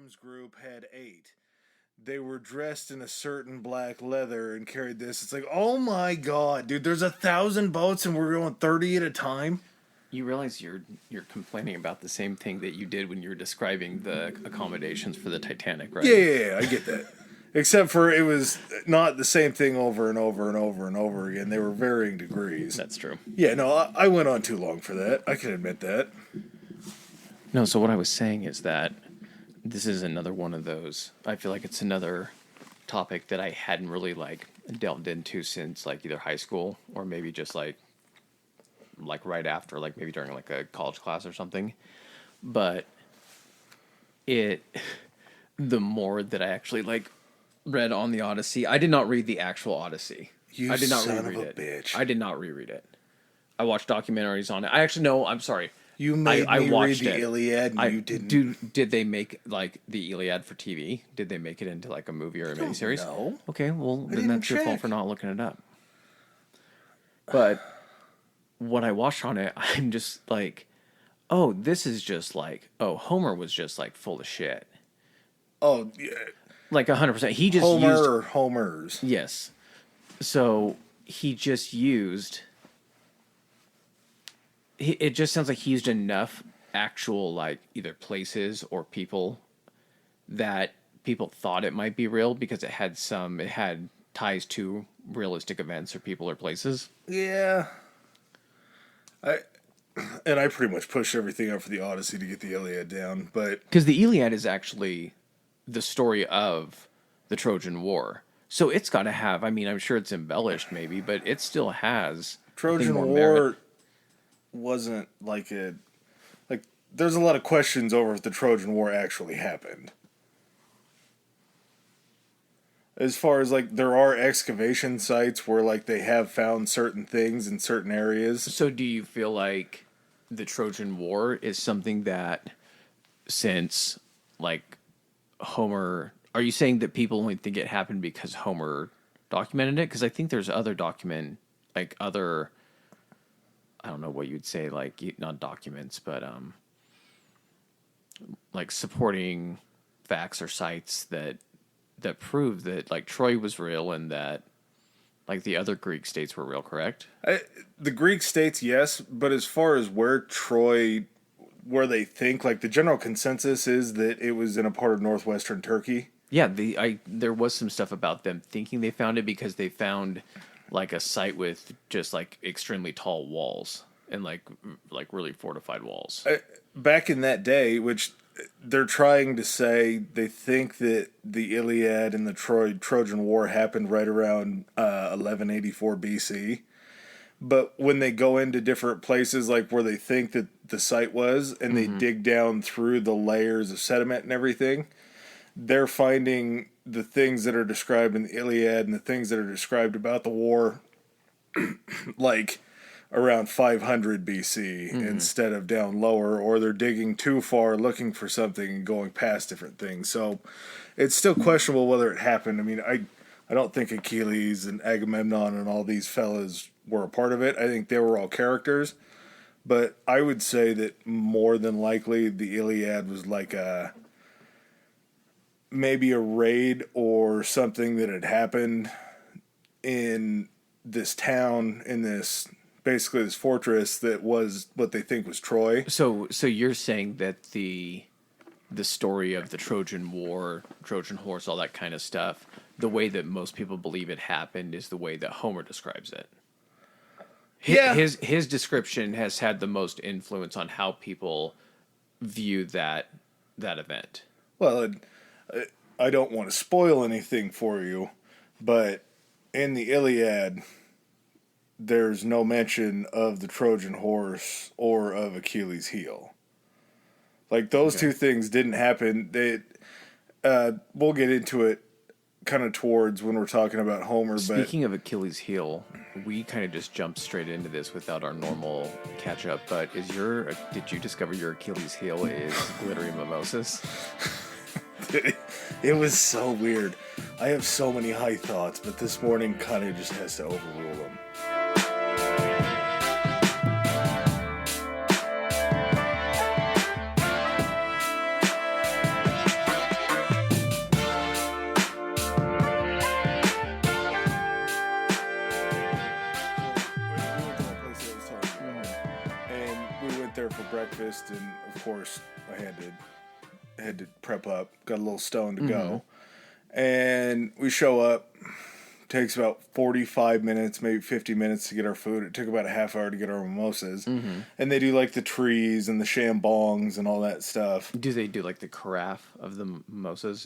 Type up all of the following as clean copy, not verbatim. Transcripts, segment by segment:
Adam's group had 8. They were dressed in a certain black leather and carried this. It's like, oh my god, dude, there's 1,000 boats and we're going 30 at a time? You realize you're complaining about the same thing that you did when you were describing the accommodations for the Titanic, right? Yeah, I get that. Except for it was not the same thing over and over and over and over again. They were varying degrees. That's true. Yeah, no, I went on too long for that. I can admit that. No, so what I was saying is that this is another one of those. I feel like it's another topic that I hadn't really delved into since either high school or maybe just right after, maybe during a college class or something. But the more that I actually read on the Odyssey, I did not read the actual Odyssey. I did not reread it. Bitch. I did not reread it. I watched documentaries on it. I actually no, I'm sorry. You made I me watched read the it. Iliad and you didn't. Did they make the Iliad for TV? Did they make it into a movie or a miniseries? No. Okay, well then didn't that's your fault check. for not looking it up. But what I watched on it, I'm just oh, this is just Homer was just full of shit. Oh, yeah. 100%. He just Homer used or Homers. yes. So he just used. It just sounds like he used enough actual either places or people that people thought it might be real because it had ties to realistic events or people or places. Yeah. I pretty much pushed everything up for the Odyssey to get the Iliad down, but Because the Iliad is actually the story of the Trojan War. So it's got to have, I'm sure it's embellished maybe, but it still has Trojan more War merit. wasn't there's a lot of questions over if the Trojan War actually happened. As far as there are excavation sites where they have found certain things in certain areas. So do you feel like the Trojan War is something that since Homer, are you saying that people only think it happened because Homer documented it? Because I think there's other other, I don't know what you'd say, not documents, but supporting facts or sites that prove that Troy was real and that the other Greek states were real, correct? The Greek states, yes, but as far as where they think, the general consensus is that it was in a part of northwestern Turkey. Yeah, there was some stuff about them thinking they found it because they found a site with just extremely tall walls and really fortified walls. Back in that day, which they're trying to say they think that the Iliad and the Trojan War happened right around 1184 BC. But when they go into different places where they think that the site was and they dig down through the layers of sediment and everything, they're finding the things that are described in the Iliad and the things that are described about the war around 500 BC instead of down lower, or they're digging too far looking for something and going past different things. So it's still questionable whether it happened. I don't think Achilles and Agamemnon and all these fellas were a part of it. I think they were all characters. But I would say that more than likely the Iliad was maybe a raid or something that had happened in this town, in this fortress that was what they think was Troy. So you're saying that the story of the Trojan War, Trojan horse, all that kind of stuff, the way that most people believe it happened is the way that Homer describes it. His description has had the most influence on how people view that event. Well, I don't want to spoil anything for you, but in the Iliad, there's no mention of the Trojan horse or of Achilles' heel. Those two things didn't happen. We'll get into it kind of towards when we're talking about Homer. Speaking of Achilles' heel, we kind of just jumped straight into this without our normal catch up. But did you discover your Achilles' heel is glittery mimosas? It was so weird. I have so many high thoughts, but this morning kind of just has to overrule them. breakfast, and of course I had to prep up. Got a little stoned to go, and we show up. Takes about 45 minutes, maybe 50 minutes to get our food. It took about a half hour to get our mimosas. And they do like the trees and the shambongs and all that stuff. Do they do like the carafe of the mimosas?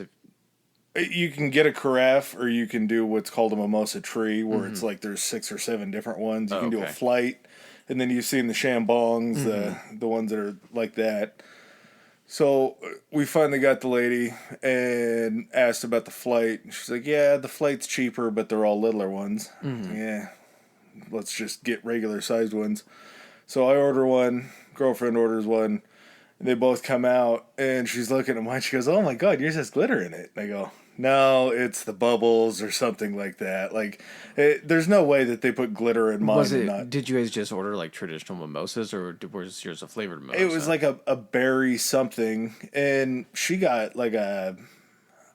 You can get a carafe, or you can do what's called a mimosa tree, where it's like there's 6 or 7 different ones. You can do a flight, and then you've seen the shambongs, the ones that are like that. So we finally got the lady and asked about the flight. She's like, yeah, the flight's cheaper, but they're all littler ones. Yeah, let's just get regular sized ones. So I order one, girlfriend orders one, and they both come out, and she's looking at mine. She goes, oh my God, yours has glitter in it. And I go, no, it's the bubbles or something like that. Like, there's no way that they put glitter in mine. Was it? Did you guys just order like traditional mimosas, or was yours a flavored mimosa? It was like a berry something, and she got like I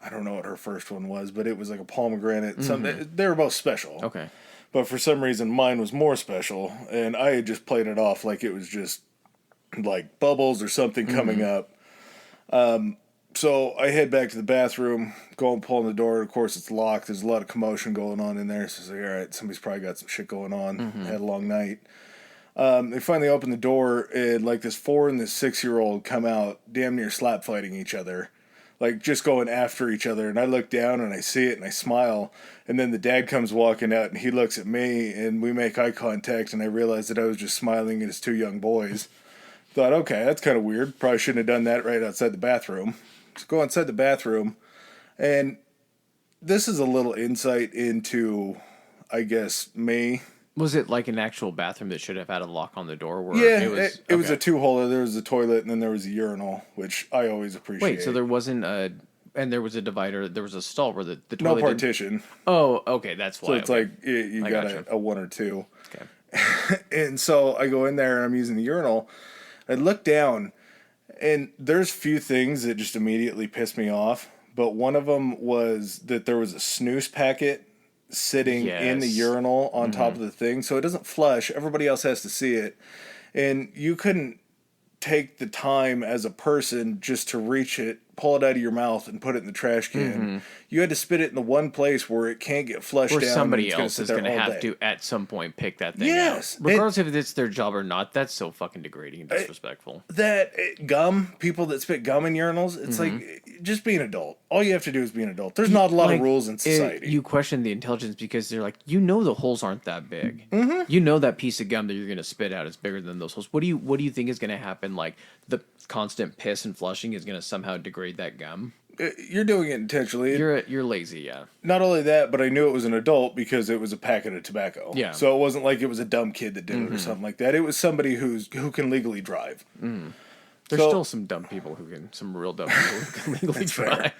don't know what her first one was, but it was like a pomegranate. Something. They were both special. Okay. But for some reason, mine was more special, and I had just played it off like it was just like bubbles or something coming up. So I head back to the bathroom, go and pull on the door. Of course, it's locked. There's a lot of commotion going on in there. So it's like, all right, somebody's probably got some shit going on. Had a long night. They finally open the door, and like this 4 and this 6-year-old come out, damn near slap fighting each other, like just going after each other. And I look down and I see it and I smile. And then the dad comes walking out and he looks at me and we make eye contact. And I realize that I was just smiling at his 2 young boys. Thought, okay, that's kind of weird. Probably shouldn't have done that right outside the bathroom. So go inside the bathroom, and this is a little insight into, I guess, me. Was it like an actual bathroom that should have had a lock on the door? Where Yeah, it was a 2-holer. There was a toilet, and then there was a urinal, which I always appreciate. Wait, so there wasn't a... And there was a divider. There was a stall where the toilet... No partition. Oh, okay, that's why. So it's like you got a 1 or 2. Okay. And so I go in there, and I'm using the urinal. I look down, and there's few things that just immediately piss me off. But one of them was that there was a snooze packet sitting in the urinal on top of the thing. So it doesn't flush. Everybody else has to see it. And you couldn't take the time as a person just to reach it, pull it out of your mouth, and put it in the trash can. You had to spit it in the one place where it can't get flushed down. Or somebody else is going to have to, at some point, pick that thing out. Regardless if it's their job or not, that's so fucking degrading and disrespectful. Gum, people that spit gum in urinals, it's like, just be an adult. All you have to do is be an adult. There's not a lot of rules in society. You question the intelligence because they're like, you know the holes aren't that big. You know that piece of gum that you're going to spit out is bigger than those holes. What do you think is going to happen? Like, the constant piss and flushing is going to somehow degrade that gum? You're doing it intentionally. You're lazy, yeah. Not only that, but I knew it was an adult because it was a packet of tobacco. Yeah. So it wasn't like it was a dumb kid that did it or something like that. It was somebody who can legally drive. There's still some dumb people some real dumb people who can legally drive.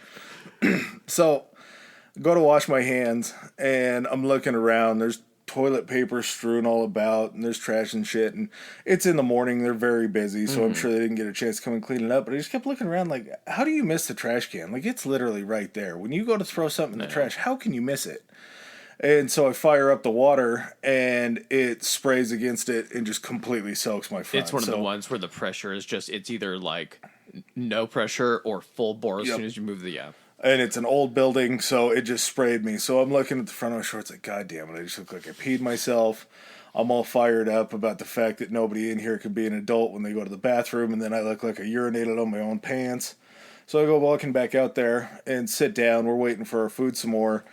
So, go to wash my hands, and I'm looking around. There's toilet paper strewn all about, and there's trash and shit, and it's in the morning. They're very busy, so I'm sure they didn't get a chance to come and clean it up, but I just kept looking around like, how do you miss the trash can? Like, it's literally right there. When you go to throw something in the trash, how can you miss it? And so I fire up the water, and it sprays against it and just completely soaks my front. It's one of the ones where the pressure is just, it's either like no pressure or full bore as soon as you move the, And it's an old building, so it just sprayed me. So I'm looking at the front of my shorts like, God damn it, I just look like I peed myself. I'm all fired up about the fact that nobody in here can be an adult when they go to the bathroom, and then I look like I urinated on my own pants. So I go walking back out there and sit down. We're waiting for our food some more.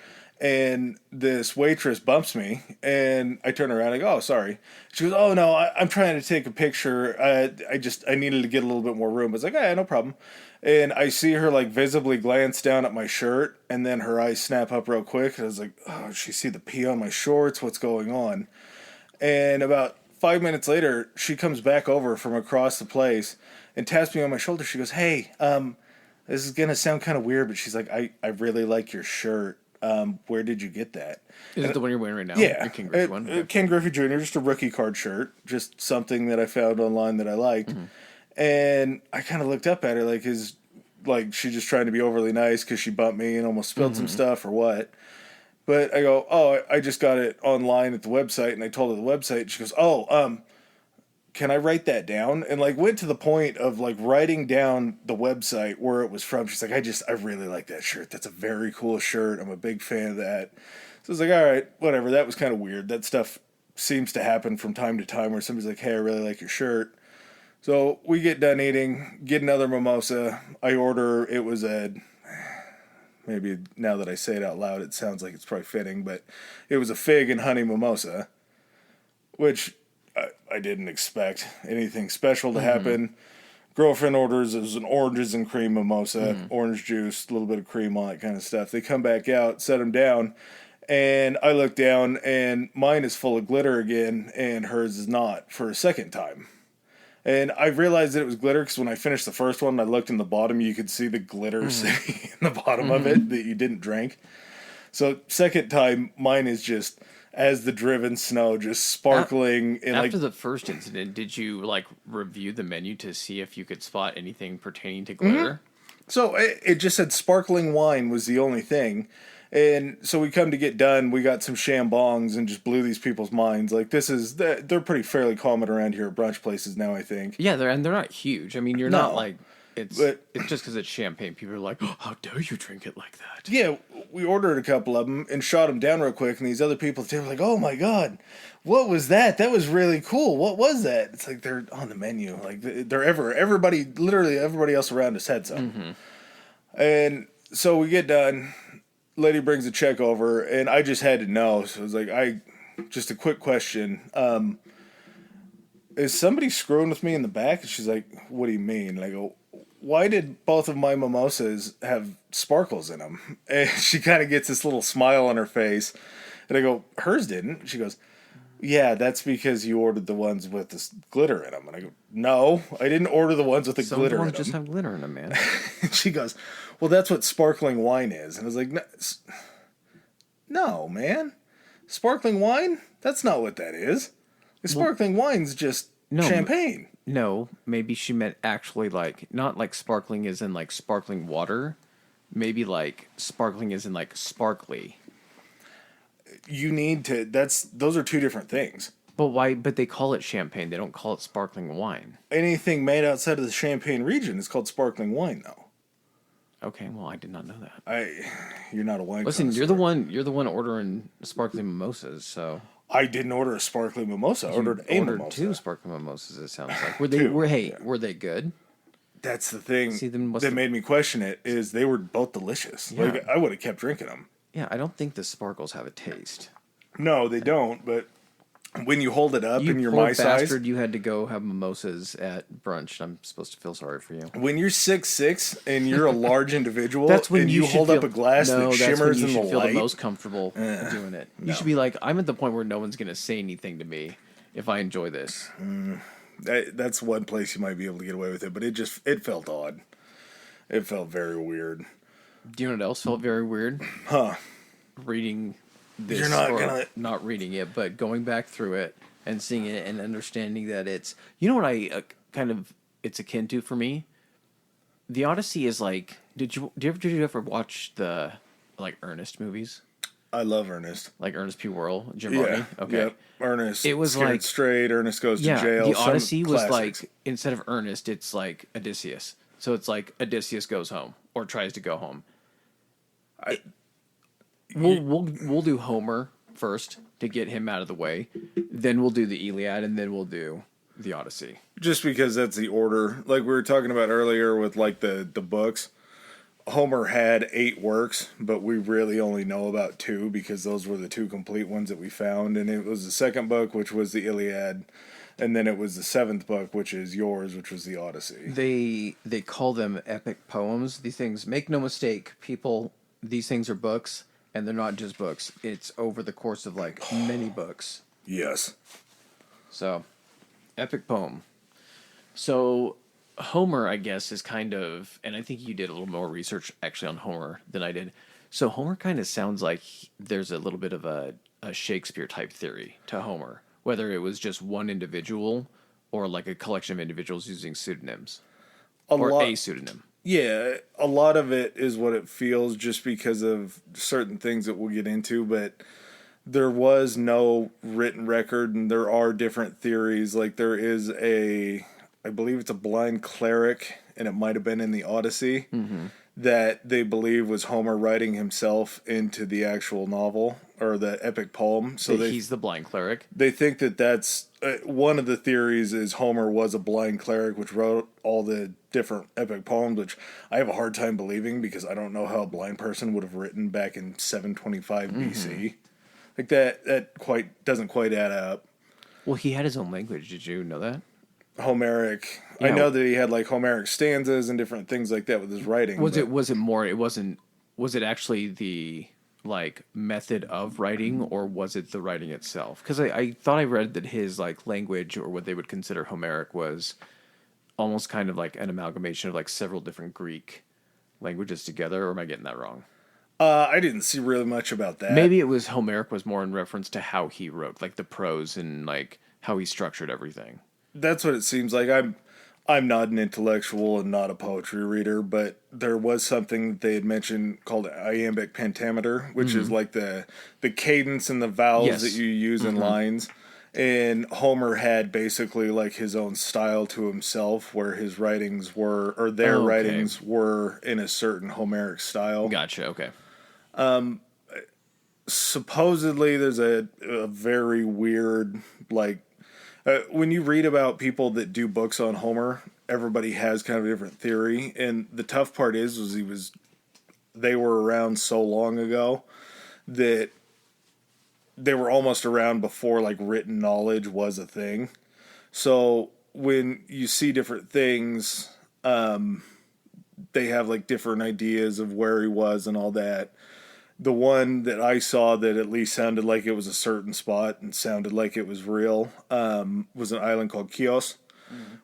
And this waitress bumps me, and I turn around and I go, oh, sorry. She goes, oh, no, I'm trying to take a picture. I needed to get a little bit more room. I was like, yeah, no problem. And I see her, like, visibly glance down at my shirt, and then her eyes snap up real quick. And I was like, oh, she see the pee on my shorts? What's going on? And about 5 minutes later, she comes back over from across the place and taps me on my shoulder. She goes, hey, this is going to sound kind of weird, but she's like, I really like your shirt. Where did you get that? Is it the one you're wearing right now? Yeah. The Ken Griffey one? Okay. Ken Griffey Jr., just a rookie card shirt. Just something that I found online that I liked. And I kind of looked up at her like she just trying to be overly nice because she bumped me and almost spilled some stuff or what. But I go, oh, I just got it online at the website, and I told her the website. And she goes, oh, can I write that down? And like went to the point of like writing down the website where it was from. She's like, I really like that shirt. That's a very cool shirt. I'm a big fan of that. So I was like, all right, whatever. That was kind of weird. That stuff seems to happen from time to time where somebody's like, hey, I really like your shirt. So we get done eating, get another mimosa. I order, it was a, maybe now that I say it out loud, it sounds like it's probably fitting, but it was a fig and honey mimosa, which I didn't expect anything special to happen. Girlfriend orders is an oranges and cream mimosa, orange juice, a little bit of cream, all that kind of stuff. They come back out, set them down, and I look down, and mine is full of glitter again, and hers is not for a second time. And I realized that it was glitter because when I finished the first one, I looked in the bottom, you could see the glitter sitting in the bottom of it that you didn't drink. So second time, mine is just as the driven snow, just sparkling. And After the first incident, did you like review the menu to see if you could spot anything pertaining to glitter? So it just said sparkling wine was the only thing. And so we come to get done. We got some shambongs and just blew these people's minds. Like they're pretty fairly common around here at brunch places now, I think. Yeah, they're not huge. I mean, you're not like it's just because it's champagne. People are like, oh, how dare you drink it like that? Yeah, we ordered a couple of them and shot them down real quick. And these other people, they were like, oh my God, what was that? That was really cool. What was that? It's like they're on the menu. Like they're everybody, literally everybody else around us had some. And so we get done. Lady brings a check over, and I just had to know. So I was like, just a quick question. Is somebody screwing with me in the back? And she's like, what do you mean? And I go, why did both of my mimosas have sparkles in them? And she kind of gets this little smile on her face. And I go, hers didn't. She goes, yeah, that's because you ordered the ones with this glitter in them. And I go, no, I didn't order the ones with the glitter in them. Some just have glitter in them, man. And she goes, well, that's what sparkling wine is. And I was like, no, man. Sparkling wine? That's not what that is. Sparkling wine's just champagne. No, maybe she meant actually like, not like sparkling as in like sparkling water. Maybe like sparkling as in like sparkly. You need to, those are two different things. But why? But they call it champagne. They don't call it sparkling wine. Anything made outside of the Champagne region is called sparkling wine, though. Okay, well, I did not know that. You're not a wine Listen, connoisseur. You're the one ordering sparkling mimosas, so. I didn't order a sparkling mimosa. I ordered a mimosa. Two sparkling mimosas, it sounds like. Were they good? That's the thing See, then that made me question it, is they were both delicious. Yeah. Like, I would have kept drinking them. Yeah, I don't think the sparkles have a taste. No, they don't, but when you hold it up and you're my size... You poor bastard, you had to go have mimosas at brunch. I'm supposed to feel sorry for you. When you're 6'6" and you're a large individual that's when and you hold up a glass that shimmers in the light... that's when you should feel the most comfortable doing it. You should be like, I'm at the point where no one's going to say anything to me if I enjoy this. That's one place you might be able to get away with it, but it felt odd. It felt very weird. Do you know what else felt very weird? Huh. Reading this, you're not reading it, but going back through it and seeing it and understanding that it's, you know what I it's akin to for me? The Odyssey is like, did you ever watch the like Ernest movies? I love Ernest. Like Ernest P. Worrell, Jim Varney? Yeah, okay. Yep. Ernest. It was Scared like Straight, Ernest Goes to Jail. The Odyssey was like, instead of Ernest, it's like Odysseus. So it's like Odysseus goes home or tries to go home. We'll do Homer first to get him out of the way. Then we'll do the Iliad, and then we'll do the Odyssey. Just because that's the order. Like we were talking about earlier with like the books. Homer had 8 works, but we really only know about 2 because those were the 2 complete ones that we found. And it was the second book, which was the Iliad, and then it was the 7th book, which is yours, which was the Odyssey. They call them epic poems. These things, make no mistake, people, these things are books, and they're not just books. It's over the course of like many books. Yes. So, epic poem. So, Homer, I guess, is kind of, and I think you did a little more research actually on Homer than I did. So Homer kind of sounds like there's a little bit of a Shakespeare type theory to Homer, whether it was just one individual or like a collection of individuals using pseudonyms a pseudonym. Yeah, a lot of it is what it feels just because of certain things that we'll get into, but there was no written record, and there are different theories. Like there is I believe it's a blind cleric, and it might have been in the Odyssey, that they believe was Homer writing himself into the actual novel or the epic poem. So He's the blind cleric. they think that that's one of the theories is Homer was a blind cleric which wrote all the different epic poems, which I have a hard time believing because I don't know how a blind person would have written back in 725 BC. Like that quite doesn't quite add up. Well, he had his own language. Did you know that? Homeric. I Yeah. know that he had like Homeric stanzas and different things like that with his writing. Was but it was it more? It wasn't. Was it actually the like method of writing, or was it the writing itself? Because I thought I read that his like language, or what they would consider Homeric, was almost kind of like an amalgamation of like several different Greek languages together. Or am I getting that wrong? I didn't see really much about that. Maybe it was Homeric was more in reference to how he wrote, like the prose and like how he structured everything. That's what it seems like. I'm not an intellectual and not a poetry reader, but there was something that they had mentioned called iambic pentameter, which is like the cadence and the vowels Yes. that you use in lines. And Homer had basically like his own style to himself, where his writings were, or their Okay. writings were in a certain Homeric style. Gotcha. Okay. Supposedly, there's a very weird like when you read about people that do books on Homer, everybody has kind of a different theory, and the tough part is they were around so long ago that they were almost around before like written knowledge was a thing. So when you see different things, they have like different ideas of where he was and all that. The one that I saw that at least sounded like it was a certain spot and sounded like it was real was an island called Chios,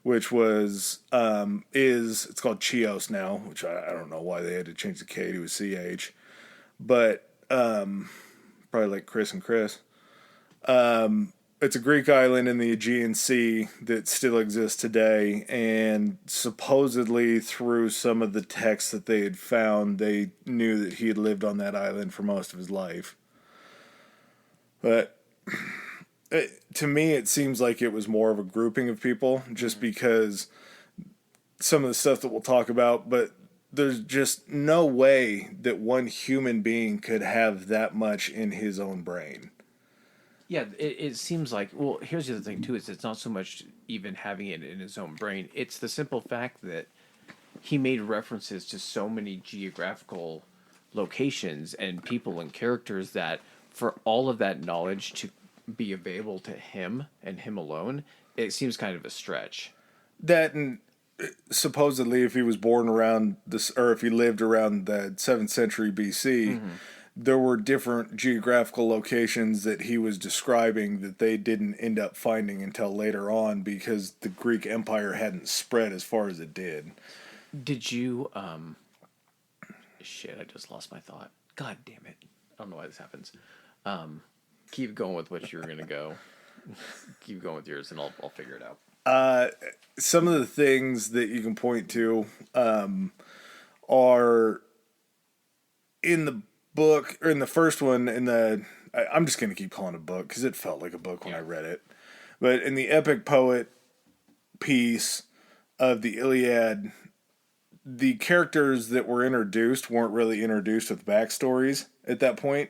which was it's called Chios now, which I don't know why they had to change the K to a CH, but probably like Chris and Chris. It's a Greek island in the Aegean Sea that still exists today, and supposedly through some of the texts that they had found, they knew that he had lived on that island for most of his life. But to me, it seems like it was more of a grouping of people, just because some of the stuff that we'll talk about, but there's just no way that one human being could have that much in his own brain. Yeah, it seems like. Well, here's the other thing too: is it's not so much even having it in his own brain. It's the simple fact that he made references to so many geographical locations and people and characters that for all of that knowledge to be available to him and him alone, it seems kind of a stretch. That and supposedly, if he was born around this, or if he lived around the 7th century BC, there were different geographical locations that he was describing that they didn't end up finding until later on because the Greek Empire hadn't spread as far as it did. Did you shit, I just lost my thought. God damn it. I don't know why this happens. Keep going with what you were gonna go. Keep going with yours and I'll figure it out. Some of the things that you can point to are in the book, or in the first one, I'm just going to keep calling it a book because it felt like a book when I read it. But in the epic poet piece of the Iliad, the characters that were introduced weren't really introduced with backstories at that point.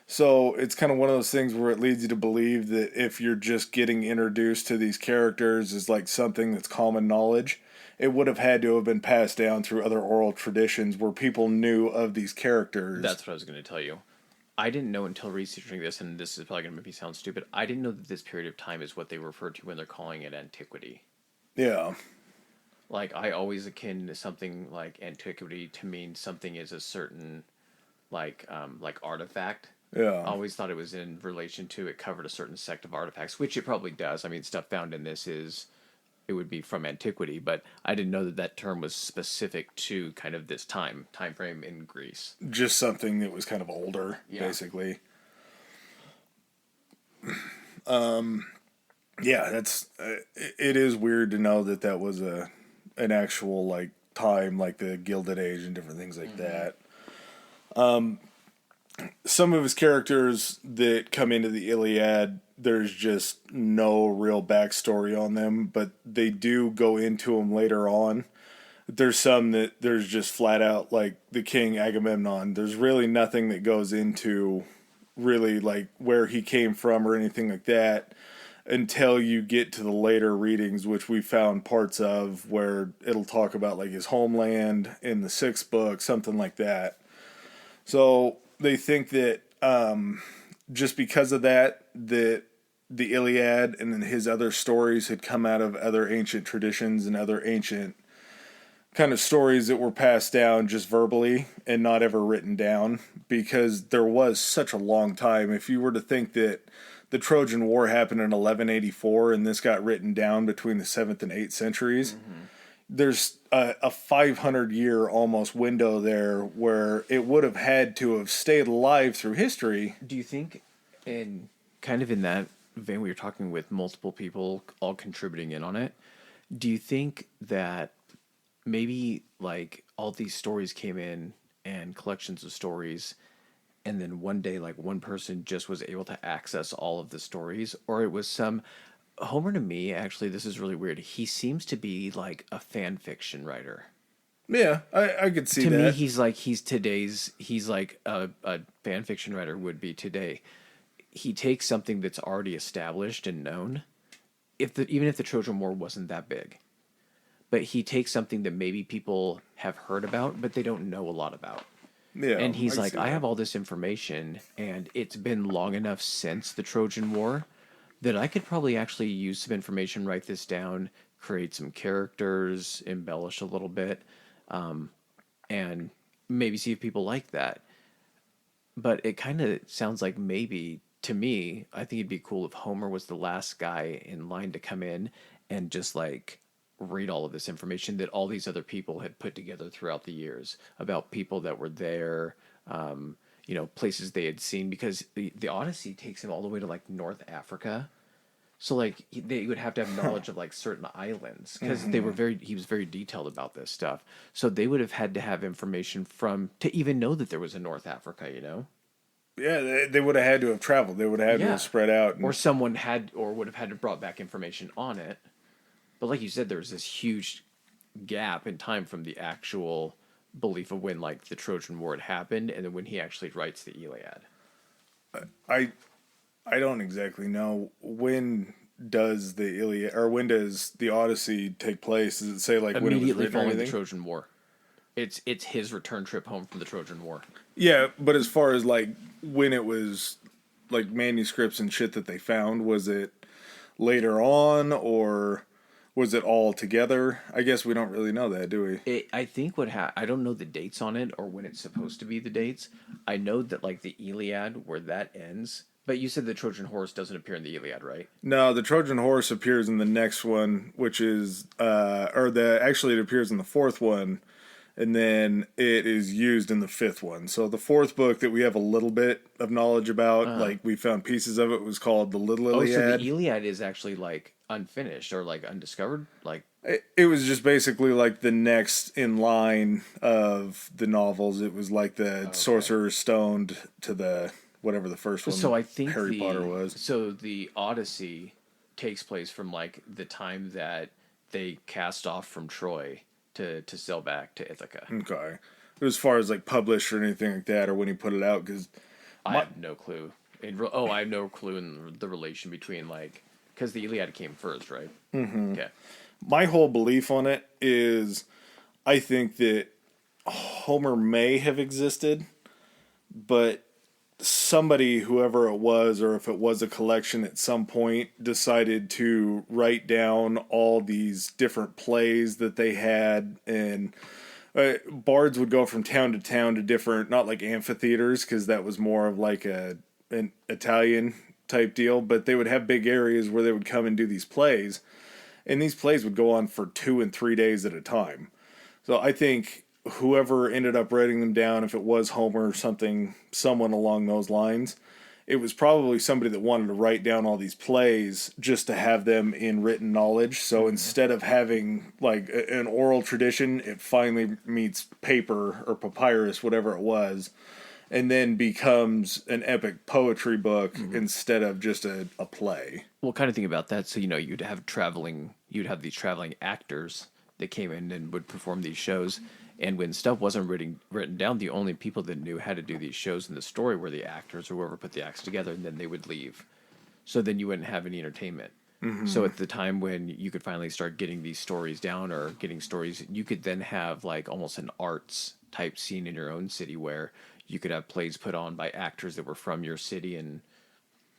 So it's kind of one of those things where it leads you to believe that if you're just getting introduced to these characters as like something that's common knowledge, it would have had to have been passed down through other oral traditions where people knew of these characters. That's what I was going to tell you. I didn't know until researching this, and this is probably going to make me sound stupid. I didn't know that this period of time is what they refer to when they're calling it antiquity. Yeah. Like, I always akin something like antiquity to mean something is a certain, like artifact. Yeah. I always thought it was in relation to it covered a certain sect of artifacts, which it probably does. I mean, stuff found in this it would be from antiquity, but I didn't know that term was specific to kind of this time frame in Greece. Just something that was kind of older, basically. Yeah, that's it is weird to know that was an actual like time, like the Gilded Age and different things like that. some of his characters that come into the Iliad, there's just no real backstory on them, but they do go into them later on. There's some that there's just flat out like the king Agamemnon. There's really nothing that goes into really like where he came from or anything like that until you get to the later readings, which we found parts of where it'll talk about like his homeland in the sixth book, something like that. So they think that just because of that, that the Iliad and then his other stories had come out of other ancient traditions and other ancient kind of stories that were passed down just verbally and not ever written down, because there was such a long time. If you were to think that the Trojan War happened in 1184 and this got written down between the 7th and 8th centuries, there's a 500-year almost window there where it would have had to have stayed alive through history. Do you think, in kind of in that vein, we were talking with multiple people all contributing in on it, do you think that maybe like all these stories came in and collections of stories, and then one day like one person just was able to access all of the stories, or it was some Homer? To me, actually, this is really weird, he seems to be like a fan fiction writer. Yeah, I could see To that. me, he's like a fan fiction writer would be today. He takes something that's already established and known, even if the Trojan War wasn't that big, but he takes something that maybe people have heard about, but they don't know a lot about. Yeah, And he's I like, see I that. have all this information, and it's been long enough since the Trojan War that I could probably actually use some information, write this down, create some characters, embellish a little bit, and maybe see if people like that. But it kind of sounds like maybe, to me, I think it'd be cool if Homer was the last guy in line to come in and just like read all of this information that all these other people had put together throughout the years about people that were there, places they had seen, because the Odyssey takes him all the way to like North Africa. So like they would have to have knowledge of like certain islands, because he was very detailed about this stuff. So they would have had to have information from to even know that there was a North Africa, you know? Yeah, they would have had to have traveled. They would have had to Yeah. have spread out. Or And someone had or would have had to brought back information on it. But like you said, there was this huge gap in time from the actual belief of when like the Trojan War had happened and then when he actually writes the Iliad. I I don't exactly know when does the Iliad or when does the Odyssey take place? Does it say like when it was Immediately written or following the anything? Trojan War. It's his return trip home from the Trojan War. Yeah, but as far as like when it was like manuscripts and shit that they found, was it later on or was it all together? I guess we don't really know that, do we? I think I don't know the dates on it or when it's supposed to be the dates. I know that like the Iliad where that ends. But you said the Trojan horse doesn't appear in the Iliad, right? No, the Trojan horse appears in the next one, which is or the actually it appears in the fourth one, and then it is used in the fifth one. So the fourth book that we have a little bit of knowledge about, like we found pieces of it, was called the Little Oh, so the Iliad. Iliad is actually like unfinished or like undiscovered, like It was just basically like the next in line of the novels. It was like the Sorcerer's Stone to the whatever the first one so I think Harry Potter was. so the Odyssey takes place from like the time that they cast off from Troy to sail back to Ithaca. Okay. As far as like published or anything like that, or when he put it out, because I have no clue. I have no clue in the relation between like because the Iliad came first, right? Mm-hmm. Okay. my whole belief on it is I think that Homer may have existed, but somebody, whoever it was, or if it was a collection at some point, decided to write down all these different plays that they had. And bards would go from town to town to different, not like amphitheaters, because that was more of like an Italian type deal, but they would have big areas where they would come and do these plays. And these plays would go on for 2 and 3 days at a time. So I think whoever ended up writing them down, if it was Homer or someone along those lines, it was probably somebody that wanted to write down all these plays just to have them in written knowledge. So instead of having like an oral tradition, it finally meets paper or papyrus, whatever it was. and then becomes an epic poetry book instead of just a play. Well, kind of think about that. So, you'd have these traveling actors that came in and would perform these shows. And when stuff wasn't written down, the only people that knew how to do these shows in the story were the actors or whoever put the acts together, and then they would leave. So then you wouldn't have any entertainment. So at the time when you could finally start getting these stories down or getting stories, you could then have like almost an arts type scene in your own city where you could have plays put on by actors that were from your city and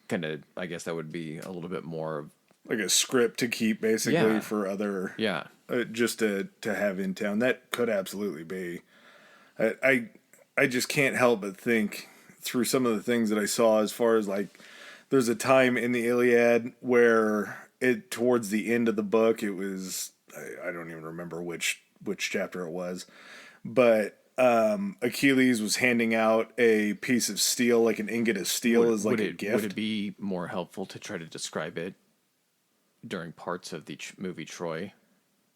kind of, I guess that would be a little bit more of, Like a script to keep basically Yeah. for other, yeah. just to have in town. That could absolutely be. I just can't help but think through some of the things that I saw as far as like there's a time in the Iliad where it towards the end of the book it was I don't even remember which chapter it was, but Achilles was handing out a piece of steel, like an ingot of steel, as like a gift. Would it be more helpful to try to describe it during parts of the movie Troy,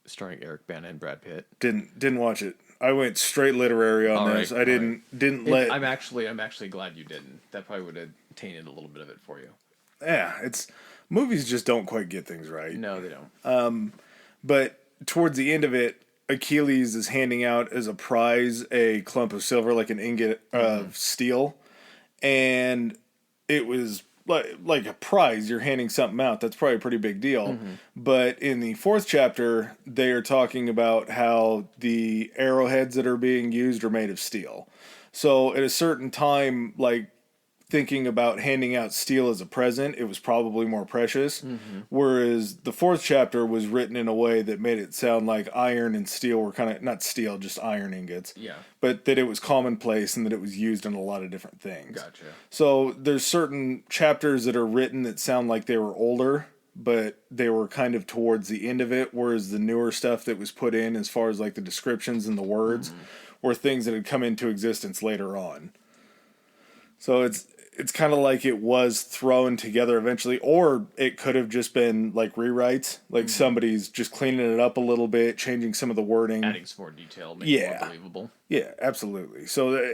starring Eric Bana and Brad Pitt? Didn't watch it. I went straight literary on All this. right, I didn't let. I'm actually glad you didn't. That probably would have tainted a little bit of it for you. Yeah, it's movies just don't quite get things right. No, they don't. But towards the end of it, Achilles is handing out as a prize a clump of silver, like an ingot of steel, and it was like a prize. You're handing something out. That's probably a pretty big deal. But in the fourth chapter, they are talking about how the arrowheads that are being used are made of steel. So at a certain time, like thinking about handing out steel as a present, it was probably more precious. Whereas the fourth chapter was written in a way that made it sound like iron and steel were kind of, not steel, just iron ingots. Yeah. But that it was commonplace and that it was used in a lot of different things. Gotcha. So there's certain chapters that are written that sound like they were older, but they were kind of towards the end of it, whereas the newer stuff that was put in as far as like the descriptions and the words were things that had come into existence later on. So it's kind of like it was thrown together eventually, or it could have just been like rewrites, like somebody's just cleaning it up a little bit, changing some of the wording, Adding some more detail, making it more believable. Yeah, absolutely. So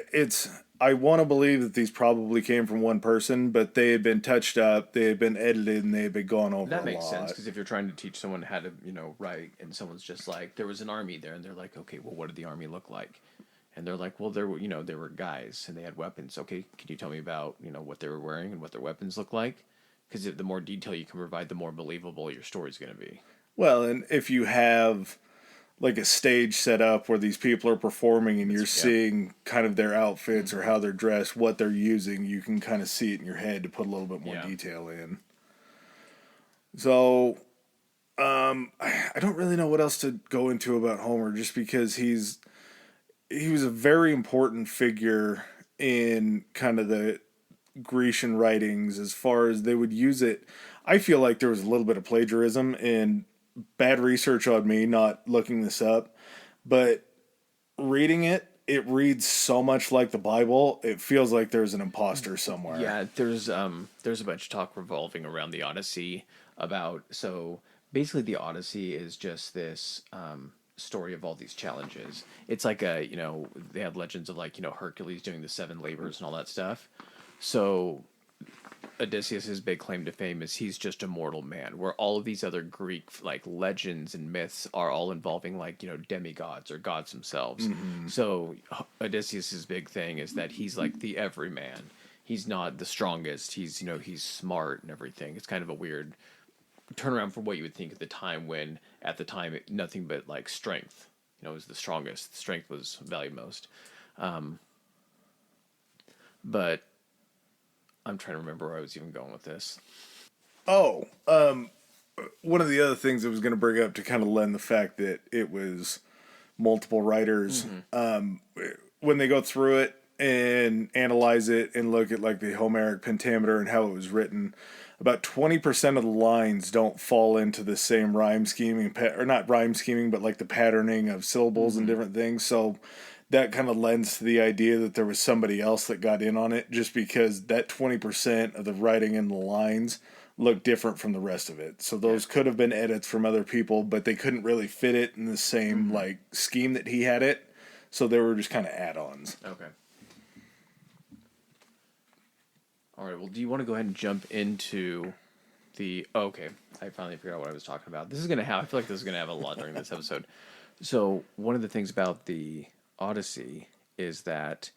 I want to believe that these probably came from one person, but they had been touched up, they had been edited, and they had been gone over That a makes lot. sense, because if you're trying to teach someone how to, write, and someone's just like, there was an army there, and they're like, okay, well, what did the army look like? And they're like, well, there were guys, and they had weapons. Okay, can you tell me about, what they were wearing and what their weapons look like? Because the more detail you can provide, the more believable your story's going to be. Well, and if you have like a stage set up where these people are performing and you're seeing kind of their outfits or how they're dressed, what they're using, you can kind of see it in your head to put a little bit more detail in. So, I don't really know what else to go into about Homer, just because he was a very important figure in kind of the Grecian writings as far as they would use it. I feel like there was a little bit of plagiarism and bad research on me not looking this up, but reading it, it reads so much like the Bible. It feels like there's an imposter somewhere. Yeah, there's a bunch of talk revolving around the Odyssey so basically the Odyssey is just this story of all these challenges. It's like they have legends of like, Hercules doing the 7 labors and all that stuff. So Odysseus' big claim to fame is he's just a mortal man, where all of these other Greek like legends and myths are all involving like, demigods or gods themselves. So Odysseus' big thing is that he's like the everyman. He's not the strongest. He's smart and everything. It's kind of a weird turnaround from what you would think at the time, when at the time nothing but like strength, was the strongest. Strength was valued most. But I'm trying to remember where I was even going with this. Oh, one of the other things I was going to bring up to kind of lend the fact that it was multiple writers, when they go through it and analyze it and look at like the Homeric pentameter and how it was written, about 20% of the lines don't fall into the same rhyme scheming, or not rhyme scheming, but like the patterning of syllables and different things. So that kind of lends to the idea that there was somebody else that got in on it, just because that 20% of the writing in the lines look different from the rest of it. So those could have been edits from other people, but they couldn't really fit it in the same like scheme that he had it. So they were just kind of add-ons. Okay. All right. Well, do you want to go ahead and jump into the? Oh, okay, I finally figured out what I was talking about. This is gonna have. I feel like this is gonna have a lot during this episode. So one of the things about the Odyssey is that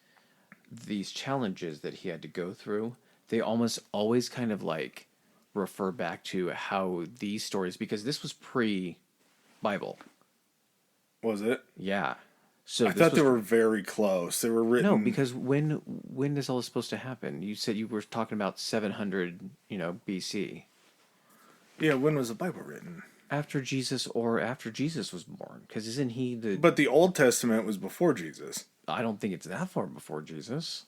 these challenges that he had to go through, they almost always kind of like refer back to how these stories, because this was pre-Bible. Was it? Yeah. So I thought they were very close. They were written. no, because when is all this supposed to happen? You said you were talking about 700, BC. Yeah, when was the Bible written? After Jesus or after Jesus was born, because isn't he the? But the Old Testament was before Jesus. I don't think it's that far before Jesus.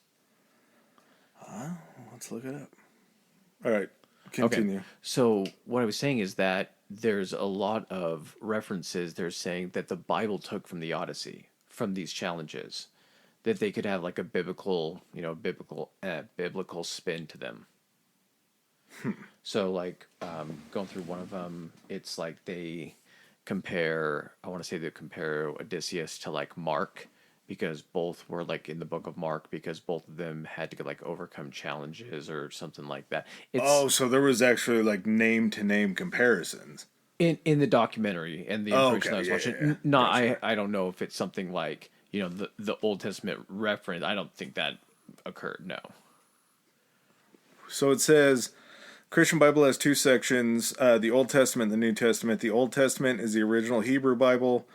Let's look it up. All right, continue. Okay. So what I was saying is that there's a lot of references they're saying that the Bible took from the Odyssey, from these challenges, that they could have like a biblical spin to them. So like going through one of them, it's like they compare. I want to say they compare Odysseus to like Mark, because both were like in the book of Mark, because both of them had to like overcome challenges or something like that. So there was actually like name to name comparisons in the documentary and the information I was watching. Yeah. Not I don't know if it's something like the Old Testament reference. I don't think that occurred. No. So it says Christian Bible has two sections, the Old Testament and the New Testament. The Old Testament is the original Hebrew Bible,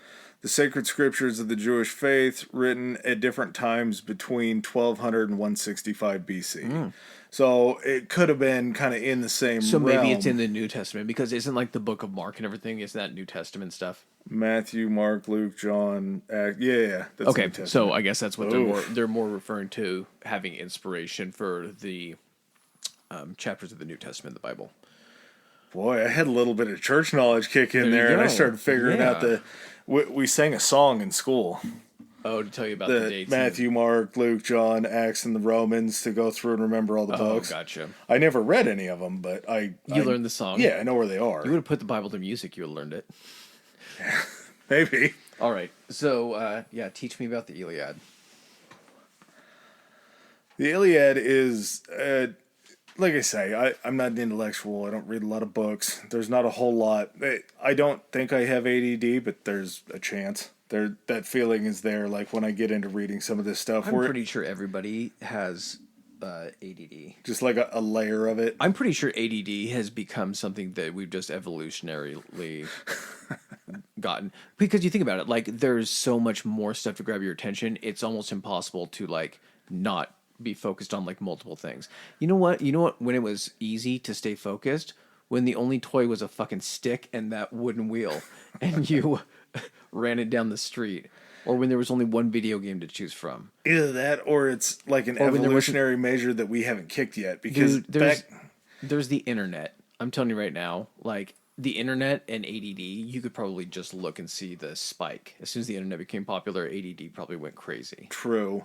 the sacred scriptures of the Jewish faith, written at different times between 1200 and 165 BC. So it could have been kind of in the same So realm. maybe it's in the New Testament, because isn't like the book of Mark and everything, isn't that New Testament stuff? Matthew, Mark, Luke, John, Act. Yeah. That's Okay, New Testament. so I guess that's what they're more referring to, having inspiration for the chapters of the New Testament, the Bible. Boy, I had a little bit of church knowledge kick in there, and I started figuring out we sang a song in school. Oh, to tell you about the dates. Matthew, Mark, Luke, John, Acts, and the Romans, to go through and remember all the books. Oh, gotcha. I never read any of them, but I learned the song? Yeah, I know where they are. You would have put the Bible to music, you would have learned it. Maybe. All right, so, teach me about the Iliad. The Iliad is, like I say, I'm not an intellectual. I don't read a lot of books. There's not a whole lot. I don't think I have ADD, but there's a chance. That feeling is there, like when I get into reading some of this stuff. I'm pretty sure everybody has ADD. Just like a layer of it. I'm pretty sure ADD has become something that we've just evolutionarily gotten. Because you think about it, like there's so much more stuff to grab your attention. It's almost impossible to like not be focused on like multiple things. You know what? When it was easy to stay focused, when the only toy was a fucking stick and that wooden wheel, and you ran it down the street, or when there was only one video game to choose from. Either that, or it's like an evolutionary measure that we haven't kicked yet. Because there's the internet. I'm telling you right now, like the internet and ADD, you could probably just look and see the spike. As soon as the internet became popular, ADD probably went crazy. True.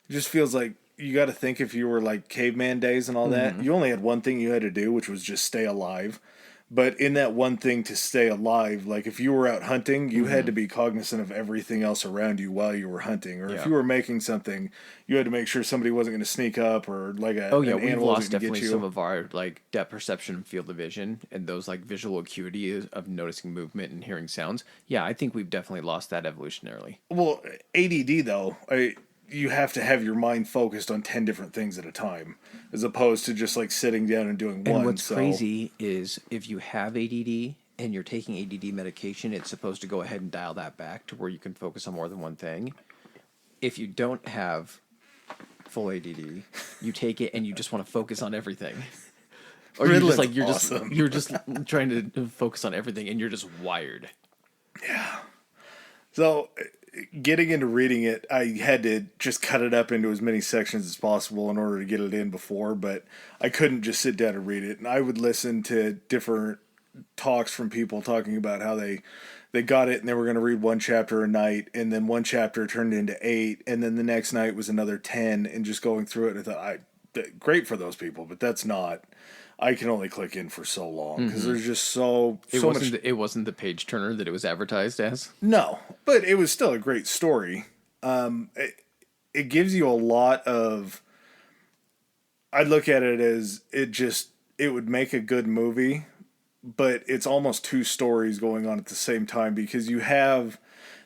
It just feels like you got to think, if you were like caveman days and all that, you only had one thing you had to do, which was just stay alive. But in that one thing to stay alive, like if you were out hunting, you had to be cognizant of everything else around you while you were hunting. Or if you were making something, you had to make sure somebody wasn't going to sneak up, or like an animal we've lost definitely get you. Some of our like depth perception and field of vision, and those like visual acuity of noticing movement and hearing sounds. Yeah, I think we've definitely lost that evolutionarily. Well, ADD though, you have to have your mind focused on 10 different things at a time, as opposed to just like sitting down and doing one. And what's crazy is if you have ADD and you're taking ADD medication, it's supposed to go ahead and dial that back to where you can focus on more than one thing. If you don't have full ADD, you take it and you just want to focus on everything. Or you're just like you're just trying to focus on everything, and you're just wired. Yeah. So getting into reading it, I had to just cut it up into as many sections as possible in order to get it in before, but I couldn't just sit down and read it. And I would listen to different talks from people talking about how they got it and they were going to read one chapter a night, and then one chapter turned into 8, and then the next night was another 10, and just going through it, I thought, great for those people, but that's not. I can only click in for so long because there's just so much. It wasn't the page turner that it was advertised as. No, but it was still a great story. It gives you a lot of I look at it as it would make a good movie, but it's almost two stories going on at the same time because you have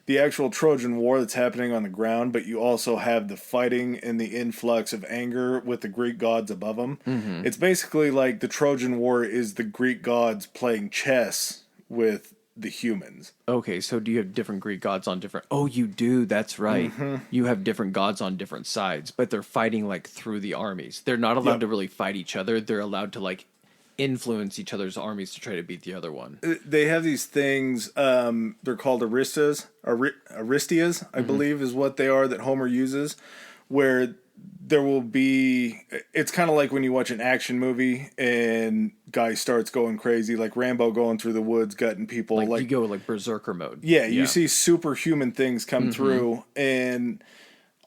the actual Trojan War that's happening on the ground, but you also have the fighting and the influx of anger with the Greek gods above them. Mm-hmm. It's basically like the Trojan War is the Greek gods playing chess with the humans. Okay, so do you have different Greek gods on different? Oh, you do. That's right. Mm-hmm. You have different gods on different sides, but they're fighting like through the armies. They're not allowed Yep. to really fight each other. They're allowed to like influence each other's armies to try to beat the other one. They have these things, they're called Aristias, I believe is what they are that Homer uses, where there will be, it's kind of like when you watch an action movie and guy starts going crazy, like Rambo going through the woods, gutting people. Like you go like berserker mode. Yeah, you see superhuman things come through, and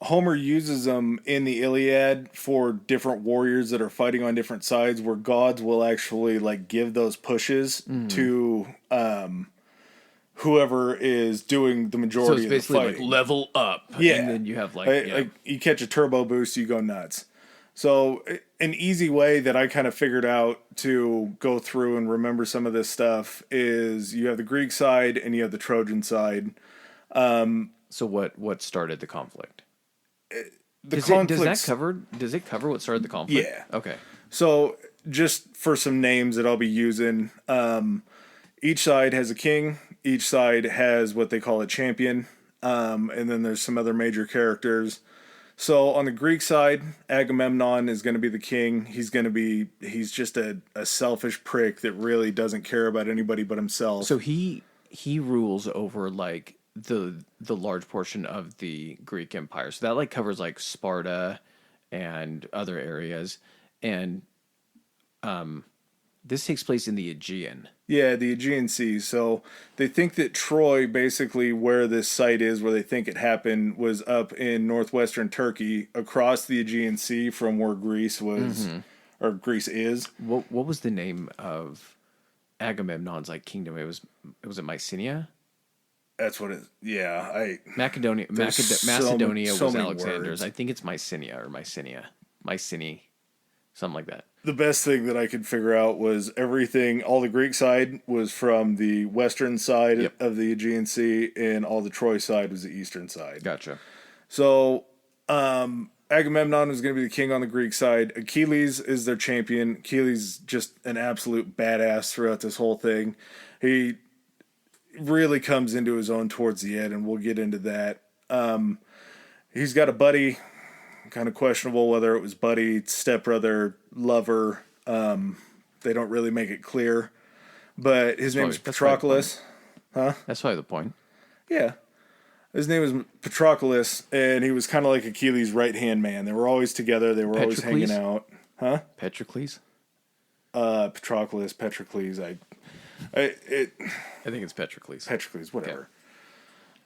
Homer uses them in the Iliad for different warriors that are fighting on different sides, where gods will actually like give those pushes to whoever is doing the So majority it's of the basically fighting. like level up. Yeah, And then you have like, like you catch a turbo boost, you go nuts. So an easy way that I kind of figured out to go through and remember some of this stuff is you have the Greek side and you have the Trojan side. So what started the conflict? The Does it cover what started the conflict? Yeah. Okay. So just for some names that I'll be using, each side has a king. Each side has what they call a champion. And then there's some other major characters. So on the Greek side, Agamemnon is going to be the king. He's just a selfish prick that really doesn't care about anybody but himself. So he rules over like the large portion of the Greek Empire. So that like covers like Sparta and other areas. And this takes place in the Aegean. Yeah, the Aegean Sea. So they think that Troy, basically where this site is, where they think it happened, was up in northwestern Turkey, across the Aegean Sea from where Greece was, or Greece is. What was the name of Agamemnon's like kingdom? Was it Mycenae? That's what it. Yeah, Macedonia. There's Macedonia so was many Alexander's. words. I think it's Mycenae or Mycenae, something like that. The best thing that I could figure out was everything. All the Greek side was from the western side Yep. of the Aegean Sea, and all the Troy side was the eastern side. Gotcha. So Agamemnon was going to be the king on the Greek side. Achilles is their champion. Achilles just an absolute badass throughout this whole thing. He really comes into his own towards the end, and we'll get into that. He's got a buddy, kind of questionable whether it was buddy, stepbrother, lover. They don't really make it clear. But his name is Patroclus. That's probably the point. Yeah. His name was Patroclus, and he was kind of like Achilles' right-hand man. They were always together. They were always hanging out. Huh? Petrocles? Patroclus, Petrocles. I think it's Petrocles. Petrocles, whatever.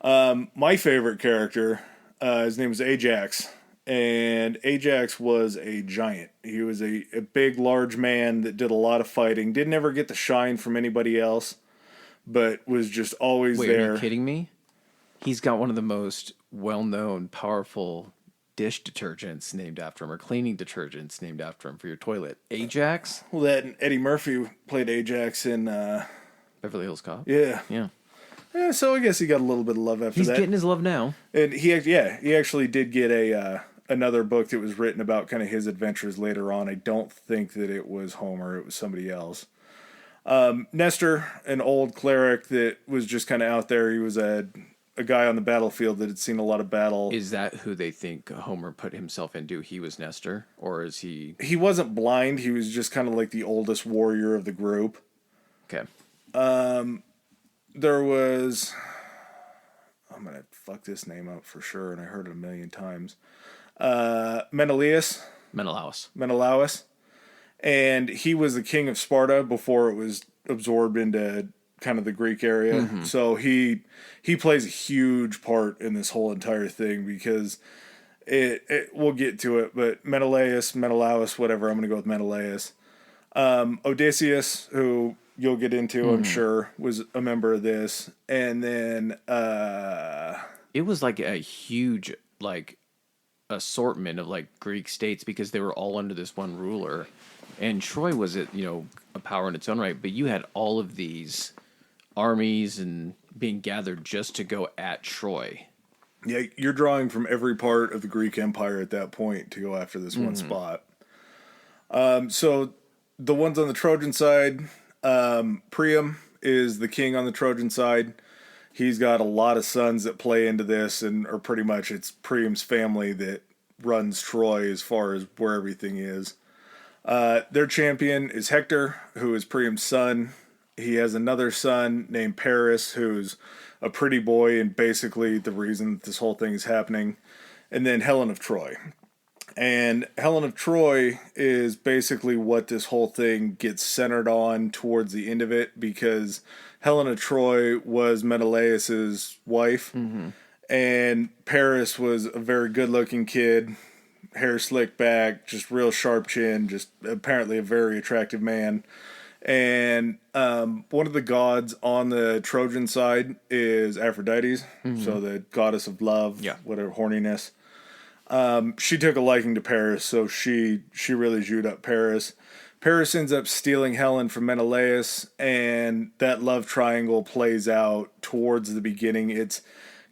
Okay. My favorite character, his name was Ajax, and Ajax was a giant. He was a big, large man that did a lot of fighting. Didn't ever get the shine from anybody else, but was just always there. Are you kidding me? He's got one of the most well-known, powerful dish detergents named after him, or cleaning detergents named after him for your toilet. Ajax? Well, that Eddie Murphy played Ajax in Beverly Hills Cop? Yeah. Yeah. So I guess he got a little bit of love after He's that. He's getting his love now. And he actually did get another book that was written about kind of his adventures later on. I don't think that it was Homer. It was somebody else. Nestor, an old cleric that was just kind of out there. He was a guy on the battlefield that had seen a lot of battle. Is that who they think Homer put himself into? He was Nestor? Or is he... He wasn't blind. He was just kind of like the oldest warrior of the group. Okay. There was... I'm going to fuck this name up for sure, and I heard it a million times. Menelaus. And he was the king of Sparta before it was absorbed into kind of the Greek area. Mm-hmm. So he plays a huge part in this whole entire thing because we'll get to it, but Menelaus, whatever, I'm going to go with Menelaus. Odysseus, who you'll get into, I'm sure, was a member of this. And then... it was like a huge, assortment of like Greek states because they were all under this one ruler, and Troy was a power in its own right, but you had all of these armies and being gathered just to go at Troy. Yeah, you're drawing from every part of the Greek Empire at that point to go after this one spot. So the ones on the Trojan side, Priam is the king on the Trojan side. He's got a lot of sons that play into this and are pretty much it's Priam's family that runs Troy as far as where everything is. Their champion is Hector, who is Priam's son. He has another son named Paris, who's a pretty boy and basically the reason that this whole thing is happening. And then Helen of Troy. And Helen of Troy is basically what this whole thing gets centered on towards the end of it, because Helen of Troy was Menelaus's wife, and Paris was a very good-looking kid, hair slicked back, just real sharp chin, just apparently a very attractive man. And one of the gods on the Trojan side is Aphrodite, so the goddess of love, whatever, horniness. She took a liking to Paris, so she really jewed up Paris. Paris ends up stealing Helen from Menelaus, and that love triangle plays out towards the beginning. It's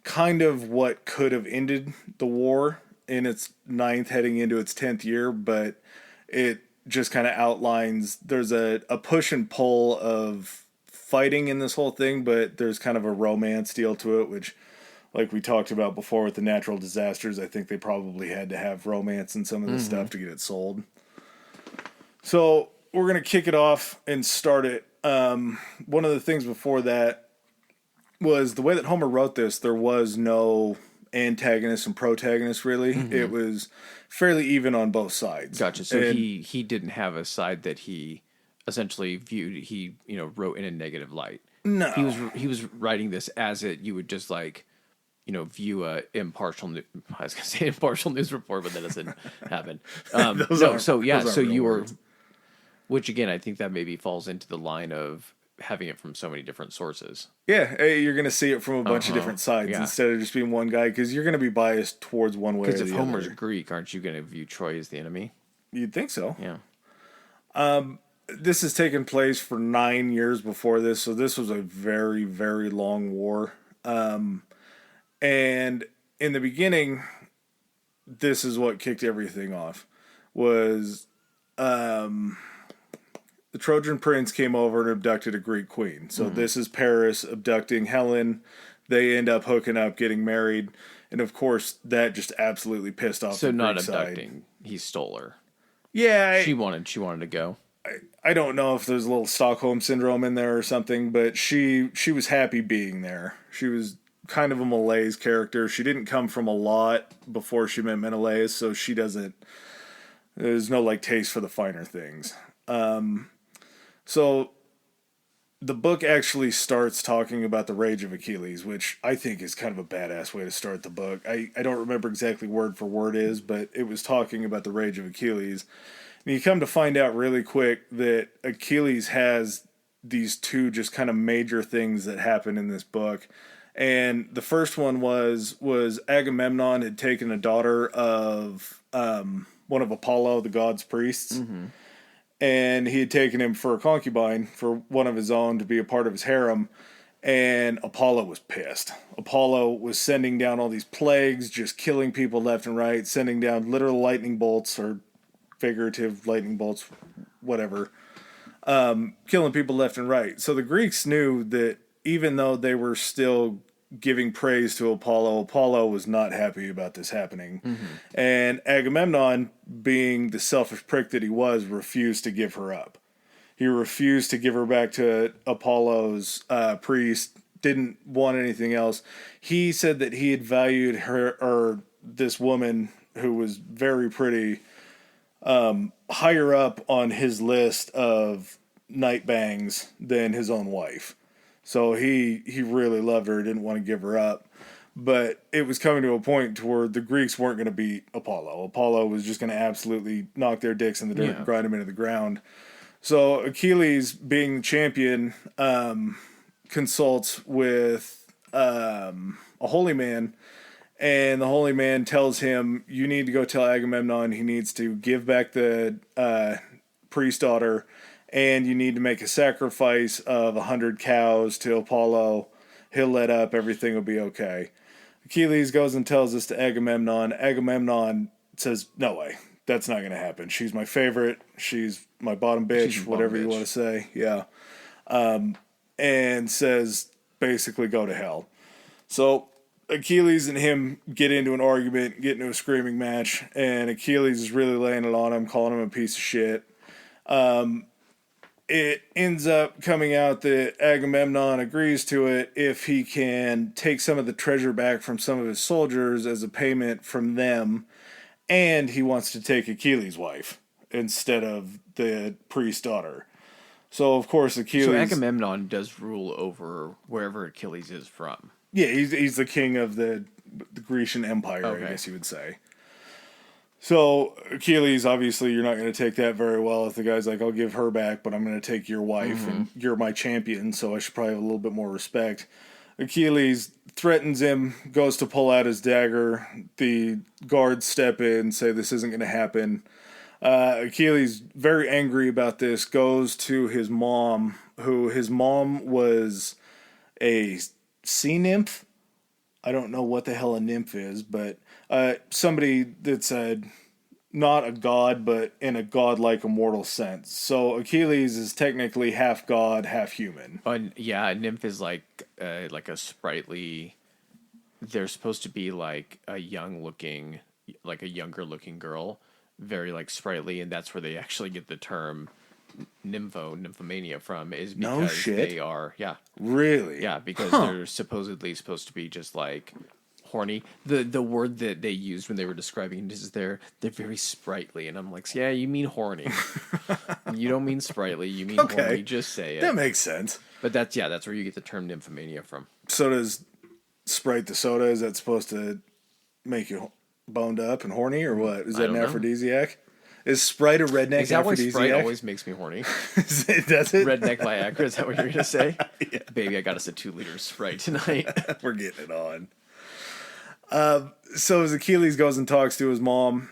kind of what could have ended the war in its 9th, heading into its 10th year, but it just kind of outlines there's a push and pull of fighting in this whole thing, but there's kind of a romance deal to it, which, like we talked about before with the natural disasters, I think they probably had to have romance in some of this stuff to get it sold. So we're going to kick it off and start it. One of the things before that was the way that Homer wrote this, there was no antagonist and protagonist, really. It was fairly even on both sides. Gotcha. So he didn't have a side that he essentially viewed, he wrote in a negative light. No. He was writing this as you would just like, view a impartial. I was gonna say impartial news report, but that doesn't happen. So you were, which again, I think that maybe falls into the line of having it from so many different sources. Yeah, you're gonna see it from a bunch of different sides instead of just being one guy, because you're gonna be biased towards one way or the other. Because if Homer's Greek, aren't you gonna view Troy as the enemy? You'd think so. Yeah. This has taken place for 9 years before this, so this was a very, very long war. And in the beginning, this is what kicked everything off, was the Trojan prince came over and abducted a Greek queen. So this is Paris abducting Helen. They end up hooking up, getting married. And of course, that just absolutely pissed off the Greek not side. Abducting, he stole her. Yeah. She wanted to go. I don't know if there's a little Stockholm syndrome in there or something, but she was happy being there. She was kind of a Malaise character. She didn't come from a lot before she met Menelaus, so there's no like taste for the finer things. So the book actually starts talking about the rage of Achilles, which I think is kind of a badass way to start the book. I don't remember exactly word for word is, but it was talking about the rage of Achilles. And you come to find out really quick that Achilles has these two just kind of major things that happen in this book. And the first one was Agamemnon had taken a daughter of one of Apollo, the god's priests. And he had taken him for a concubine, for one of his own, to be a part of his harem. And Apollo was pissed. Apollo was sending down all these plagues, just killing people left and right, sending down literal lightning bolts or figurative lightning bolts, whatever, killing people left and right. So the Greeks knew that even though they were still giving praise to Apollo, Apollo was not happy about this happening. And Agamemnon, being the selfish prick that he was, refused to give her up. He refused to give her back to Apollo's priest, didn't want anything else. He said that he had valued her, or this woman who was very pretty, higher up on his list of night bangs than his own wife. So he really loved her, didn't want to give her up. But it was coming to a point to where the Greeks weren't going to beat Apollo. Apollo was just going to absolutely knock their dicks in the dirt and grind them into the ground. So Achilles, being the champion, consults with a holy man And the holy man tells him, you need to go tell Agamemnon he needs to give back the priest daughter, and you need to make a sacrifice of 100 cows to Apollo. He'll let up, everything will be okay. Achilles goes and tells this to Agamemnon. Agamemnon says, no way, that's not going to happen. She's my favorite. She's my bottom bitch, whatever you want to say. Yeah. And says, basically, go to hell. So Achilles and him get into an argument, get into a screaming match, and Achilles is really laying it on him, calling him a piece of shit. It ends up coming out that Agamemnon agrees to it if he can take some of the treasure back from some of his soldiers as a payment from them, and he wants to take Achilles' wife instead of the priest's daughter. So, of course, Achilles... So Agamemnon does rule over wherever Achilles is from. Yeah, he's the king of the Grecian Empire, Okay. I guess you would say. So, Achilles, obviously, you're not going to take that very well if the guy's like, I'll give her back, but I'm going to take your wife, and you're my champion, so I should probably have a little bit more respect. Achilles threatens him, goes to pull out his dagger. The guards step in, say this isn't going to happen. Achilles, very angry about this, goes to his mom, his mom was a sea nymph. I don't know what the hell a nymph is, but somebody that's not a god, but in a godlike immortal sense. So Achilles is technically half god, half human. Yeah, a nymph is like a sprightly. They're supposed to be like a younger looking girl, very like sprightly, and that's where they actually get the term nymphomania from, is because No shit. they are, yeah, Really? yeah, because they're supposedly supposed to be just like horny. The word that they used when they were describing this is they're very sprightly, and I'm like, yeah, you mean horny. You don't mean sprightly, you mean Okay. horny. Just say it. That makes sense. But that's where you get the term nymphomania from. So does Sprite the soda, is that supposed to make you boned up and horny, or what? Is that an don't know. aphrodisiac? Is Sprite a redneck Is that why aphrodisiac? Sprite always makes me horny? Does it? Redneck Viagra, is that what you're going to say? Yeah. Baby, I got us a 2-liter Sprite tonight. We're getting it on. So as Achilles goes and talks to his mom,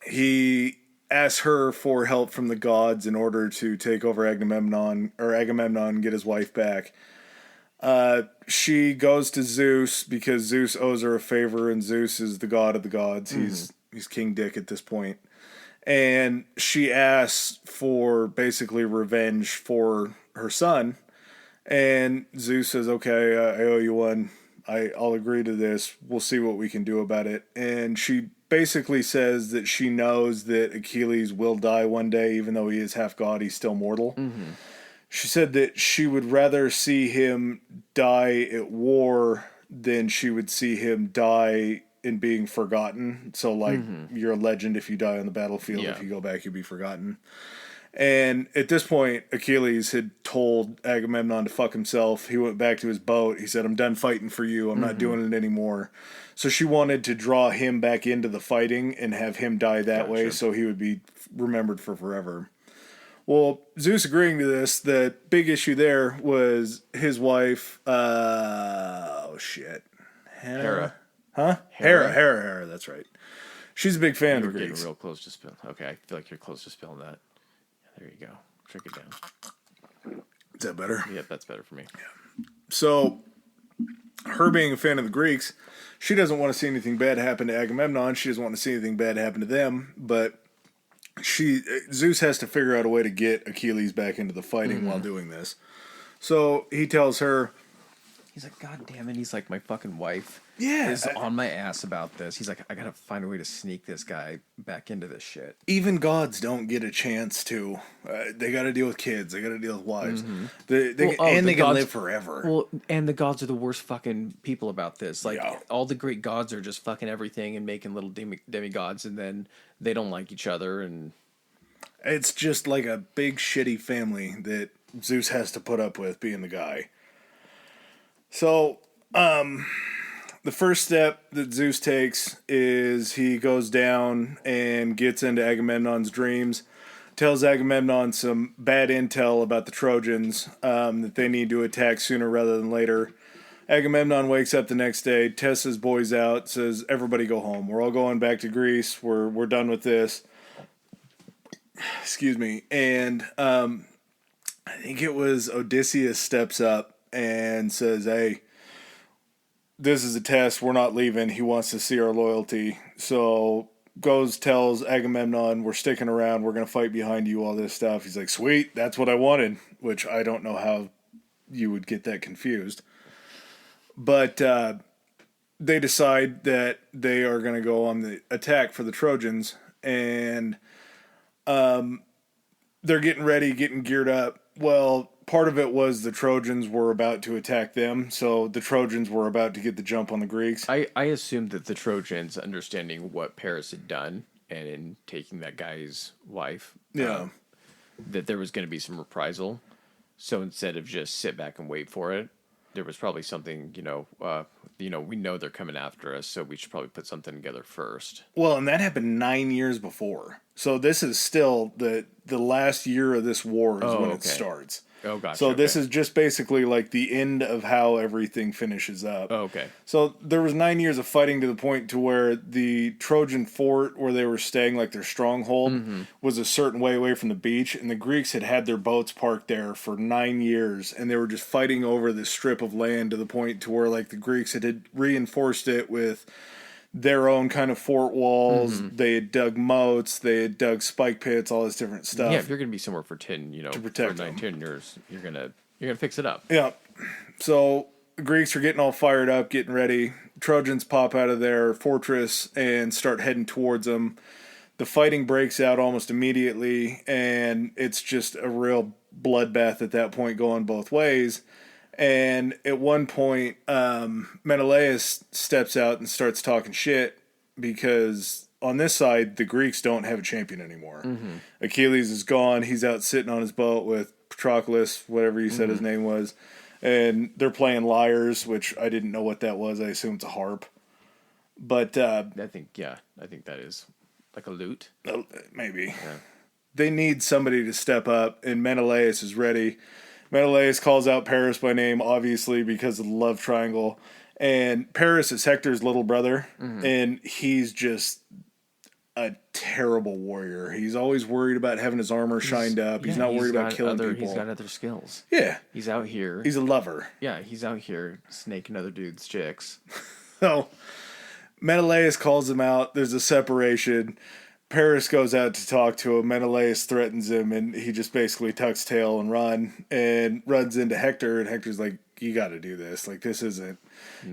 he asks her for help from the gods in order to take over Agamemnon and get his wife back. She goes to Zeus because Zeus owes her a favor, and Zeus is the god of the gods. He's King Dick at this point. And she asks for basically revenge for her son. And Zeus says, okay, I owe you one. I'll agree to this. We'll see what we can do about it. And she basically says that she knows that Achilles will die one day, even though he is half god, he's still mortal. Mm-hmm. She said that she would rather see him die at war than she would see him die in being forgotten. So, like, you're a legend if you die on the battlefield. Yeah. If you go back, you'll be forgotten. And at this point, Achilles had told Agamemnon to fuck himself. He went back to his boat. He said, I'm done fighting for you. I'm not doing it anymore. So she wanted to draw him back into the fighting and have him die that way so he would be remembered for forever. Well, Zeus agreeing to this, the big issue there was his wife, Hera. Huh? Hera, that's right. She's a big fan You of were the getting Greeks. real close to spilling. Okay, I feel like you're close to spilling that. There you go. Drink it down. Is that better? Yep, that's better for me. So, her being a fan of the Greeks, she doesn't want to see anything bad happen to Agamemnon. She doesn't want to see anything bad happen to them. But Zeus has to figure out a way to get Achilles back into the fighting while doing this. So he tells her, He's like, God damn it. He's like, my fucking wife Yeah, is on my ass about this. He's like, I gotta find a way to sneak this guy back into this shit. even gods don't get a chance to. They got to deal with kids. They got to deal with wives. They the can gods- live forever. Well, and the gods are the worst fucking people about this. Like, Yeah. all the great gods are just fucking everything and making little demigods, and then they don't like each other, and It's just like a big shitty family that Zeus has to put up with being the guy. So, the first step that Zeus takes is he goes down and gets into Agamemnon's dreams, tells Agamemnon some bad intel about the Trojans, that they need to attack sooner rather than later. Agamemnon wakes up the next day, tests his boys out, says, everybody go home. We're all going back to Greece. We're done with this. Excuse me. And I think it was Odysseus steps up and says, hey, this is a test. We're not leaving. He wants to see our loyalty. So goes, tells Agamemnon, we're sticking around. We're going to fight behind you, all this stuff. He's like, sweet, that's what I wanted, which I don't know how you would get that confused. But they decide that they are going to go on the attack for the Trojans, and they're getting ready, getting geared up. Well, part of it was the Trojans were about to attack them, so the Trojans were about to get the jump on the Greeks. I assumed that the Trojans, understanding what Paris had done and in taking that guy's wife, that there was going to be some reprisal. So instead of just sit back and wait for it, there was probably something, we know they're coming after us, so we should probably put something together first. Well, and that happened 9 years before. So this is still the last year of this war is when it starts. Oh, gotcha. So this is just basically like the end of how everything finishes up. Oh, okay. So there was 9 years of fighting to the point to where the Trojan fort where they were staying, like their stronghold, was a certain way away from the beach, and the Greeks had had their boats parked there for 9 years, and they were just fighting over this strip of land to the point to where like the Greeks had reinforced it with their own kind of fort walls. They had dug moats, they had dug spike pits, all this different stuff. Yeah, if you're going to be somewhere for 10, to protect for 10 years, you're going to fix it up. Yeah. So the Greeks are getting all fired up, getting ready. Trojans pop out of their fortress and start heading towards them. The fighting breaks out almost immediately, and it's just a real bloodbath at that point going both ways. And at one point, Menelaus steps out and starts talking shit because on this side, the Greeks don't have a champion anymore. Achilles is gone. He's out sitting on his boat with Patroclus, whatever you said his name was. And they're playing lyres, which I didn't know what that was. I assume it's a harp. But I think that is like a lute. Maybe. Yeah. They need somebody to step up, and Menelaus is ready. Menelaus calls out Paris by name, obviously, because of the love triangle. And Paris is Hector's little brother, and he's just a terrible warrior. He's always worried about having his armor shined up. He's not worried about killing people. He's got other skills. Yeah. He's out here. He's a lover. Yeah, he's out here snaking other dudes' chicks. So Menelaus calls him out. There's a separation. Paris goes out to talk to him. Menelaus threatens him, and he just basically tucks tail and runs into Hector. And Hector's like, "You got to do this. Like, this isn't.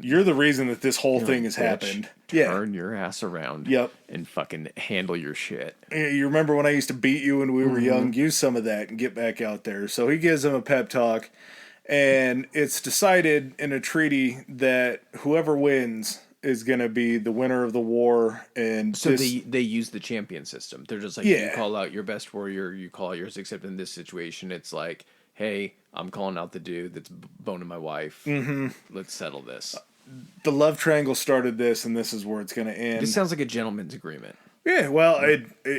You're the reason that this whole thing has happened. Turn your ass around. Yep, and fucking handle your shit. You remember when I used to beat you when we were young? Use some of that and get back out there." So he gives him a pep talk, and it's decided in a treaty that whoever wins is going to be the winner of the war. And so they use the champion system. They're just like, you call out your best warrior, you call out yours, except in this situation, it's like, hey, I'm calling out the dude that's boning my wife. Let's settle this. The love triangle started this, and this is where it's going to end. This sounds like a gentleman's agreement. Yeah, well,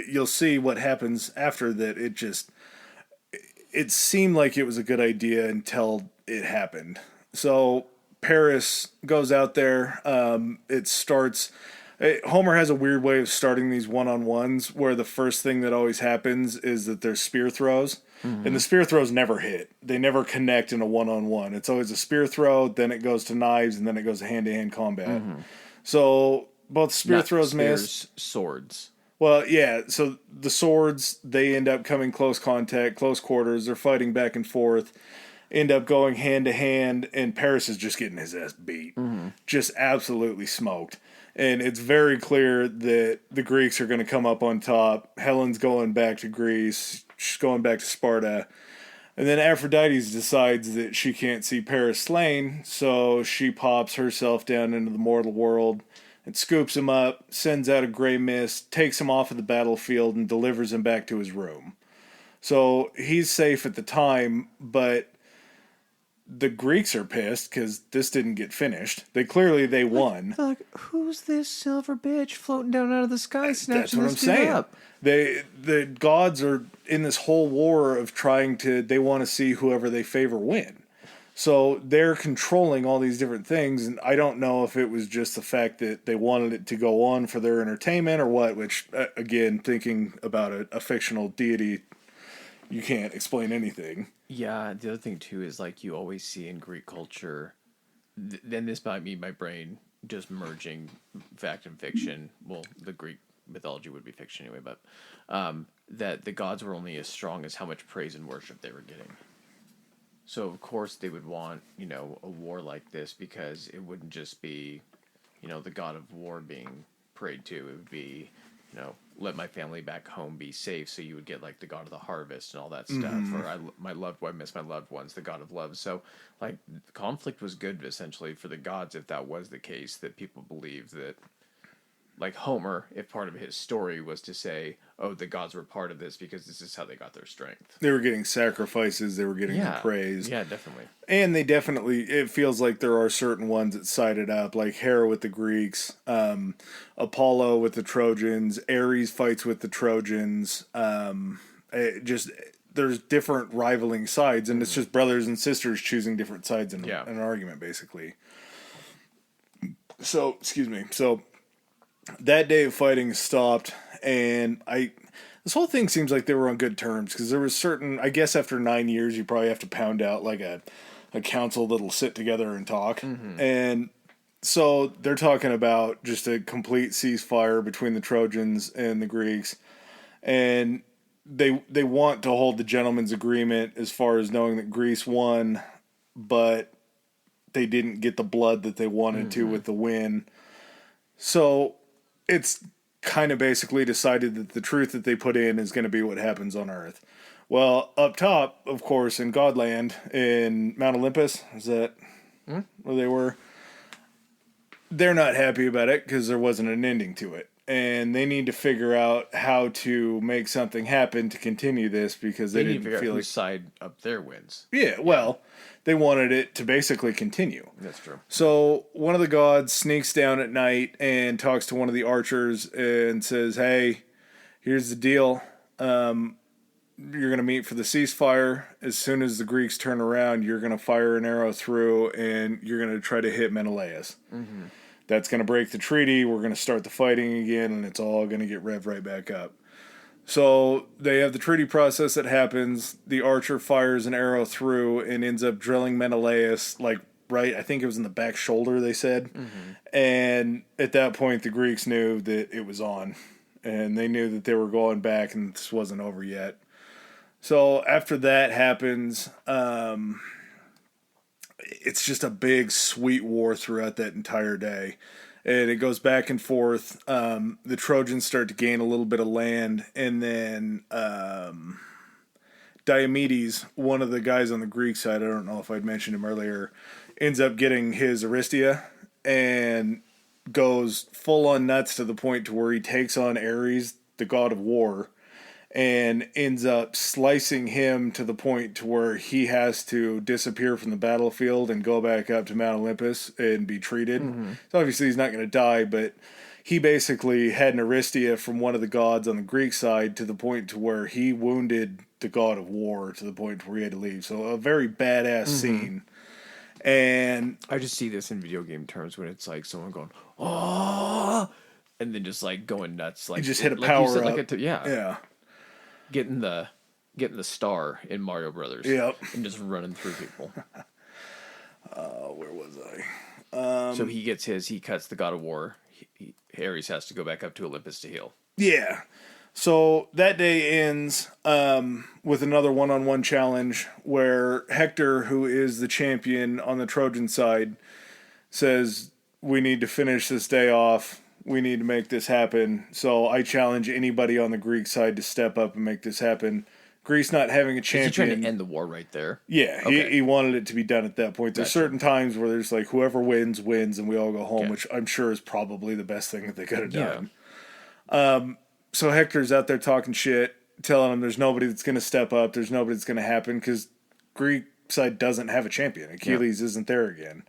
you'll see what happens after that. It seemed like it was a good idea until it happened. So Paris goes out there. It starts. Homer has a weird way of starting these one-on-ones where the first thing that always happens is that there's spear throws. And the spear throws never hit. They never connect in a one-on-one. It's always a spear throw, then it goes to knives, and then it goes to hand-to-hand combat. So both spear throws miss. Swords. Well, yeah, so the swords, they end up coming close contact, close quarters. They're fighting back and forth. End up going hand-to-hand, and Paris is just getting his ass beat. Just absolutely smoked. And it's very clear that the Greeks are going to come up on top. Helen's going back to Greece. She's going back to Sparta. And then Aphrodite decides that she can't see Paris slain, so she pops herself down into the mortal world and scoops him up, sends out a gray mist, takes him off of the battlefield, and delivers him back to his room. So he's safe at the time, but the Greeks are pissed because this didn't get finished. They won. They're like, who's this silver bitch floating down out of the sky snatching this dude up? The gods are in this whole war of they want to see whoever they favor win. So they're controlling all these different things, and I don't know if it was just the fact that they wanted it to go on for their entertainment or what, which, again, thinking about a fictional deity, you can't explain anything. Yeah, the other thing too is like you always see in Greek culture. Then this might be my brain just merging fact and fiction. Well, the Greek mythology would be fiction anyway, but that the gods were only as strong as how much praise and worship they were getting. So of course they would want, a war like this because it wouldn't just be, the god of war being prayed to. It would be, let my family back home be safe. So you would get like the god of the harvest and all that stuff. Or I miss my loved ones, the god of love. So like conflict was good essentially for the gods if that was the case, that people believed that, like Homer, if part of his story was to say, oh, the gods were part of this because this is how they got their strength. They were getting sacrifices, they were getting praise. Yeah, definitely. And it feels like there are certain ones that sided up, like Hera with the Greeks, Apollo with the Trojans, Ares fights with the Trojans. There's different rivaling sides, and it's just brothers and sisters choosing different sides in an argument, basically. So, excuse me. So, that day of fighting stopped, and this whole thing seems like they were on good terms, because there was certain, I guess after 9 years, you probably have to pound out like a council that'll sit together and talk. Mm-hmm. And so they're talking about just a complete ceasefire between the Trojans and the Greeks. And they want to hold the gentleman's agreement as far as knowing that Greece won, but they didn't get the blood that they wanted to with the win. So it's kind of basically decided that the truth that they put in is going to be what happens on Earth. Well, up top, of course, in Godland, in Mount Olympus, is that where they were? They're not happy about it because there wasn't an ending to it. And they need to figure out how to make something happen to continue this because they didn't feel like whose side up there wins. Yeah, well, they wanted it to basically continue. That's true. So one of the gods sneaks down at night and talks to one of the archers and says, hey, here's the deal. You're going to meet for the ceasefire. As soon as the Greeks turn around, you're going to fire an arrow through and you're going to try to hit Menelaus. Mm-hmm. That's going to break the treaty. We're going to start the fighting again, and it's all going to get revved right back up. So they have the treaty process that happens. The archer fires an arrow through and ends up drilling Menelaus, I think it was in the back shoulder, they said. Mm-hmm. And at that point, the Greeks knew that it was on. And they knew that they were going back and this wasn't over yet. So after that happens, it's just a big, sweet war throughout that entire day. And it goes back and forth. The Trojans start to gain a little bit of land. And then Diomedes, one of the guys on the Greek side, I don't know if I'd mentioned him earlier, ends up getting his Aristia and goes full on nuts to the point to where he takes on Ares, the god of war, and ends up slicing him to the point to where he has to disappear from the battlefield and go back up to Mount Olympus and be treated. Mm-hmm. So obviously he's not going to die, but he basically had an Aristia from one of the gods on the Greek side to the point to where he wounded the god of war to the point where he had to leave. So a very badass scene. And I just see this in video game terms when it's like someone going, oh, and then just like going nuts. Like you just hit a power up. Yeah. Getting the star in Mario Brothers. Yep. And just running through people. Where was I? So he cuts the god of war. Ares has to go back up to Olympus to heal. Yeah. So that day ends with another one-on-one challenge where Hector, who is the champion on the Trojan side, says, we need to finish this day off. We need to make this happen. So I challenge anybody on the Greek side to step up and make this happen. Greece not having a champion. Is he trying to end the war right there? Yeah, okay. He wanted it to be done at that point. There's certain times where there's like whoever wins, and we all go home, which I'm sure is probably the best thing that they could have done. So Hector's out there talking shit, telling him there's nobody that's going to step up, there's nobody that's going to happen, because Greek side doesn't have a champion. Achilles isn't there again.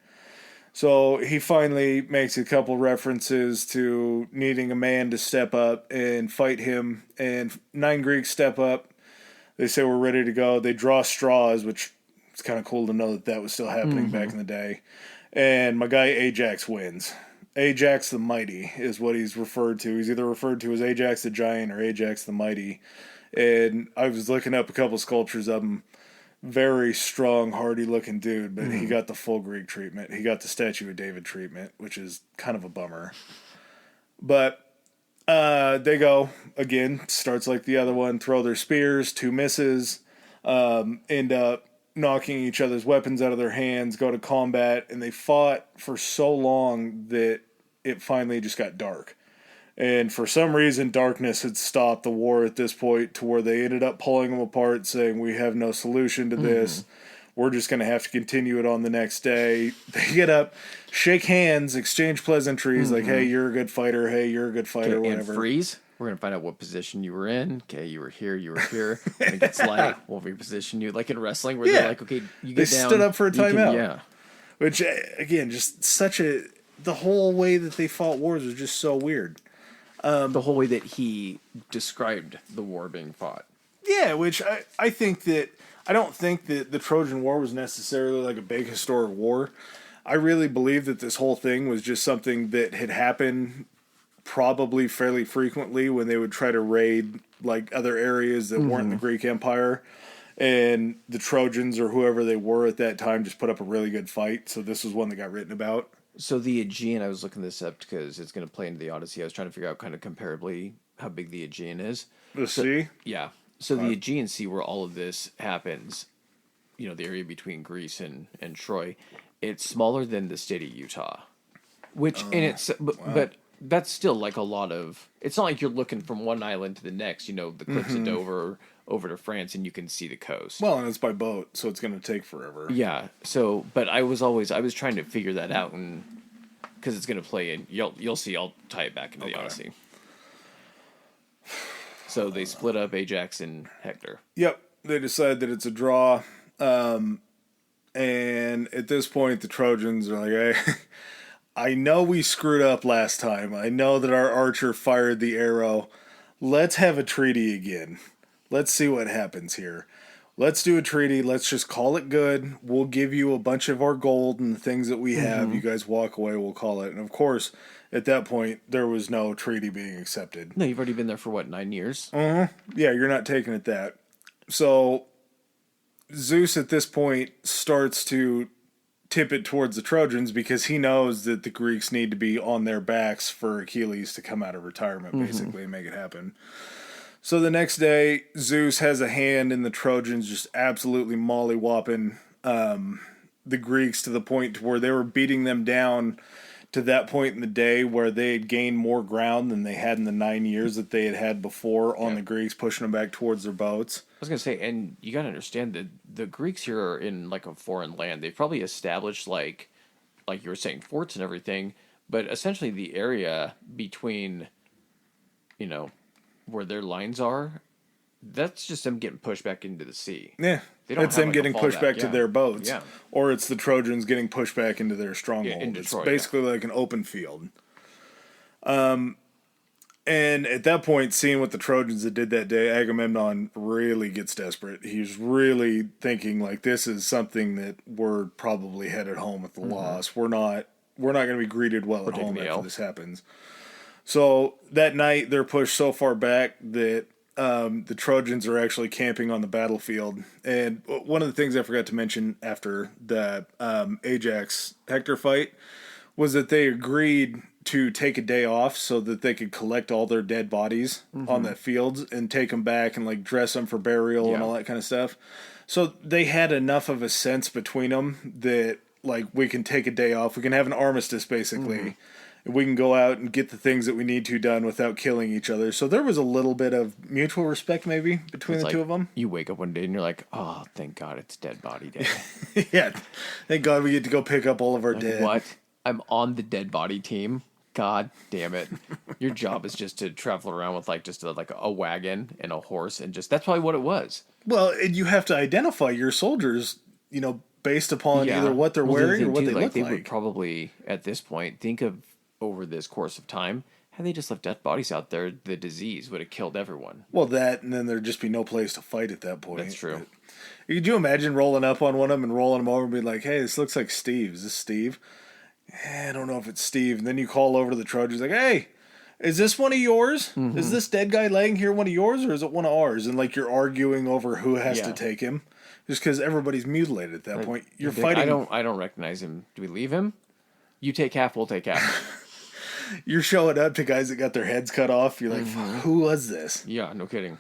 So he finally makes a couple references to needing a man to step up and fight him, and 9 Greeks step up. They say we're ready to go. They draw straws, which It's kind of cool to know that that was still happening back in the day. And my guy Ajax wins. Ajax the Mighty is what he's referred to. He's either referred to as Ajax the Giant or Ajax the Mighty. And I was looking up a couple sculptures of him. Very strong, hardy looking dude, but he got the full Greek treatment. He got the Statue of David treatment, which is kind of a bummer. But they go, again, starts like the other one, throw their spears, 2 misses, end up knocking each other's weapons out of their hands, go to combat, and they fought for so long that it finally just got dark. And for some reason, darkness had stopped the war at this point to where they ended up pulling them apart, saying, we have no solution to this. We're just going to have to continue it on the next day. They get up, shake hands, exchange pleasantries, like, hey, you're a good fighter. Hey, you're a good fighter, whatever. And freeze. We're going to find out what position you were in. Okay, you were here, you were here. When it gets light, we'll reposition you. Like in wrestling, where they're like, okay, you get they down. Stood up for a timeout. Yeah. Which, again, just such a... The whole way that they fought wars was just so weird. The whole way that he described the war being fought. Yeah, which I think that... I don't think that the Trojan War was necessarily like a big historic war. I really believe that this whole thing was just something that had happened probably fairly frequently when they would try to raid like other areas that weren't the Greek Empire. And the Trojans or whoever they were at that time just put up a really good fight. So this was one that got written about. So the Aegean, I was looking this up because it's going to play into the Odyssey. I was trying to figure out kind of comparably how big the Aegean is. The sea? Yeah. So the Aegean Sea, where all of this happens, you know, the area between Greece and Troy, it's smaller than the state of Utah. Which, and it's, but that's still like a lot of, it's not like you're looking from one island to the next, you know, the cliffs of Dover over to France and you can see the coast. Well, and it's by boat, so it's going to take forever. Yeah. So, but I was trying to figure that out, and because it's going to play in, you'll see, I'll tie it back into the Odyssey. So they split up Ajax and Hector. Yep. They decide that it's a draw. And at this point, the Trojans are like, hey, I know we screwed up last time. I know that our archer fired the arrow. Let's have a treaty again. Let's see what happens here. Let's do a treaty. Let's just call it good. We'll give you a bunch of our gold and the things that we have. You guys walk away, we'll call it. And of course, at that point, there was no treaty being accepted. No, you've already been there for, 9 years? Yeah, you're not taking it that. So Zeus at this point starts to tip it towards the Trojans because he knows that the Greeks need to be on their backs for Achilles to come out of retirement, basically, and make it happen. So the next day, Zeus has a hand in the Trojans just absolutely mollywhopping the Greeks to the point to where they were beating them down to that point in the day where they had gained more ground than they had in the 9 years that they had before on the Greeks, pushing them back towards their boats. I was going to say, and you got to understand that the Greeks here are in like a foreign land. They've probably established like you were saying, forts and everything, but essentially the area between, you know, where their lines are, that's just them getting pushed back into the sea. Yeah. It's them getting pushed back to their boats. Yeah. Or it's the Trojans getting pushed back into their stronghold. Into it's Troy, basically like an open field. And at that point, seeing what the Trojans had did that day, Agamemnon really gets desperate. He's really thinking like, this is something that we're probably headed home with the loss. We're not going to be greeted well at home after this happens. So that night, they're pushed so far back that the Trojans are actually camping on the battlefield. And one of the things I forgot to mention after the Ajax-Hector fight was that they agreed to take a day off so that they could collect all their dead bodies on that field and take them back and like dress them for burial and all that kind of stuff. So they had enough of a sense between them that like we can take a day off. We can have an armistice basically. We can go out and get the things that we need to done without killing each other. So there was a little bit of mutual respect maybe between the two of them. You wake up one day and you're like, oh, thank God it's dead body day. Yeah. Thank God we get to go pick up all of our dead. What? I'm on the dead body team. God damn it. Your job is just to travel around with like a wagon and a horse and just, that's probably what it was. Well, and you have to identify your soldiers, you know, based upon either what they're wearing or what they look like. They would probably, at this point, think of over this course of time, Had they just left dead bodies out there, the disease would have killed everyone. Well, that, and then there'd just be no place to fight at that point. That's true. Could you imagine rolling up on one of them and rolling them over and being like, hey, this looks like Steve. Is this Steve? I don't know if it's Steve. And then you call over to the Trojans like, hey, is this one of yours? Mm-hmm. Is this dead guy laying here one of yours, or is it one of ours? And like you're arguing over who has to take him, just because everybody's mutilated at that point. You're fighting. I don't recognize him. Do we leave him? You take half. We'll take half. You're showing up to guys that got their heads cut off. You're like, who was this? Yeah, no kidding.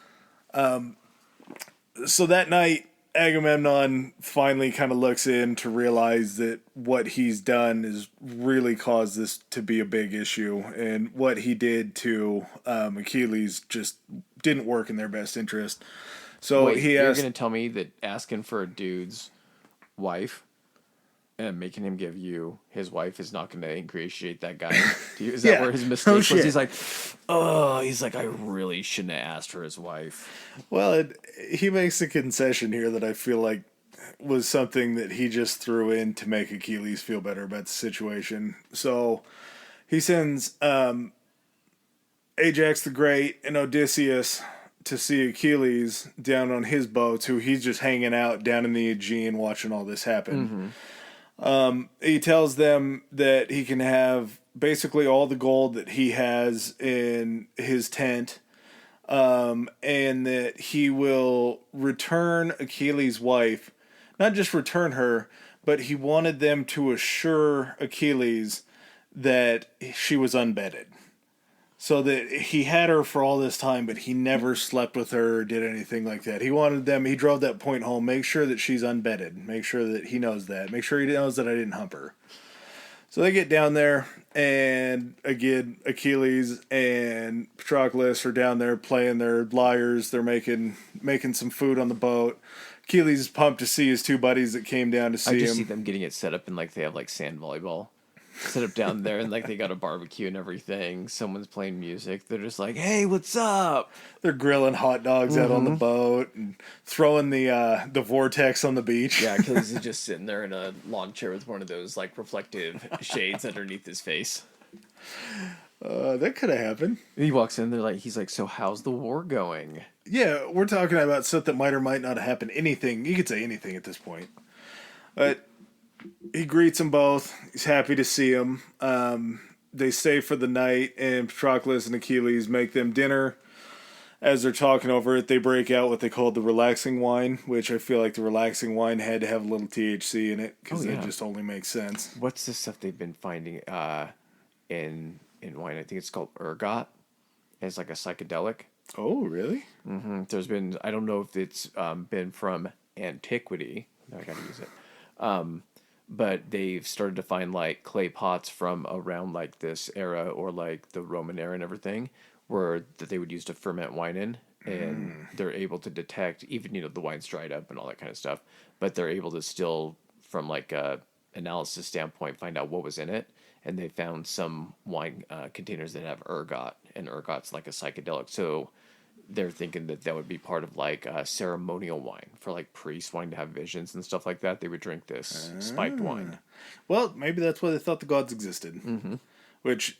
So that night, Agamemnon finally kind of looks in to realize that what he's done is really caused this to be a big issue, and what he did to Achilles just didn't work in their best interest. So Wait, you're going to tell me that asking for a dude's wife and making him give you his wife is not going to ingratiate that guy? Is that where his mistake was? He's like, I really shouldn't have asked for his wife. Well, he makes a concession here that I feel like was something that he just threw in to make Achilles feel better about the situation. So he sends Ajax the Great and Odysseus to see Achilles down on his boats, who he's just hanging out down in the Aegean watching all this happen. Mm-hmm. He tells them that he can have basically all the gold that he has in his tent, and that he will return Achilles' wife. Not just return her, but he wanted them to assure Achilles that she was unbedded. So that he had her for all this time, but he never slept with her or did anything like that. He drove that point home, make sure that she's unbedded. Make sure that he knows that. Make sure he knows that I didn't hump her. So they get down there, and again, Achilles and Patroclus are down there playing their lyres. They're making some food on the boat. Achilles is pumped to see his two buddies that came down to see him. I just see them getting it set up, and like they have like sand volleyball set up down there, and like they got a barbecue and everything. Someone's playing music. They're just like, "Hey, what's up?" They're grilling hot dogs out on the boat and throwing the vortex on the beach. Yeah, Achilles is just sitting there in a lawn chair with one of those like reflective shades underneath his face. That could have happened. He walks in. He's like, "So how's the war going?" Yeah, we're talking about stuff that might or might not have happened. Anything. You could say anything at this point. But he greets them both. He's happy to see them. They stay for the night, and Patroclus and Achilles make them dinner. As they're talking over it, they break out what they call the relaxing wine, which I feel like the relaxing wine had to have a little THC in it, because that just only makes sense. What's the stuff they've been finding in wine? I think it's called ergot. It's like a psychedelic. Oh, really? Mm-hmm. There's been, I don't know if it's been from antiquity. I gotta use it. But they've started to find like clay pots from around like this era, or like the Roman era and everything, that they would use to ferment wine in, and they're able to detect, even the wine's dried up and all that kind of stuff, but they're able to still, from like a analysis standpoint, find out what was in it. And they found some wine containers that have ergot, and ergot's like a psychedelic. So they're thinking that would be part of like ceremonial wine for like priests wanting to have visions and stuff like that. They would drink this spiked wine. Well, maybe that's why they thought the gods existed. Mm-hmm. Which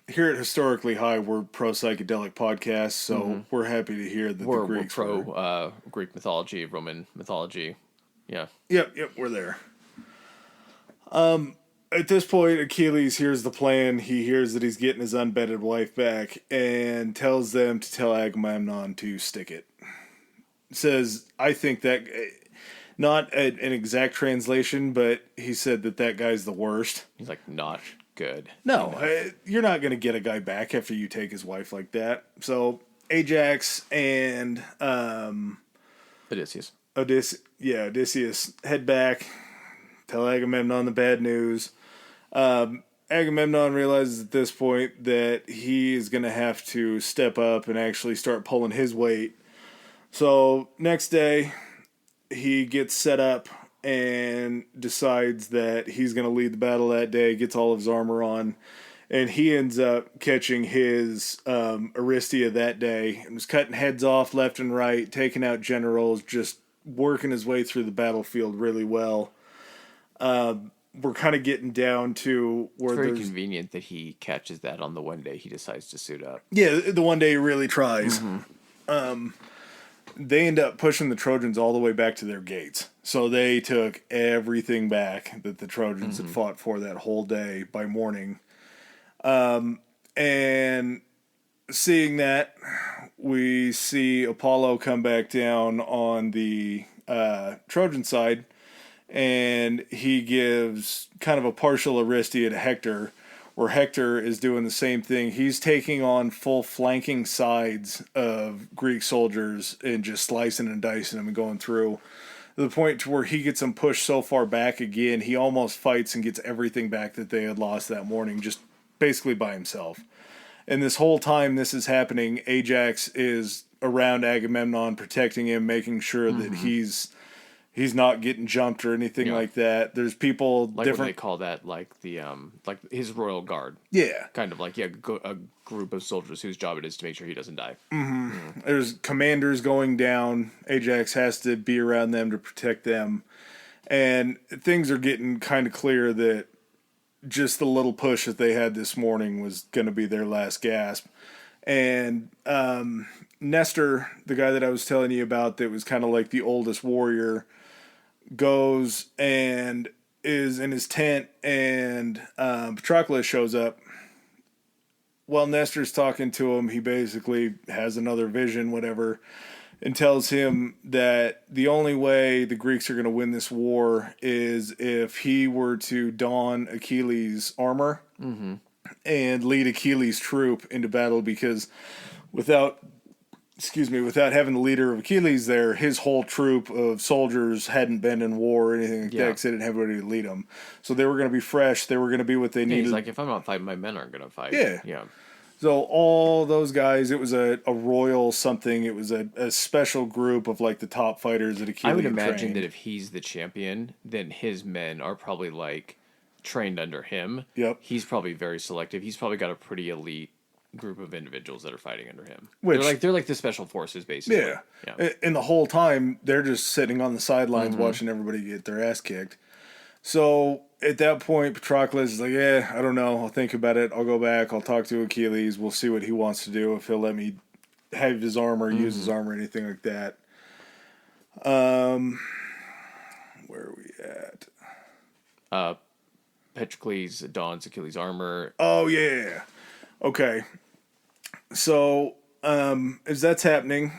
here at Historically High, we're pro psychedelic podcast, so we're happy to hear that the Greeks we're pro Greek mythology, Roman mythology. Yeah. Yep, we're there. At this point, Achilles hears the plan. He hears that he's getting his unbedded wife back, and tells them to tell Agamemnon to stick it. Says, I think that, not an exact translation, but he said that guy's the worst. He's like, not good. No, you're not going to get a guy back after you take his wife like that. So Ajax and Odysseus head back, tell Agamemnon the bad news. Agamemnon realizes at this point that he is going to have to step up and actually start pulling his weight. So next day, he gets set up and decides that he's going to lead the battle that day, gets all of his armor on, and he ends up catching his Aristia that day and was cutting heads off left and right, taking out generals, just working his way through the battlefield really well. we're kind of getting down to It's where very there's convenient that he catches that on the one day he decides to suit up. yeah, the one day he really tries. They end up pushing the Trojans all the way back to their gates. So they took everything back that the Trojans had fought for that whole day by morning. And seeing that, we see Apollo come back down on the Trojan side, and he gives kind of a partial Aristide to Hector, where Hector is doing the same thing. He's taking on full flanking sides of Greek soldiers and just slicing and dicing them and going through. To the point to where he gets them pushed so far back again, he almost fights and gets everything back that they had lost that morning, just basically by himself. And this whole time this is happening, Ajax is around Agamemnon, protecting him, making sure that he's not getting jumped or anything like that. There's people Like different. what they call that, like the like his royal guard. Yeah. Kind of like a group of soldiers whose job it is to make sure he doesn't die. There's commanders going down. Ajax has to be around them to protect them. And things are getting kind of clear that just the little push that they had this morning was going to be their last gasp. And Nestor, the guy that I was telling you about that was kind of like the oldest warrior, goes and is in his tent, and Patroclus shows up. While Nestor's talking to him, he basically has another vision, whatever, and tells him that the only way the Greeks are going to win this war is if he were to don Achilles' armor and lead Achilles' troop into battle, because without having the leader of Achilles there, his whole troop of soldiers hadn't been in war or anything like that, because they didn't have anybody to lead them. So they were going to be fresh. They were going to be what they needed. He's like, if I'm not fighting, my men aren't going to fight. Yeah. Yeah. So all those guys, it was a royal something. It was a special group of like the top fighters that Achilles I would imagine trained. that if he's the champion, then his men are probably like trained under him. Yep. He's probably very selective. He's probably got a pretty elite group of individuals that are fighting under him. Which, they're like the special forces, basically. Yeah. And the whole time they're just sitting on the sidelines watching everybody get their ass kicked. So at that point, Patroclus is like, yeah, I don't know. I'll think about it. I'll go back. I'll talk to Achilles. We'll see what he wants to do. If he'll let me have his armor, use his armor, anything like that. Where are we at? Patroclus dons Achilles' armor. Oh, yeah. Okay. So as that's happening,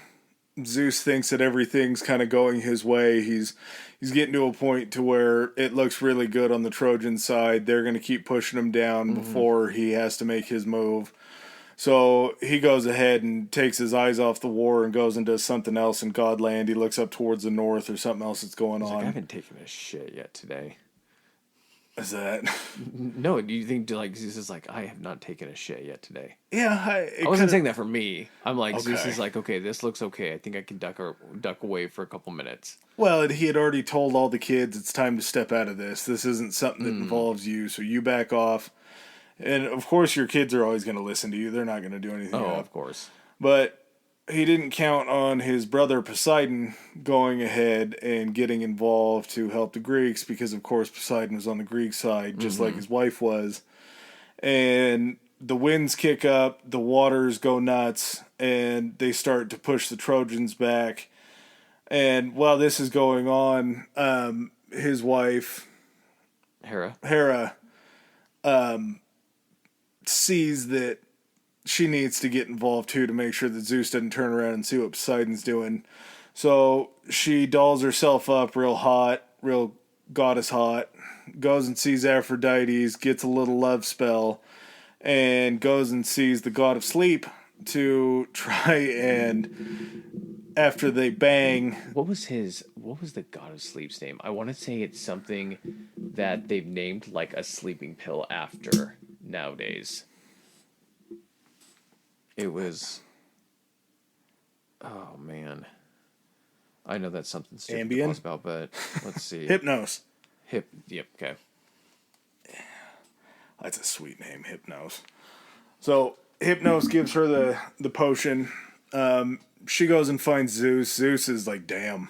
Zeus thinks that everything's kind of going his way. He's getting to a point to where it looks really good on the Trojan side. They're going to keep pushing him down before he has to make his move. So he goes ahead and takes his eyes off the war and goes and does something else in Godland. He looks up towards the north or something else that's going on. Like, I haven't taken a shit yet today. Is that? No, do you think like Zeus is like, I have not taken a shit yet today? Yeah, I wasn't saying that for me. I'm like, Zeus is like, okay, this looks okay. I think I can duck away for a couple minutes. Well, he had already told all the kids it's time to step out of this. This isn't something that involves you, so you back off. And of course, your kids are always going to listen to you. They're not going to do anything. Oh, of course. But he didn't count on his brother Poseidon going ahead and getting involved to help the Greeks, because of course Poseidon was on the Greek side, just like his wife was. And the winds kick up, the waters go nuts, and they start to push the Trojans back. And while this is going on, his wife Hera sees that she needs to get involved too, to make sure that Zeus doesn't turn around and see what Poseidon's doing. So she dolls herself up real hot, real goddess hot, goes and sees Aphrodite, gets a little love spell, and goes and sees the god of sleep to try and, after they bang... What was the god of sleep's name? I want to say it's something that they've named like a sleeping pill after nowadays. It was... Oh, man. I know that's something stupid to talk about, but let's see. Hypnos. Yep, okay. That's a sweet name, Hypnos. So, Hypnos gives her the potion. She goes and finds Zeus. Zeus is like, damn,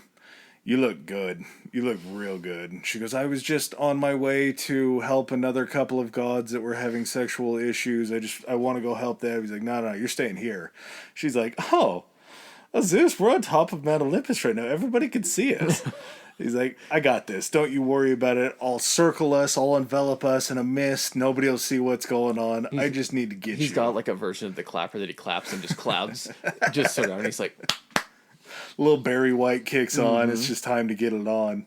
You look good. You look real good. She goes, I was just on my way to help another couple of gods that were having sexual issues. I want to go help them. He's like, no, you're staying here. She's like, oh, Zeus, we're on top of Mount Olympus right now. Everybody can see us. He's like, I got this. Don't you worry about it. I'll circle us. I'll envelop us in a mist. Nobody will see what's going on. I just need to get you. He's got like a version of the clapper that he claps and just clouds just so down. He's like, little Barry White kicks on. It's just time to get it on.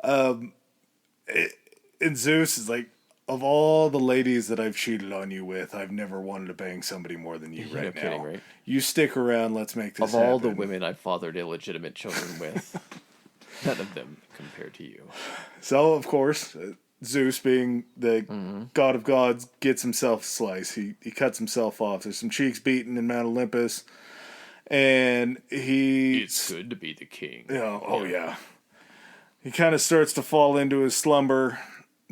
And Zeus is like, of all the ladies that I've cheated on you with, I've never wanted to bang somebody more than you right now. Kidding, right? You stick around. Let's make this happen. Of all the women I've fathered illegitimate children with, none of them compared to you. So, of course, Zeus, being the god of gods, gets himself a slice. He cuts himself off. There's some cheeks beaten in Mount Olympus. And it's good to be the king. Oh, yeah. He kind of starts to fall into his slumber,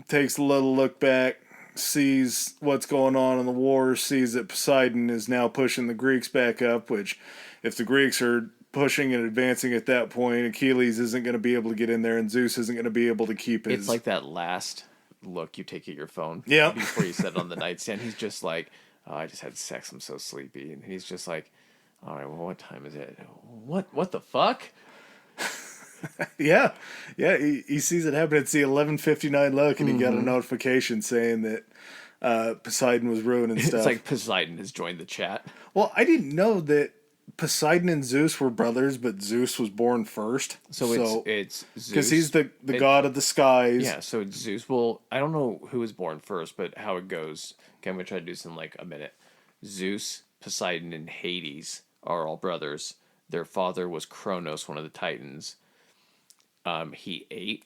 takes a little look back, sees what's going on in the war, sees that Poseidon is now pushing the Greeks back up, which if the Greeks are pushing and advancing at that point, Achilles isn't going to be able to get in there, and Zeus isn't going to be able to keep his... It's like that last look you take at your phone yeah. before you set it on the nightstand. He's just like, oh, I just had sex, I'm so sleepy. And he's just like, all right, well, what time is it? What the fuck? Yeah. He sees it happen. It's the 11:59 look, and he got a notification saying that Poseidon was ruining stuff. It's like Poseidon has joined the chat. Well, I didn't know that Poseidon and Zeus were brothers, but Zeus was born first. So it's Zeus. Because he's the god of the skies. Yeah, so it's Zeus. Well, I don't know who was born first, but how it goes. Okay, I'm going to try to do this in like a minute. Zeus, Poseidon, and Hades are all brothers. Their father was Kronos, one of the Titans. He ate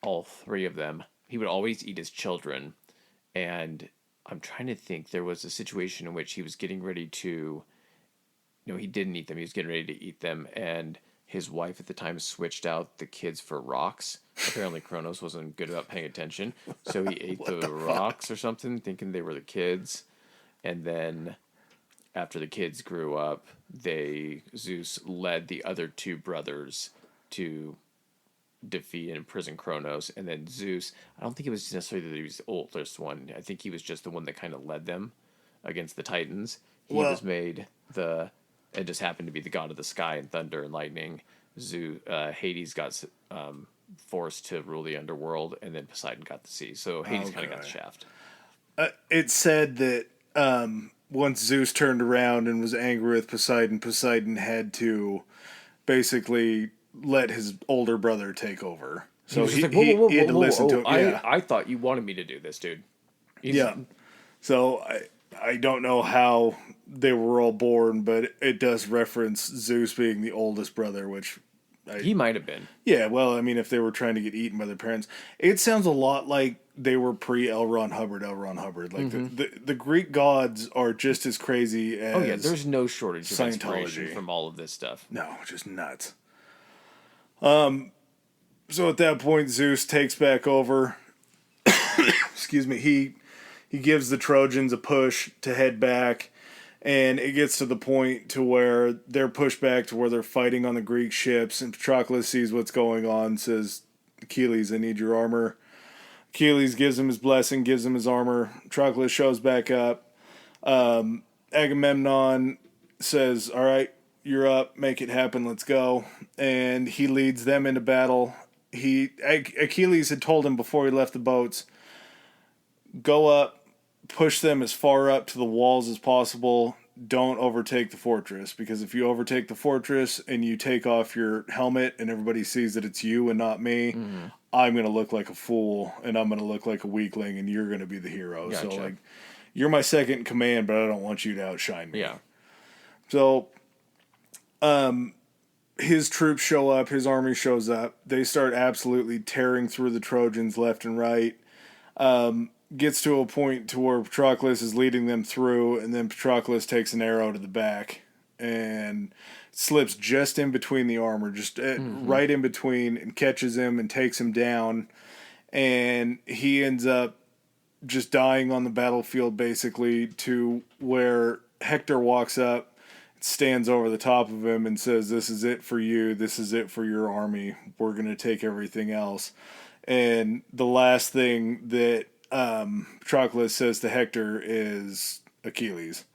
all three of them. He would always eat his children. And I'm trying to think, there was a situation in which he was getting ready to... No, he didn't eat them. He was getting ready to eat them. And his wife at the time switched out the kids for rocks. Apparently Kronos wasn't good about paying attention. So he ate the rocks or something, thinking they were the kids. And then... after the kids grew up, Zeus led the other two brothers to defeat and imprison Kronos. And then Zeus, I don't think it was necessarily that he was the oldest one. I think he was just the one that kind of led them against the Titans. He was made it just happened to be the god of the sky and thunder and lightning. Hades got forced to rule the underworld, and then Poseidon got the sea. So Hades kind of got the shaft. It said that... once Zeus turned around and was angry with Poseidon, Poseidon had to basically let his older brother take over. So he had to listen to him. Yeah. I thought you wanted me to do this, dude. So I don't know how they were all born, but it does reference Zeus being the oldest brother, which... he might have been. Yeah, well, I mean, if they were trying to get eaten by their parents. It sounds a lot like they were pre-L. Ron Hubbard. Like, the Greek gods are just as crazy as... Oh, yeah, there's no shortage of inspiration from all of this stuff. No, just nuts. So at that point, Zeus takes back over. Excuse me. He gives the Trojans a push to head back. And it gets to the point to where they're pushed back to where they're fighting on the Greek ships, and Patroclus sees what's going on, says, Achilles, I need your armor. Achilles gives him his blessing, gives him his armor. Patroclus shows back up. Agamemnon says, all right, you're up, make it happen, let's go. And he leads them into battle. Achilles had told him before he left the boats, go up, push them as far up to the walls as possible. Don't overtake the fortress, because if you overtake the fortress and you take off your helmet and everybody sees that it's you and not me, I'm going to look like a fool and I'm going to look like a weakling and you're going to be the hero. Gotcha. So, like, you're my second in command, but I don't want you to outshine me. Yeah. So, his troops show up, his army shows up. They start absolutely tearing through the Trojans left and right. Gets to a point to where Patroclus is leading them through, and then Patroclus takes an arrow to the back and slips just in between the armor, just right in between, and catches him and takes him down. And he ends up just dying on the battlefield, basically, to where Hector walks up stands over the top of him and says, "This is it for you. This is it for your army. We're going to take everything else." And the last thing that Patroclus says to Hector is Achilles.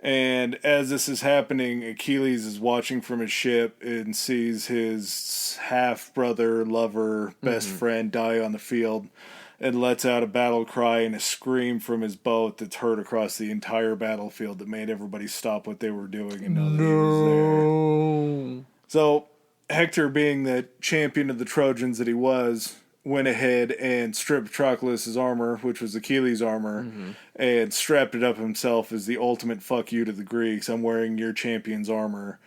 And as this is happening, Achilles is watching from his ship and sees his half brother, lover, best friend die on the field, and lets out a battle cry and a scream from his boat that's heard across the entire battlefield that made everybody stop what they were doing and know that he was there. So Hector, being the champion of the Trojans that he was, went ahead and stripped Patroclus' armor, which was Achilles' armor, and strapped it up himself as the ultimate fuck you to the Greeks. I'm wearing your champion's armor.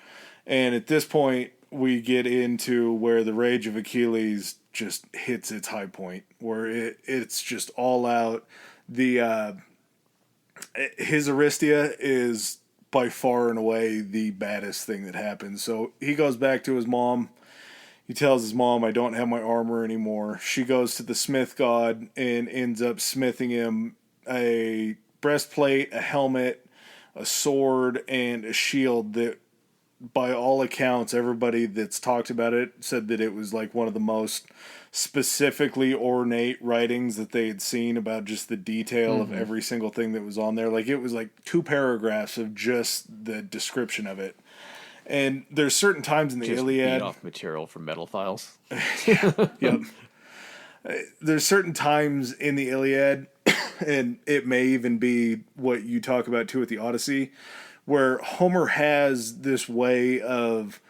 And at this point, we get into where the rage of Achilles just hits its high point, where it's just all out. The his Aristia is by far and away the baddest thing that happens. So he goes back to his mom. He tells his mom, "I don't have my armor anymore." She goes to the smith god and ends up smithing him a breastplate, a helmet, a sword, and a shield that, by all accounts, everybody that's talked about it said that it was like one of the most specifically ornate writings that they had seen about just the detail of every single thing that was on there. Like, it was like 2 paragraphs of just the description of it. And there's certain times in the Just Iliad. beat off material from metal files. Yep. There's certain times in the Iliad, and it may even be what you talk about too with the Odyssey, where Homer has this way of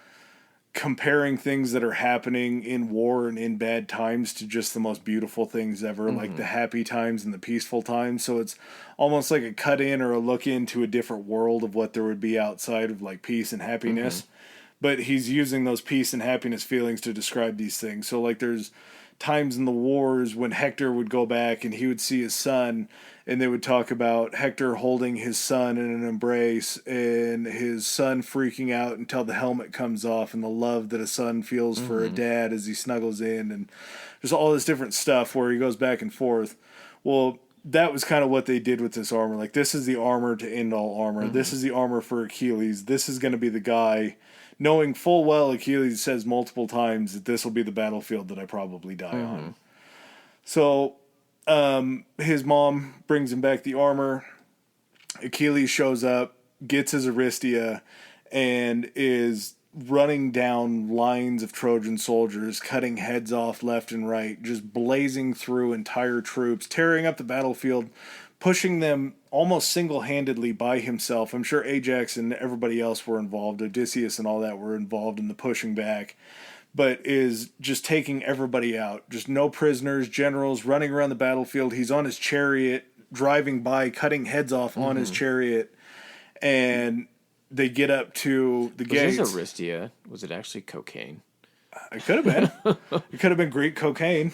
comparing things that are happening in war and in bad times to just the most beautiful things ever, like the happy times and the peaceful times. So it's almost like a cut in or a look into a different world of what there would be outside of like peace and happiness. But he's using those peace and happiness feelings to describe these things. So like there's times in the wars when Hector would go back and he would see his son, and they would talk about Hector holding his son in an embrace and his son freaking out until the helmet comes off, and the love that a son feels for a dad as he snuggles in, and there's all this different stuff where he goes back and forth. Well, that was kind of what they did with this armor. Like, this is the armor to end all armor. This is the armor for Achilles. This is going to be the guy, knowing full well Achilles says multiple times that this will be the battlefield that I probably die on. So his mom brings him back the armor. Achilles shows up, gets his Aristia, and is running down lines of Trojan soldiers, cutting heads off left and right, just blazing through entire troops, tearing up the battlefield, pushing them almost single-handedly by himself. I'm sure Ajax and everybody else were involved. Odysseus and all that were involved in the pushing back, but is just taking everybody out. Just no prisoners, generals running around the battlefield. He's on his chariot, driving by, cutting heads off on his chariot, and they get up to the gates. Was this Aristia? Was it actually cocaine? It could have been. It could have been Greek cocaine.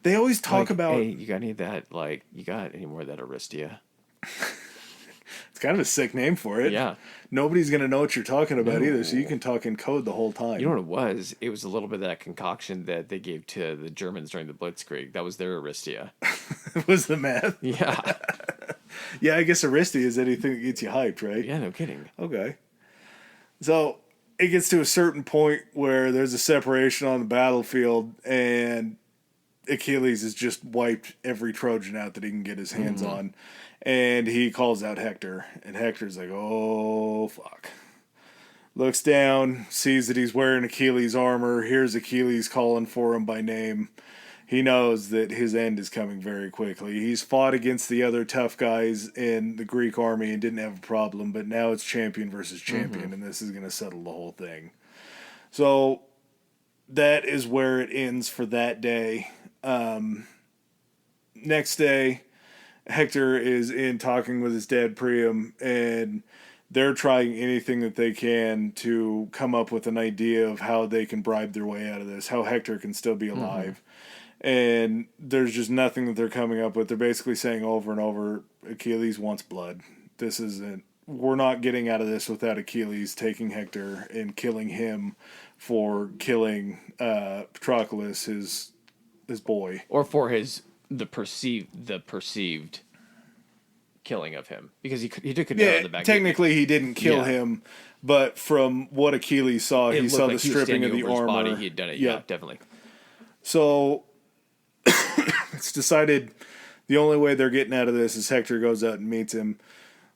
They always talk about... Hey, you got any of that, you got any more of that Aristia? It's kind of a sick name for it. Yeah. Nobody's going to know what you're talking about either, so you can talk in code the whole time. You know what it was? It was a little bit of that concoction that they gave to the Germans during the Blitzkrieg. That was their Aristia. Was the math? Yeah. Yeah, I guess Aristia is anything that gets you hyped, right? Yeah, no kidding. Okay. So it gets to a certain point where there's a separation on the battlefield, and Achilles has just wiped every Trojan out that he can get his hands on. And he calls out Hector, and Hector's like, "Oh, fuck." Looks down, sees that he's wearing Achilles' armor, hears Achilles calling for him by name. He knows that his end is coming very quickly. He's fought against the other tough guys in the Greek army and didn't have a problem, but now it's champion versus champion, and this is going to settle the whole thing. So that is where it ends for that day. Next day, Hector is in talking with his dad Priam, and they're trying anything that they can to come up with an idea of how they can bribe their way out of this, how Hector can still be alive. And there's just nothing that they're coming up with. They're basically saying over and over, Achilles wants blood. This isn't... We're not getting out of this without Achilles taking Hector and killing him for killing Patroclus, his boy. Or for the perceived killing of him because he took it out Yeah, of the back. technically he didn't kill him, but from what Achilles saw, he saw the stripping of the armor. Body. He had done it. Yeah, definitely. So it's decided the only way they're getting out of this is Hector goes out and meets him.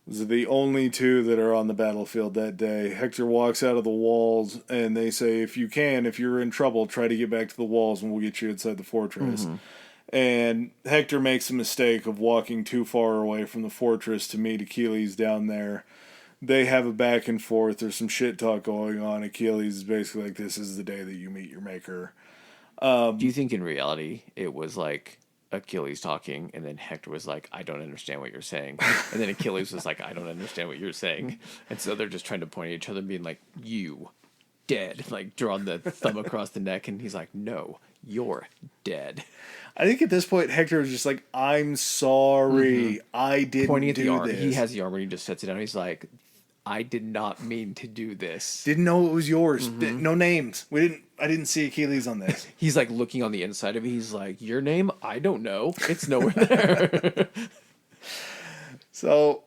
Those are the only two that are on the battlefield that day. Hector walks out of the walls, and they say, if you're in trouble, try to get back to the walls, and we'll get you inside the fortress. Mm-hmm. And Hector makes a mistake of walking too far away from the fortress to meet Achilles down there. They have a back and forth. There's some shit talk going on. Achilles is basically like, this is the day that you meet your maker. Do you think in reality it was like Achilles talking, and then Hector was like, I don't understand what you're saying. And then Achilles was like, I don't understand what you're saying. And so they're just trying to point at each other and being like, you dead. Like drawing the thumb across the neck, and he's like, no, you're dead. I think at this point Hector was just like, I'm sorry. I didn't Pointing at do the armor. this. He has the armor, he just sets it down. He's like, I did not mean to do this. Didn't know it was yours. No names. I didn't see Achilles on this. He's like looking on the inside of it. He's like, your name? I don't know. It's nowhere there. So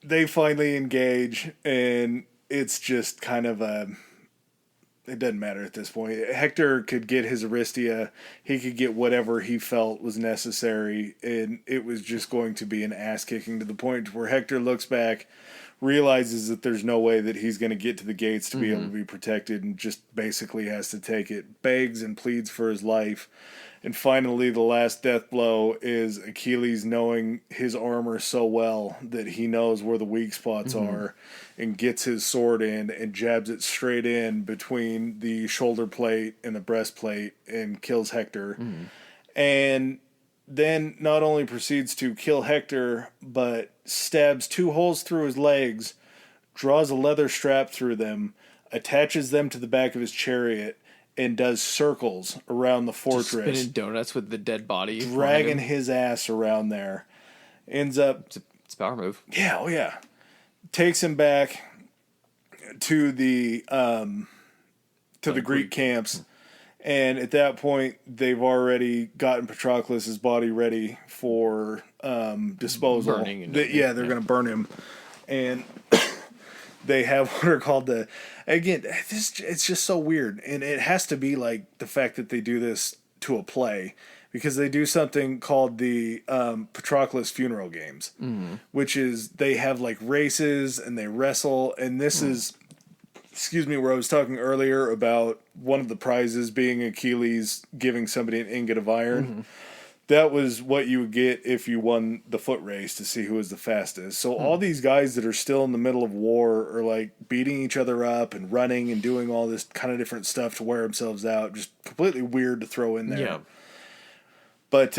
they finally engage, and it's just kind of it doesn't matter at this point. Hector could get his Aristia. He could get whatever he felt was necessary, and it was just going to be an ass kicking to the point where Hector looks back, realizes that there's no way that he's going to get to the gates to be able to be protected, and just basically has to take it, begs and pleads for his life. And finally, the last death blow is Achilles knowing his armor so well that he knows where the weak spots are, and gets his sword in and jabs it straight in between the shoulder plate and the breastplate and kills Hector. And then not only proceeds to kill Hector, but stabs 2 holes through his legs, draws a leather strap through them, attaches them to the back of his chariot, and does circles around the fortress. Just spinning donuts with the dead body. Dragging his ass around there. Ends up... It's a power move. Yeah, oh yeah. Takes him back to the Greek camps. And at that point, they've already gotten Patroclus' body ready for disposal. Burning. They're going to burn him. And they have what are called the... Again, it's just so weird. And it has to be like the fact that they do this to a play. Because they do something called the Patroclus Funeral Games. Which is, they have like races and they wrestle. And this is... Excuse me, where I was talking earlier about one of the prizes being Achilles giving somebody an ingot of iron. That was what you would get if you won the foot race to see who was the fastest. So all these guys that are still in the middle of war are like beating each other up and running and doing all this kind of different stuff to wear themselves out. Just completely weird to throw in there. Yeah. But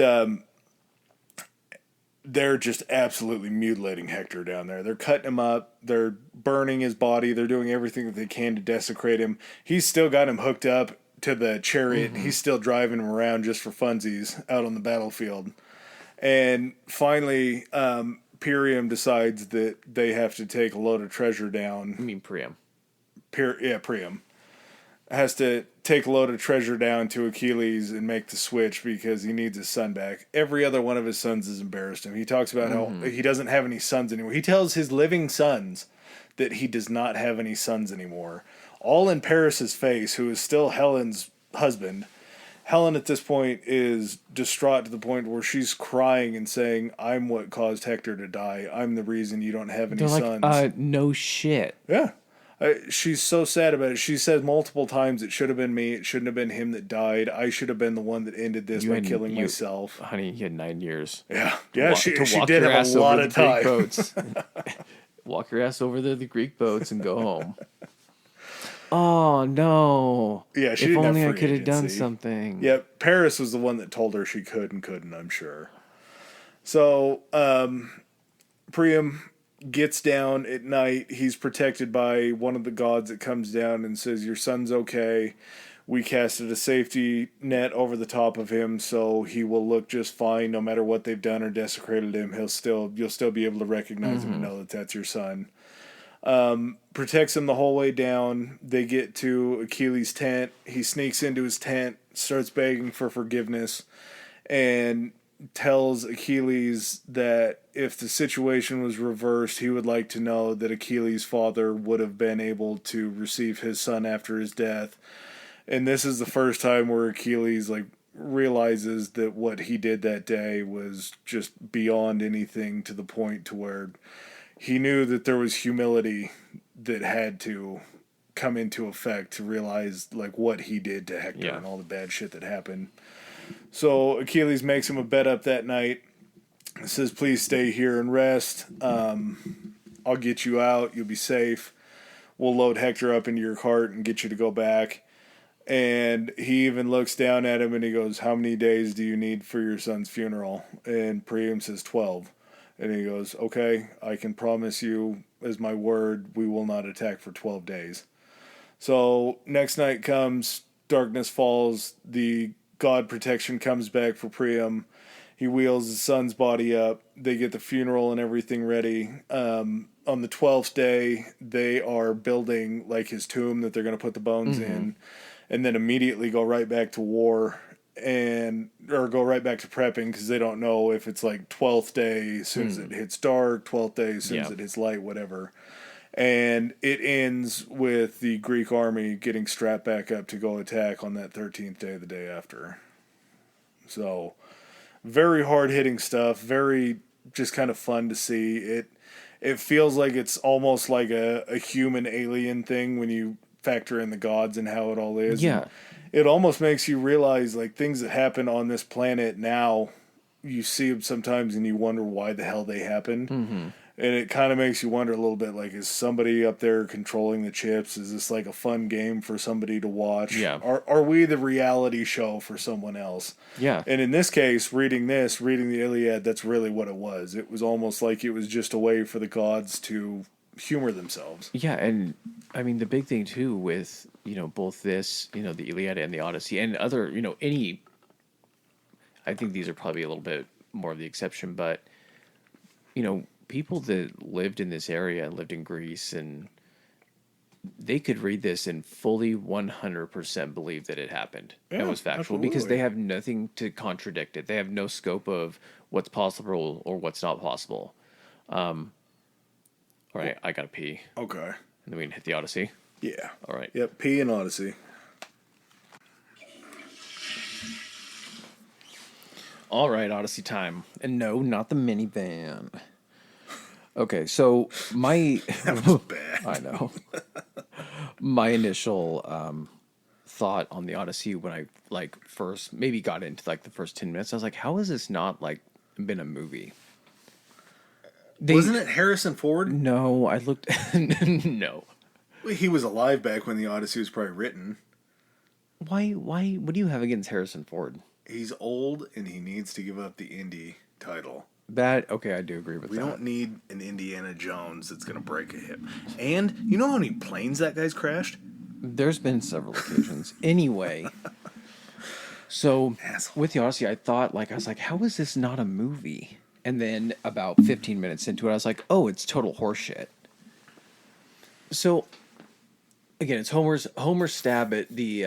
they're just absolutely mutilating Hector down there. They're cutting him up. They're burning his body. They're doing everything that they can to desecrate him. He's still got him hooked up to the chariot. He's still driving him around just for funsies out on the battlefield. And finally, Priam decides that they have to take a load of treasure down. I mean Priam. Priam. Has to take a load of treasure down to Achilles and make the switch because he needs his son back. Every other one of his sons has embarrassed him. He talks about how he doesn't have any sons anymore. He tells his living sons that he does not have any sons anymore. All in Paris's face, who is still Helen's husband. Helen at this point is distraught to the point where she's crying and saying, I'm what caused Hector to die. I'm the reason you don't have any sons. Like, no shit. Yeah. She's so sad about it. She says multiple times, it should have been me. It shouldn't have been him that died. I should have been the one that ended this by killing myself. Honey, you had 9 years. Yeah. Yeah, she did have a lot of time. Boats. Walk your ass over the Greek boats and go home. Oh, no. Yeah, she if didn't only have I could have done agency. something. Yeah, Paris was the one that told her she could and couldn't, I'm sure. So, Priam gets down at night. He's protected by one of the gods that comes down and says, your son's okay. We casted a safety net over the top of him, so he will look just fine no matter what they've done or desecrated him. You'll still be able to recognize him and know that that's your son. Protects him the whole way down. They get to Achilles' tent. He sneaks into his tent, starts begging for forgiveness, and tells Achilles that if the situation was reversed, he would like to know that Achilles' father would have been able to receive his son after his death. And this is the first time where Achilles like realizes that what he did that day was just beyond anything, to the point to where he knew that there was humility that had to come into effect to realize like what he did to Hector and all the bad shit that happened. So Achilles makes him a bed up that night. Says, please stay here and rest. I'll get you out. You'll be safe. We'll load Hector up into your cart and get you to go back. And he even looks down at him and he goes, how many days do you need for your son's funeral? And Priam says 12. And he goes, okay, I can promise you as my word, we will not attack for 12 days. So next night comes, darkness falls, the god protection comes back for Priam. He wheels his son's body up. They get the funeral and everything ready. On the 12th day, they are building like his tomb that they're going to put the bones in, and then immediately go right back to war or go right back to prepping, because they don't know if it's like 12th day as soon as it hits dark, 12th day as soon as it hits light, whatever. And it ends with the Greek army getting strapped back up to go attack on that 13th day, the day after. So, very hard-hitting stuff. Very just kind of fun to see. It feels like it's almost like a human alien thing when you factor in the gods and how it all is. Yeah. And it almost makes you realize like things that happen on this planet now, you see them sometimes and you wonder why the hell they happened. Mm-hmm. And it kind of makes you wonder a little bit, like, is somebody up there controlling the chips? Is this like a fun game for somebody to watch? Yeah. Are we the reality show for someone else? Yeah. And in this case, reading the Iliad, that's really what it was. It was almost like it was just a way for the gods to humor themselves. Yeah, and I mean, the big thing, too, with, both this, the Iliad and the Odyssey, and other, any... I think these are probably a little bit more of the exception, but, people that lived in this area and lived in Greece, and they could read this and fully 100% believe that it happened. It was factual, absolutely. because they have nothing to contradict it. They have no scope of what's possible or what's not possible. All right, I gotta pee. Okay. And then we can hit the Odyssey. Yeah. All right. Yep, P and Odyssey. All right, Odyssey time. And no, not the minivan. Okay, so my... That was bad. I know. My initial thought on the Odyssey when I first maybe got into the first 10 minutes, I was like, how has this not been a movie? Wasn't it Harrison Ford? No, I looked... No. He was alive back when the Odyssey was probably written. Why, what do you have against Harrison Ford? He's old and he needs to give up the Indy title. Okay, I do agree with that. We don't need an Indiana Jones that's going to break a hip. And you know how many planes that guy's crashed? There's been several occasions. Anyway, so with the Odyssey, I was like, how is this not a movie? And then about 15 minutes into it, I was like, oh, it's total horseshit. So again, it's Homer's stab at the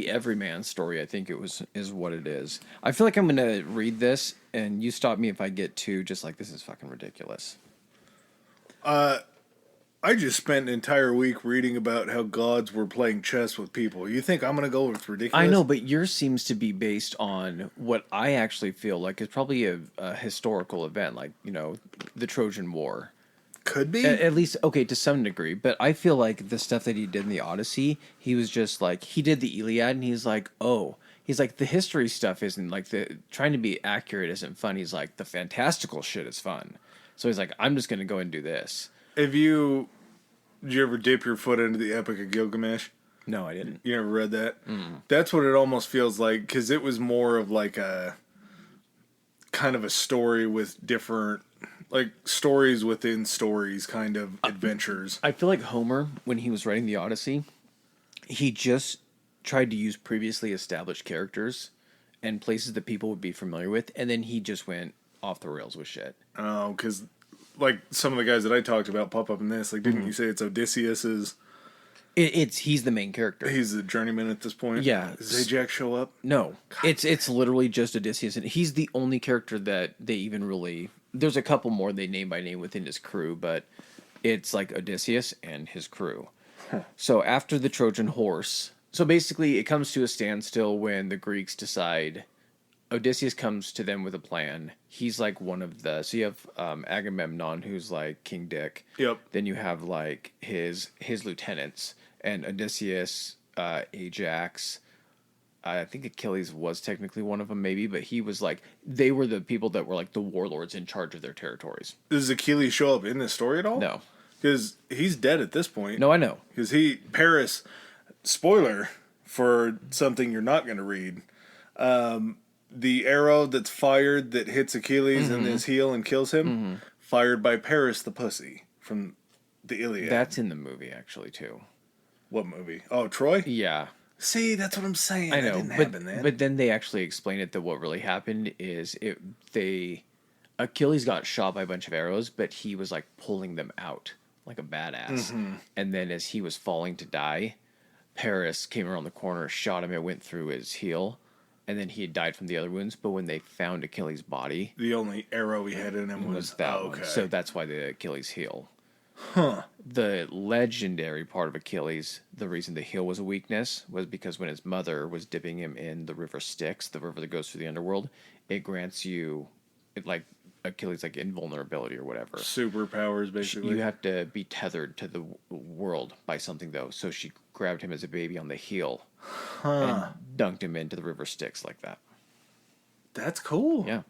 everyman story. I think is what it is. I feel like I'm gonna read this, and you stop me if I get too just like, this is fucking ridiculous. I just spent an entire week reading about how gods were playing chess with people. You think I'm going to go with ridiculous? I know, but yours seems to be based on what I actually feel like is probably a historical event, like, the Trojan War. Could be. At least, okay, to some degree. But I feel like the stuff that he did in the Odyssey, he was just like, he did the Iliad, and he's like, the history stuff isn't, like, trying to be accurate isn't fun. He's like, the fantastical shit is fun. So he's like, I'm just going to go and do this. Did you ever dip your foot into the Epic of Gilgamesh? No, I didn't. You never read that? Mm. That's what it almost feels like, because it was more of like a kind of a story with different, like, stories within stories kind of adventures. I feel like Homer, when he was writing the Odyssey, he just tried to use previously established characters and places that people would be familiar with, and then he just went off the rails with shit. Oh, because like some of the guys that I talked about pop up in this. Like, didn't you say it's Odysseus's He's the main character. He's the journeyman at this point. Yeah. Does Ajax show up? No, it's literally just Odysseus, and he's the only character that they even really. There's a couple more they name by name within his crew, but it's like Odysseus and his crew. So after the Trojan horse, so basically it comes to a standstill when the Greeks decide. Odysseus comes to them with a plan. He's like one of the. So you have Agamemnon, who's like King Dick. Yep. Then you have like his lieutenants, and Odysseus, Ajax. I think Achilles was technically one of them, maybe, but he was like they were the people that were like the warlords in charge of their territories. Does Achilles show up in this story at all? No, because he's dead at this point. no, I know. Because Paris. Spoiler for something you're not going to read. The arrow that's fired that hits Achilles in his heel and kills him, fired by Paris the pussy from the Iliad. That's in the movie actually too. What movie? Oh, Troy? Yeah. See, that's what I'm saying. I know, That didn't happen then. but then they actually explain it that what really happened is Achilles got shot by a bunch of arrows, but he was like pulling them out like a badass. And then as he was falling to die, Paris came around the corner, shot him, it went through his heel, and then he had died from the other wounds. But when they found Achilles' body, the only arrow he had in him was that okay. one. So that's why the Achilles heel. Huh. The legendary part of Achilles, the reason the heel was a weakness, was because when his mother was dipping him in the river Styx, the river that goes through the underworld, it grants you, like Achilles, like invulnerability or whatever. Superpowers, basically. You have to be tethered to the world by something, though. So she grabbed him as a baby on the heel and dunked him into the river Styx like that. That's cool. Yeah.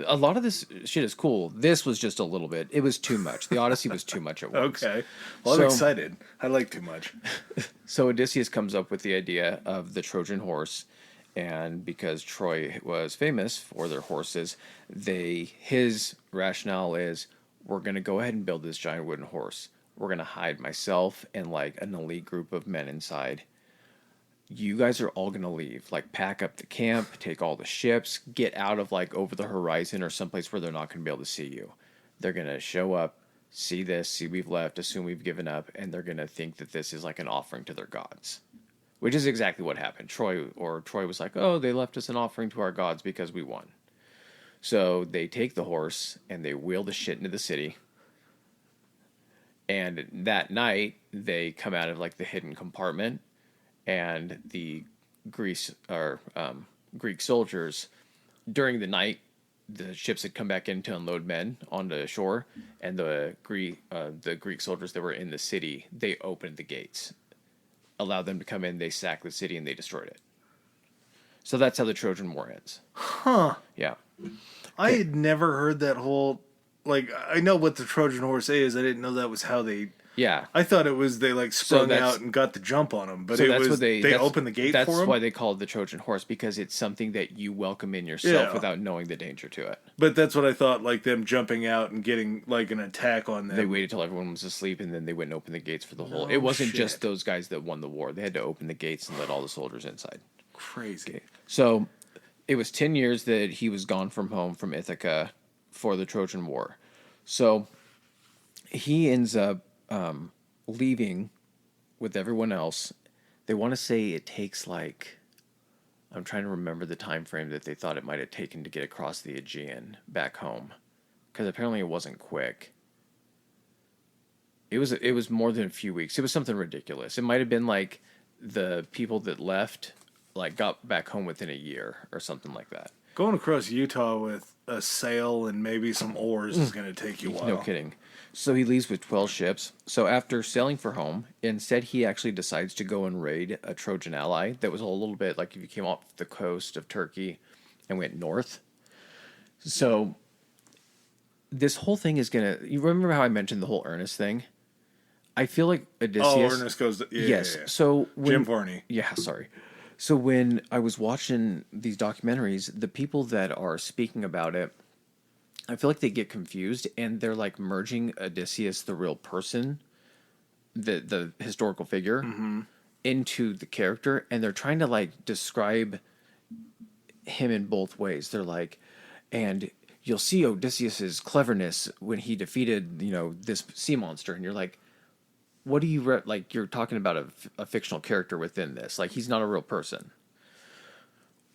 A lot of this shit is cool. This was just a little bit. It was too much. The Odyssey was too much at once. Okay. Well, I'm excited. I like too much. So Odysseus comes up with the idea of the Trojan horse, and because Troy was famous for their horses, his rationale is, we're going to go ahead and build this giant wooden horse. We're going to hide myself and like an elite group of men inside. You guys are all going to leave. Like, pack up the camp, take all the ships, get out of, like, over the horizon or someplace where they're not going to be able to see you. They're going to show up, see we've left, assume we've given up, and they're going to think that this is, like, an offering to their gods. Which is exactly what happened. Troy was like, oh, they left us an offering to our gods because we won. So they take the horse, and they wheel the shit into the city. And that night, they come out of, like, the hidden compartment, and the Greek soldiers, during the night, the ships had come back in to unload men onto shore, and the Greek soldiers that were in the city, they opened the gates, allowed them to come in, they sacked the city, and they destroyed it. So that's how the Trojan War ends. Huh. Yeah. I had never heard that whole, like, I know what the Trojan horse is. I didn't know that was how they... Yeah. I thought it was they like sprung out and got the jump on them, but so it was they opened the gate for them. That's why they call it the Trojan horse, because it's something that you welcome in yourself without knowing the danger to it. But that's what I thought, like them jumping out and getting like an attack on them. They waited till everyone was asleep, and then they went and opened the gates for the whole... It wasn't just those guys that won the war. They had to open the gates and let all the soldiers inside. Crazy. Okay. So it was 10 years that he was gone from home, from Ithaca, for the Trojan War. So he ends up... leaving with everyone else. They want to say it takes like, I'm trying to remember the time frame that they thought it might have taken to get across the Aegean back home, because apparently it wasn't quick. It was more than a few weeks. It was something ridiculous. It might have been like the people that left like got back home within a year or something like that. Going across Utah with a sail and maybe some oars is going to take you a while. No kidding. So he leaves with 12 ships. So after sailing for home, instead he actually decides to go and raid a Trojan ally that was a little bit like if you came off the coast of Turkey and went north. So this whole thing is going to... You remember how I mentioned the whole Ernest thing? I feel like Odysseus... Oh, Ernest goes... yes. Yeah. So Jim Varney. Yeah, sorry. So when I was watching these documentaries, the people that are speaking about it, I feel like they get confused, and they're like merging Odysseus, the real person, the historical figure, into the character, and they're trying to like describe him in both ways. They're like, and you'll see Odysseus's cleverness when he defeated, this sea monster, and you're like, what do you like? You're talking about a fictional character within this. Like, he's not a real person.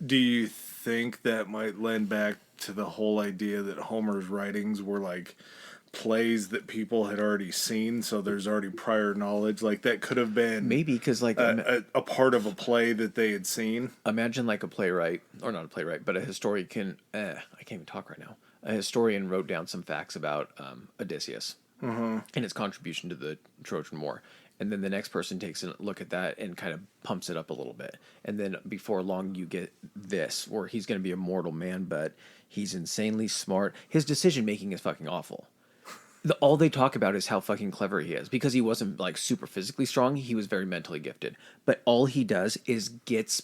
Do you think that might lend back to the whole idea that Homer's writings were like plays that people had already seen, so there's already prior knowledge? Like, that could have been Maybe because like a part of a play that they had seen. imagine like a playwright, or not a playwright, but a historian. I can't even talk right now. A historian wrote down some facts about Odysseus and his contribution to the Trojan War. And then the next person takes a look at that and kind of pumps it up a little bit. And then before long, you get this, where he's going to be a mortal man, but he's insanely smart. His decision making is fucking awful. All they talk about is how fucking clever he is, because he wasn't like super physically strong. He was very mentally gifted. But all he does is gets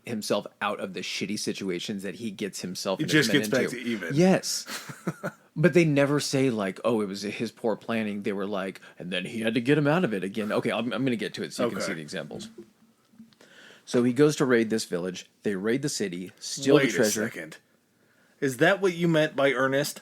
himself out of the shitty situations that he gets himself. It just gets back to even. Yes. But they never say like, oh, it was his poor planning. They were like, and then he had to get him out of it again. Okay, I'm going to get to it so you can see the examples. So he goes to raid this village. They raid the city, steal the treasure. Wait a second. Is that what you meant by Ernest?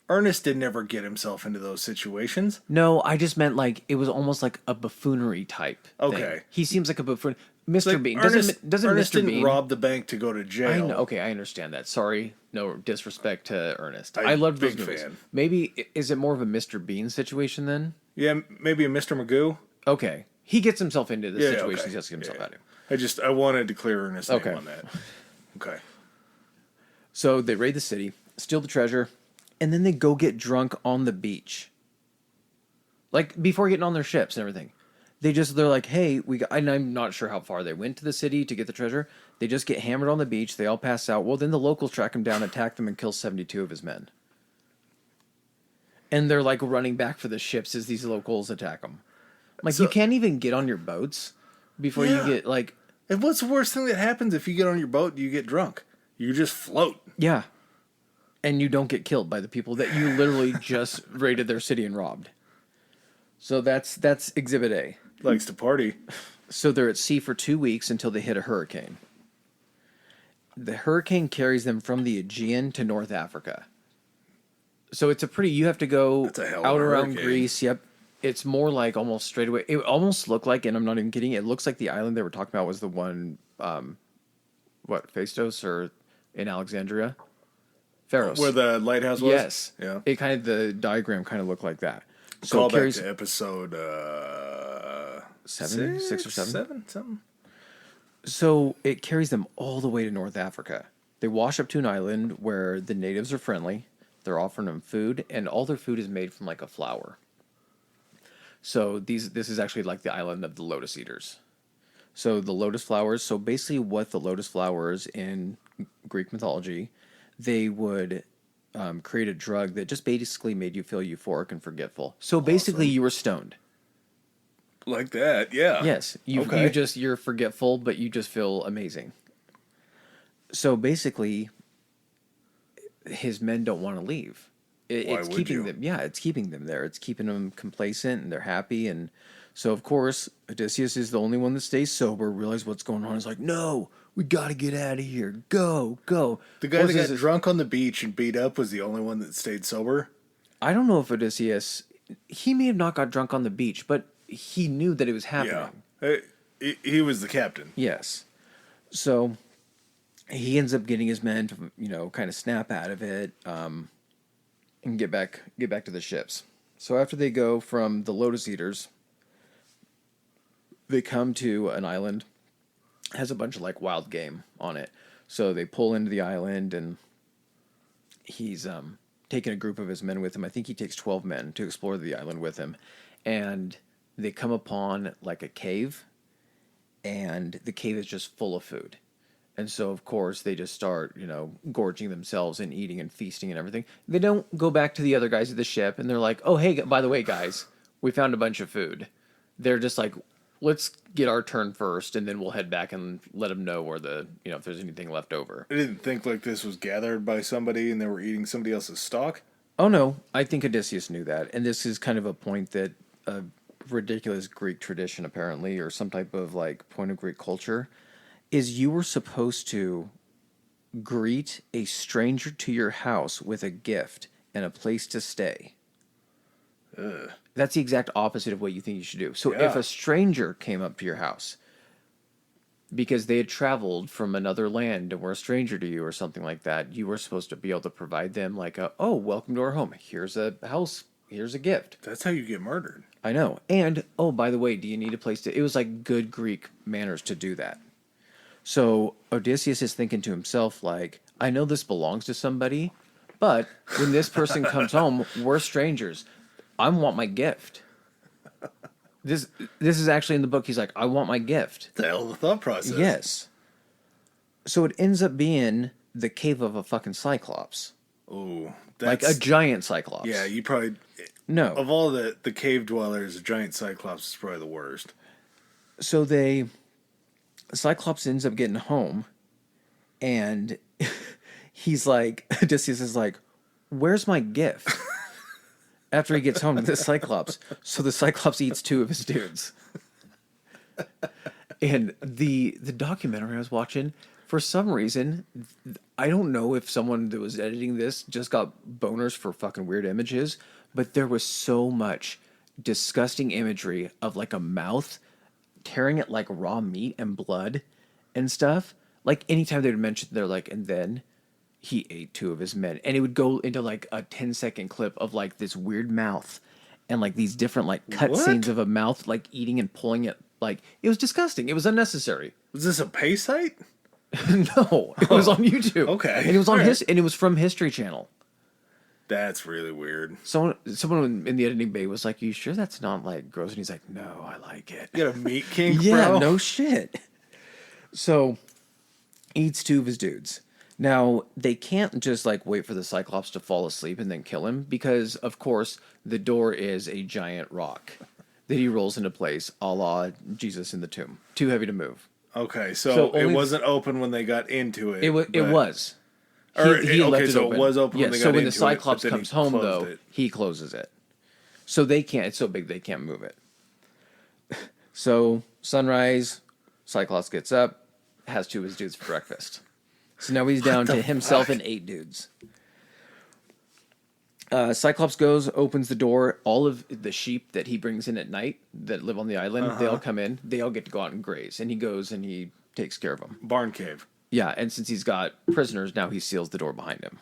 Ernest didn't ever get himself into those situations. No, I just meant like it was almost like a buffoonery type Okay. thing. He seems like a buffoon. Mr. Like Bean. Ernest Doesn't Ernest Mr. didn't Bean rob the bank to go to jail. I know, okay, I understand that. Sorry, no disrespect to Ernest. I'm I loved those big movies. fan. Maybe is it more of a Mr. Bean situation then? Yeah, maybe a Mr. Magoo. Okay, he gets himself into the Yeah, situations okay. he has to get himself out of. I wanted to clear Ernest's Okay. name on that. Okay. So they raid the city, steal the treasure, and then they go get drunk on the beach. Like before getting on their ships and everything. They're like, hey, and I'm not sure how far they went to the city to get the treasure. They just get hammered on the beach. They all pass out. Well, then the locals track him down, attack them, and kill 72 of his men. And they're like running back for the ships as these locals attack them. Like, So- you can't even get on your boats before you get like, And what's the worst thing that happens if you get on your boat and you get drunk? You just float. yeah. And you don't get killed by the people that you literally just raided their city and robbed. So that's Exhibit A. Likes to party. So they're at sea for 2 weeks until they hit a hurricane. The hurricane carries them from the Aegean to North Africa. So it's you have to go That's a hell of a out around hurricane. Greece. Yep. It's more like almost straight away. It almost looked like, and I'm not even kidding, it looks like the island they were talking about was the one, Phaistos or in Alexandria? Pharos. Where the lighthouse was? Yes. Yeah. The diagram kind of looked like that. So Call it carries back to episode 6 or 7? Something. So it carries them all the way to North Africa. They wash up to an island where the natives are friendly. They're offering them food, and all their food is made from like a flower. So this is actually like the island of the lotus eaters. So the lotus flowers. So basically, what the lotus flowers in Greek mythology, they would create a drug that just basically made you feel euphoric and forgetful. So basically, you were stoned. Like that, yeah. Yes, you're forgetful, but you just feel amazing. So basically, his men don't want to leave. It's would keeping you? them. Yeah, it's keeping them there. It's keeping them complacent, and they're happy. And so, of course, Odysseus is the only one that stays sober. Realize what's going on. He's like, "No, we got to get out of here. Go, go." The guy that got drunk on the beach and beat up was the only one that stayed sober. I don't know if Odysseus. He may have not got drunk on the beach, but he knew that it was happening. Yeah. He was the captain. Yes. So he ends up getting his men to, kind of snap out of it, and get back to the ships. So after they go from the Lotus Eaters, they come to an island, has a bunch of like wild game on it. So they pull into the island, and he's taking a group of his men with him. I think he takes 12 men to explore the island with him, and they come upon like a cave, and the cave is just full of food. And so, of course, they just start, gorging themselves and eating and feasting and everything. They don't go back to the other guys at the ship, and they're like, oh, hey, by the way, guys, we found a bunch of food. They're just like, let's get our turn first, and then we'll head back and let them know where if there's anything left over. I didn't think like this was gathered by somebody and they were eating somebody else's stock. Oh, no, I think Odysseus knew that. And this is kind of a point that a ridiculous Greek tradition, apparently, or some type of like point of Greek culture, is you were supposed to greet a stranger to your house with a gift and a place to stay. Ugh. That's the exact opposite of what you think you should do. So if Yeah. a stranger came up to your house because they had traveled from another land and were a stranger to you or something like that, you were supposed to be able to provide them like oh, welcome to our home. Here's a house. Here's a gift. That's how you get murdered. I know. And, oh, by the way, do you need a place to... It was like good Greek manners to do that. So Odysseus is thinking to himself, like, I know this belongs to somebody, but when this person comes home, we're strangers. I want my gift. This is actually in the book. He's like, I want my gift. The hell of a thought process. Yes. So it ends up being the cave of a fucking cyclops. Ooh. Like a giant cyclops. Yeah, you probably... No. Of all the cave dwellers, a giant cyclops is probably the worst. So Cyclops ends up getting home, and he's like, Odysseus is like, where's my gift? After he gets home to the Cyclops. So the Cyclops eats 2 of his dudes. And the documentary I was watching, for some reason, I don't know if someone that was editing this just got boners for fucking weird images, but there was so much disgusting imagery of like a mouth tearing at like raw meat and blood and stuff. Like anytime they would mention, they're like, and then he ate 2 of his men. And it would go into like a 10-second clip of like this weird mouth and like these different like cut scenes of a mouth like eating and pulling it. Like it was disgusting. It was unnecessary. Was this a pay site? No, it was on YouTube. Okay. And it was on Alright. and it was from History Channel. That's really weird. Someone in the editing bay was like, "You sure that's not like gross?" And he's like, "No, I like it." You got a meat kink, Yeah, bro? no shit. So, eats 2 of his dudes. Now, they can't just like wait for the Cyclops to fall asleep and then kill him because, of course, the door is a giant rock that he rolls into place, a la Jesus in the tomb. Too heavy to move. Okay, so it wasn't open when they got into it. It was. Or, He left it so open. it was open when they so got when the into Cyclops it, but then comes he home, closed though, it. he closes it. So they can't. It's so big they can't move it. So sunrise, Cyclops gets up, has 2 of his dudes for breakfast. So now he's down to himself and 8 dudes. Cyclops goes, opens the door. All of the sheep that he brings in at night that live on the island, they all come in. They all get to go out and graze. And he goes and he takes care of them. Barn cave. Yeah, and since he's got prisoners, now he seals the door behind him.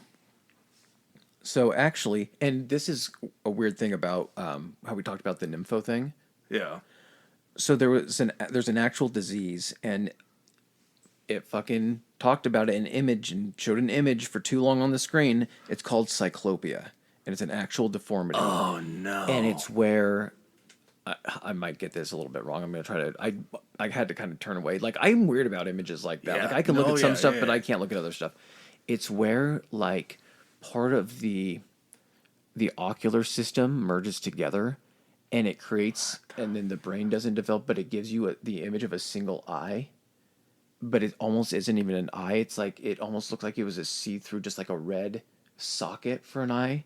So actually, and this is a weird thing about how we talked about the nympho thing. Yeah. So there's an actual disease, and it fucking talked about it in image and showed an image for too long on the screen. It's called cyclopia, and it's an actual deformity. Oh, no. And it's where I might get this a little bit wrong. I'm going to try to... I had to kind of turn away. Like, I'm weird about images like that. Yeah. Like, I can look at some stuff, but yeah. I can't look at other stuff. It's where, like, part of the ocular system merges together, and it creates... And then the brain doesn't develop, but it gives you the image of a single eye. But it almost isn't even an eye. It's like... It almost looks like it was a see-through, just like a red socket for an eye.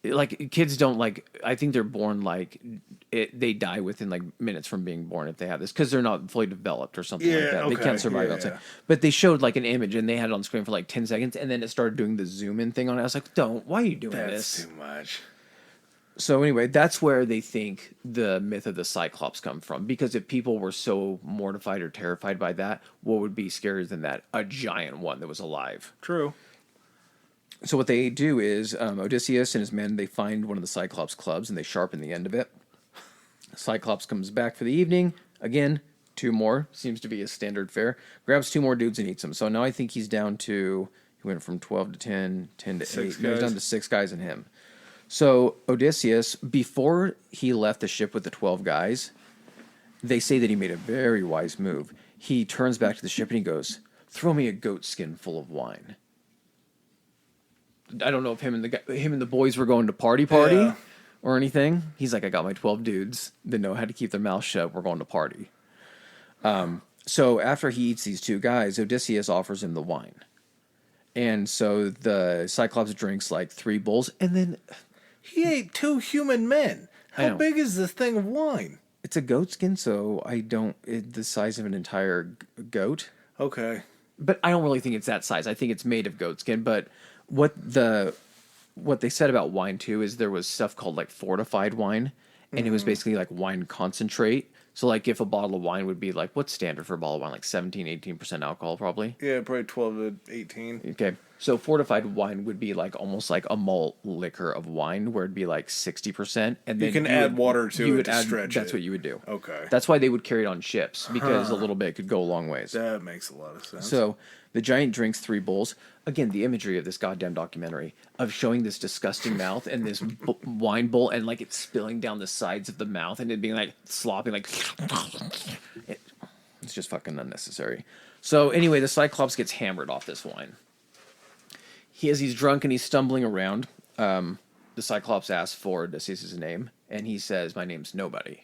Like, kids don't, like, I think they're born, like, they die within, like, minutes from being born if they have this, because they're not fully developed or something like that. They can't survive outside. But they showed, like, an image, and they had it on screen for, like, 10 seconds, and then it started doing the zoom-in thing on it. I was like, why are you doing this? That's too much. So, anyway, that's where they think the myth of the Cyclops come from, because if people were so mortified or terrified by that, what would be scarier than that? A giant one that was alive. True. So what they do is Odysseus and his men, they find one of the Cyclops clubs and they sharpen the end of it. Cyclops comes back for the evening. Again, 2 more. Seems to be a standard fare. Grabs 2 more dudes and eats them. So now I think he's down to... He went from 12 to 10, 10 to 8. Now he's down to 6 guys and him. So Odysseus, before he left the ship with the 12 guys, they say that he made a very wise move. He turns back to the ship and he goes, "Throw me a goat skin full of wine." I don't know if him and the boys were going to party Yeah. or anything. He's like, "I got my 12 dudes that know how to keep their mouths shut. We're going to party." So after he eats these 2 guys, Odysseus offers him the wine. And so the Cyclops drinks like 3 bowls, and then... He ate 2 human men. I How know. big is this thing of wine? It's a goat skin, so it's the size of an entire goat. Okay. But I don't really think it's that size. I think it's made of goat skin. But what the what they said about wine too is there was stuff called like fortified wine, and it was basically like wine concentrate. So like if a bottle of wine would be like, what's standard for a bottle of wine? Like 17-18% alcohol probably. Yeah, probably 12 to 18. Okay. So fortified wine would be like almost like a malt liquor of wine where it'd be like 60%. And then You can add water to it to stretch That's it. what you would do. Okay. That's why they would carry it on ships, because a little bit could go a long ways. That makes a lot of sense. So the giant drinks 3 bowls. Again, the imagery of this goddamn documentary of showing this disgusting mouth and this wine bowl and like it's spilling down the sides of the mouth and it being like slopping like it's just fucking unnecessary. So anyway, the Cyclops gets hammered off this wine. He's drunk and he's stumbling around. The Cyclops asks for Odysseus' name and he says, "My name's Nobody."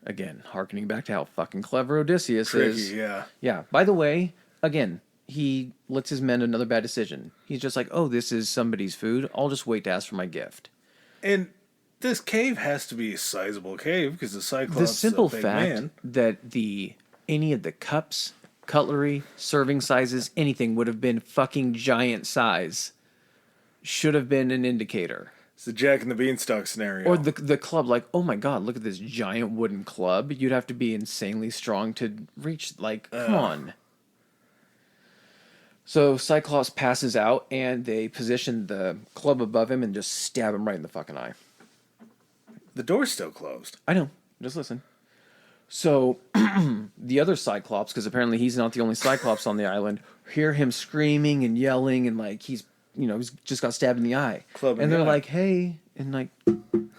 Again, harkening back to how fucking clever Odysseus is. Yeah. Yeah. By the way, again, he lets his men another bad decision. He's just like, "Oh, this is somebody's food. I'll just wait to ask for my gift." And this cave has to be a sizable cave because the Cyclops The simple is a big fact man. that any of the cups, cutlery, serving sizes, anything would have been fucking giant size should have been an indicator. It's the Jack and the Beanstalk scenario. Or the club, like, oh my god, look at this giant wooden club. You'd have to be insanely strong to reach, like, come on. So Cyclops passes out, and they position the club above him and just stab him right in the fucking eye. The door's still closed. I know. Just listen. So the other Cyclops, because apparently he's not the only Cyclops on the island, hear him screaming and yelling, and like he's just got stabbed in the eye. And they're like, "Hey," and like,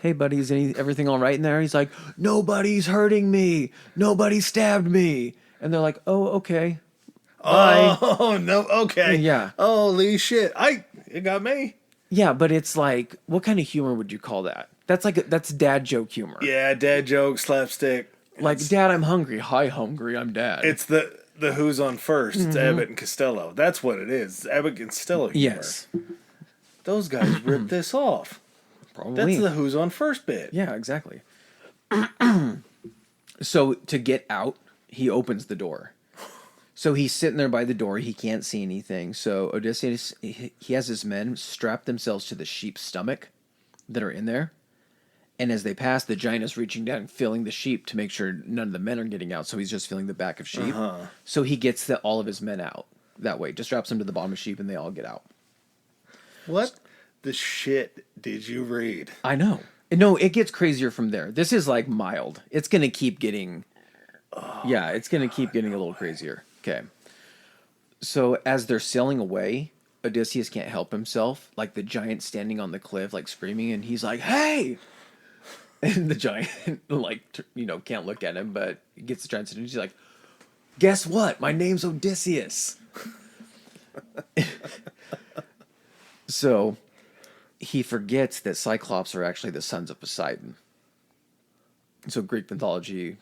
"Hey, buddy, is everything all right in there?" He's like, "Nobody's hurting me. Nobody stabbed me." And they're like, "Oh, okay. Bye." Oh no! Okay. Yeah. Holy shit! It got me. Yeah, but it's like, what kind of humor would you call that? That's dad joke humor. Yeah, dad joke, slapstick. Like, "Dad, I'm hungry." "Hi, hungry. I'm Dad." It's the who's on first. It's Abbott and Costello. That's what it is. It's Abbott and Costello humor. Yes. Those guys ripped this off. Probably. That's the who's on first bit. Yeah, exactly. So to get out, he opens the door. So he's sitting there by the door. He can't see anything. So Odysseus, he has his men strap themselves to the sheep's stomach that are in there. And as they pass, the giant is reaching down and filling the sheep to make sure none of the men are getting out. So he's just filling the back of sheep. So he gets all of his men out that way. Just straps them to the bottom of sheep and they all get out. What the shit did you read? I know. No, it gets crazier from there. This is like mild. It's going to keep getting... it's going to keep getting a little crazier. Okay. So as they're sailing away, Odysseus can't help himself. Like the giant standing on the cliff, like screaming, and he's like, "Hey!" And the giant, like, can't look at him, but gets the giant's attention. He's like, "Guess what? My name's Odysseus." So he forgets that Cyclops are actually the sons of Poseidon. So Greek mythology,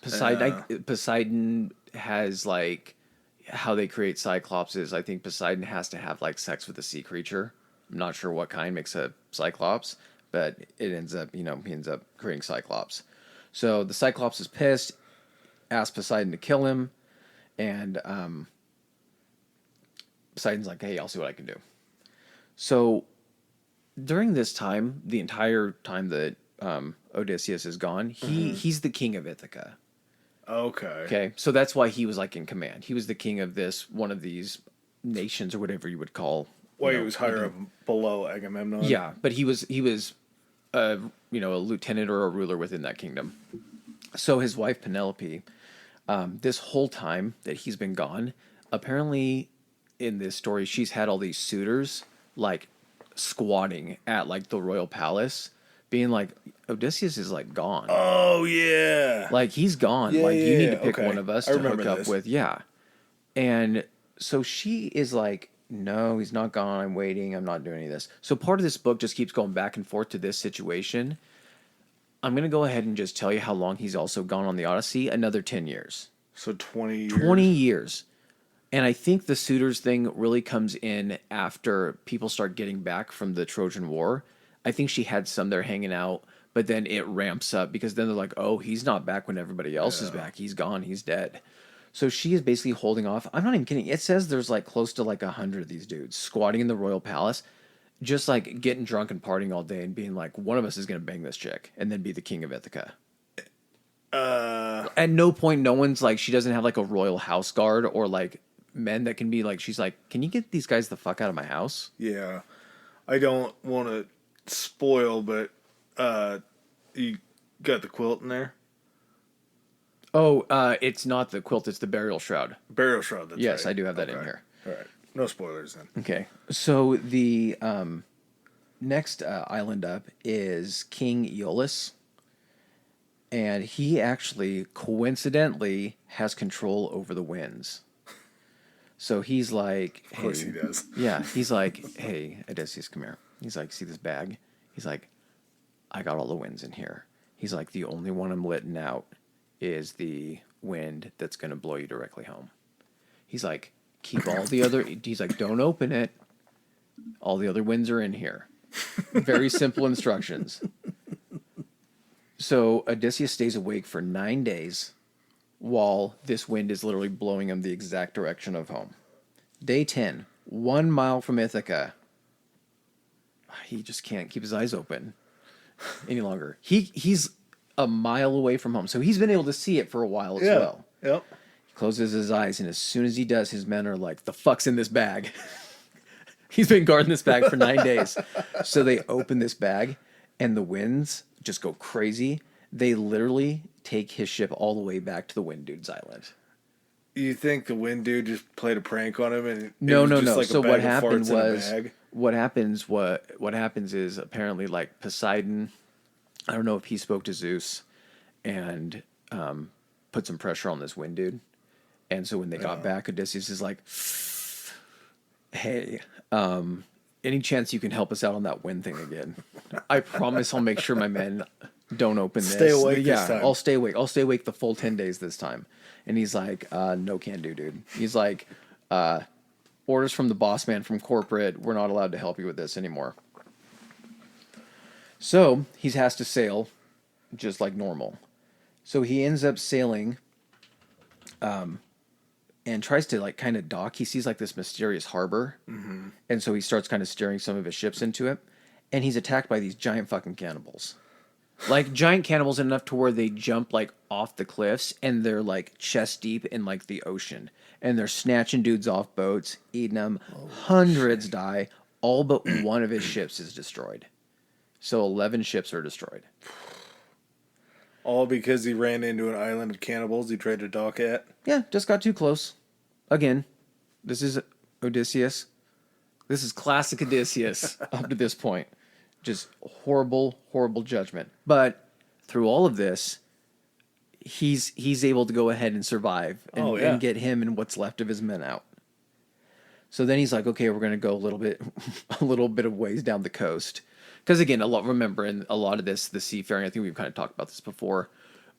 Poseidon has like how they create Cyclops is I think Poseidon has to have like sex with a sea creature. I'm not sure what kind makes a Cyclops, but it ends up, he ends up creating Cyclops. So the Cyclops is pissed, asks Poseidon to kill him, and Poseidon's like, "Hey, I'll see what I can do." So during this time, the entire time that Odysseus is gone, he's the king of Ithaca. Okay. So that's why he was like in command. He was the king of one of these nations or whatever you would call. Well, he was higher up below Agamemnon. Yeah, but he was a lieutenant or a ruler within that kingdom. So his wife Penelope, this whole time that he's been gone, apparently in this story she's had all these suitors like squatting at like the royal palace, being like, "Odysseus is like gone. Oh yeah, like he's gone. Like you need to pick one of us to hook up with." Yeah, and so she is like, "No, he's not gone. I'm waiting. I'm not doing any of this." So part of this book just keeps going back and forth to this situation. I'm gonna go ahead and just tell you how long he's also gone on the Odyssey. Another 10 years. So 20 years. 20 years. And I think the suitors thing really comes in after people start getting back from the Trojan War. I think she had some there hanging out, but then it ramps up because then they're like, "Oh, he's not back when everybody else is back. He's gone. He's dead." So she is basically holding off. I'm not even kidding. It says there's like close to like 100 of these dudes squatting in the royal palace, just like getting drunk and partying all day and being like, one of us is going to bang this chick and then be the king of Ithaca. At no point, no one's like, she doesn't have like a royal house guard or like men that can be like, she's like, can you get these guys the fuck out of my house? Yeah. I don't want to spoil, but you got the quilt in there? Oh, it's not the quilt, it's the burial shroud. Burial shroud, that's Yes, right. I do have that in here. All right. No spoilers then. Okay. So the next island up is King Aeolus. And he actually, coincidentally, has control over the winds. So he's like, hey, Of course he does. Yeah, he's like, hey, Odysseus, come here. He's like, see this bag? He's like, I got all the winds in here. He's like, the only one I'm letting out is the wind that's going to blow you directly home. He's like, keep all the other, he's like, don't open it. All the other winds are in here. Very simple instructions. So Odysseus stays awake for 9 days while this wind is literally blowing him the exact direction of home. Day 10, 1 mile from Ithaca. He just can't keep his eyes open any longer. He's a mile away from home, so he's been able to see it for a while as well. Yep. He closes his eyes, and as soon as he does, his men are like, the fuck's in this bag? He's been guarding this bag for 9 days. So they open this bag, and the winds just go crazy. They literally take his ship all the way back to the Wind Dude's island. You think the Wind Dude just played a prank on him? And No. Like so what happened was, what happens is apparently like Poseidon, I don't know if he spoke to Zeus and put some pressure on this Wind Dude. And so when they got back, Odysseus is like, hey, any chance you can help us out on that wind thing again? I promise I'll make sure my men don't open this. Stay awake this time. I'll stay awake. I'll stay awake the full 10 days this time. And he's like, no can do, dude. He's like, orders from the boss man from corporate. We're not allowed to help you with this anymore. So he has to sail just like normal. So he ends up sailing and tries to like kind of dock. He sees like this mysterious harbor. Mm-hmm. And so he starts kind of steering some of his ships into it. And he's attacked by these giant fucking cannibals. Like giant cannibals enough to where they jump like off the cliffs and they're like chest deep in like the ocean. And they're snatching dudes off boats, eating them. Hundreds die. All but one of his ships is destroyed. So 11 ships are destroyed. All because he ran into an island of cannibals he tried to dock at? Yeah, just got too close. Again, this is Odysseus. This is classic Odysseus up to this point. Just horrible, horrible judgment. But through all of this, he's able to go ahead and survive and get him and what's left of his men out. So then he's like, okay, we're going to go a little bit of ways down the coast. Because again, remember in a lot of this, the seafaring, I think we've kind of talked about this before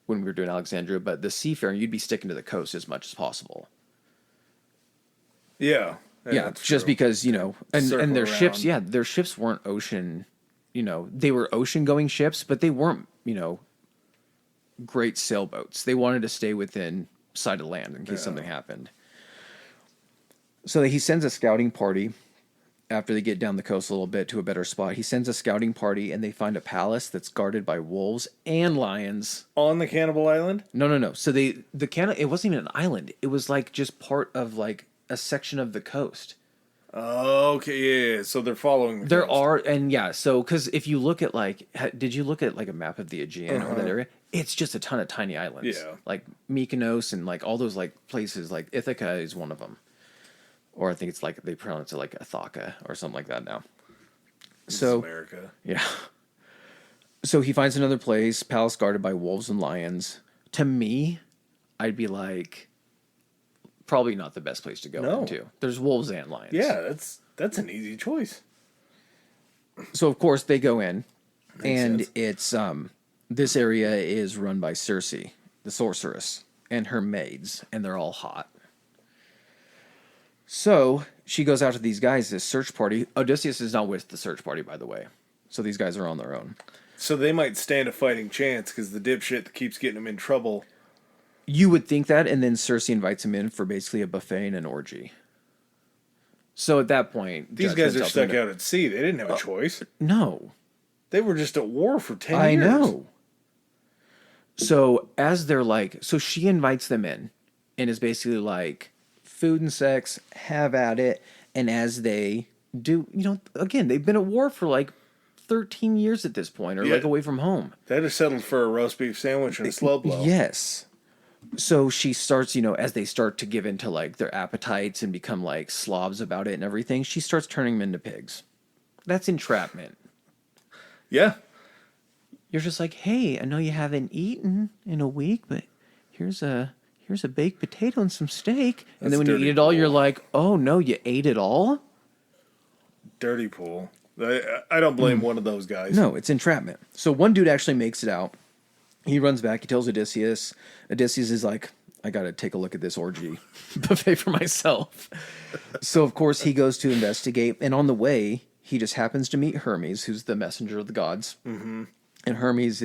when we were doing Alexandria, but the seafaring, you'd be sticking to the coast as much as possible. Yeah. Yeah, just true. Because, and their around. their ships weren't ocean, they were ocean-going ships, but they weren't, great sailboats. They wanted to stay within sight of land in case something happened. So he sends a scouting party after they get down the coast a little bit to a better spot. He sends a scouting party, and they find a palace that's guarded by wolves and lions. On the cannibal island? No. So it wasn't even an island. It was like just part of like a section of the coast. Oh, okay, yeah. So they're following the There coast. are, and yeah, so, because if you look at, like, did you look at, like, a map of the Aegean or that area? It's just a ton of tiny islands. Yeah. Like, Mykonos and, like, all those, like, places, like, Ithaca is one of them. Or I think it's, like, they pronounce it, like, Ithaca or something like that now. So, America. Yeah. So he finds another place, palace guarded by wolves and lions. To me, I'd be like, probably not the best place to go into. There's wolves and lions. Yeah, that's an easy choice. So of course they go in, and sense. it's this area is run by Circe, the sorceress, and her maids, and they're all hot. So she goes out to these guys, this search party. Odysseus is not with the search party, by the way. So these guys are on their own. So they might stand a fighting chance because the dipshit that keeps getting them in trouble. You would think that, and then Circe invites him in for basically a buffet and an orgy. So at that point, These guys are judgment stuck tells him out at sea. They didn't have a choice. no. They were just at war for 10 I years. know. So as they're like, so she invites them in and is basically like, food and sex, have at it. And as they do, again, they've been at war for like 13 years at this point, or Yeah. like away from home. They'd have settled for a roast beef sandwich and a slow blow. Yes. So she starts, as they start to give into like their appetites and become like slobs about it and everything, she starts turning them into pigs. That's entrapment. Yeah. You're just like, hey, I know you haven't eaten in a week, but here's a baked potato and some steak. And then when you eat it all, you're like, oh no, you ate it all? Dirty pool. I don't blame one of those guys. No, it's entrapment. So one dude actually makes it out. He runs back. He tells Odysseus. Odysseus is like, I got to take a look at this orgy buffet for myself. So, of course, he goes to investigate. And on the way, he just happens to meet Hermes, who's the messenger of the gods. Mm-hmm. And Hermes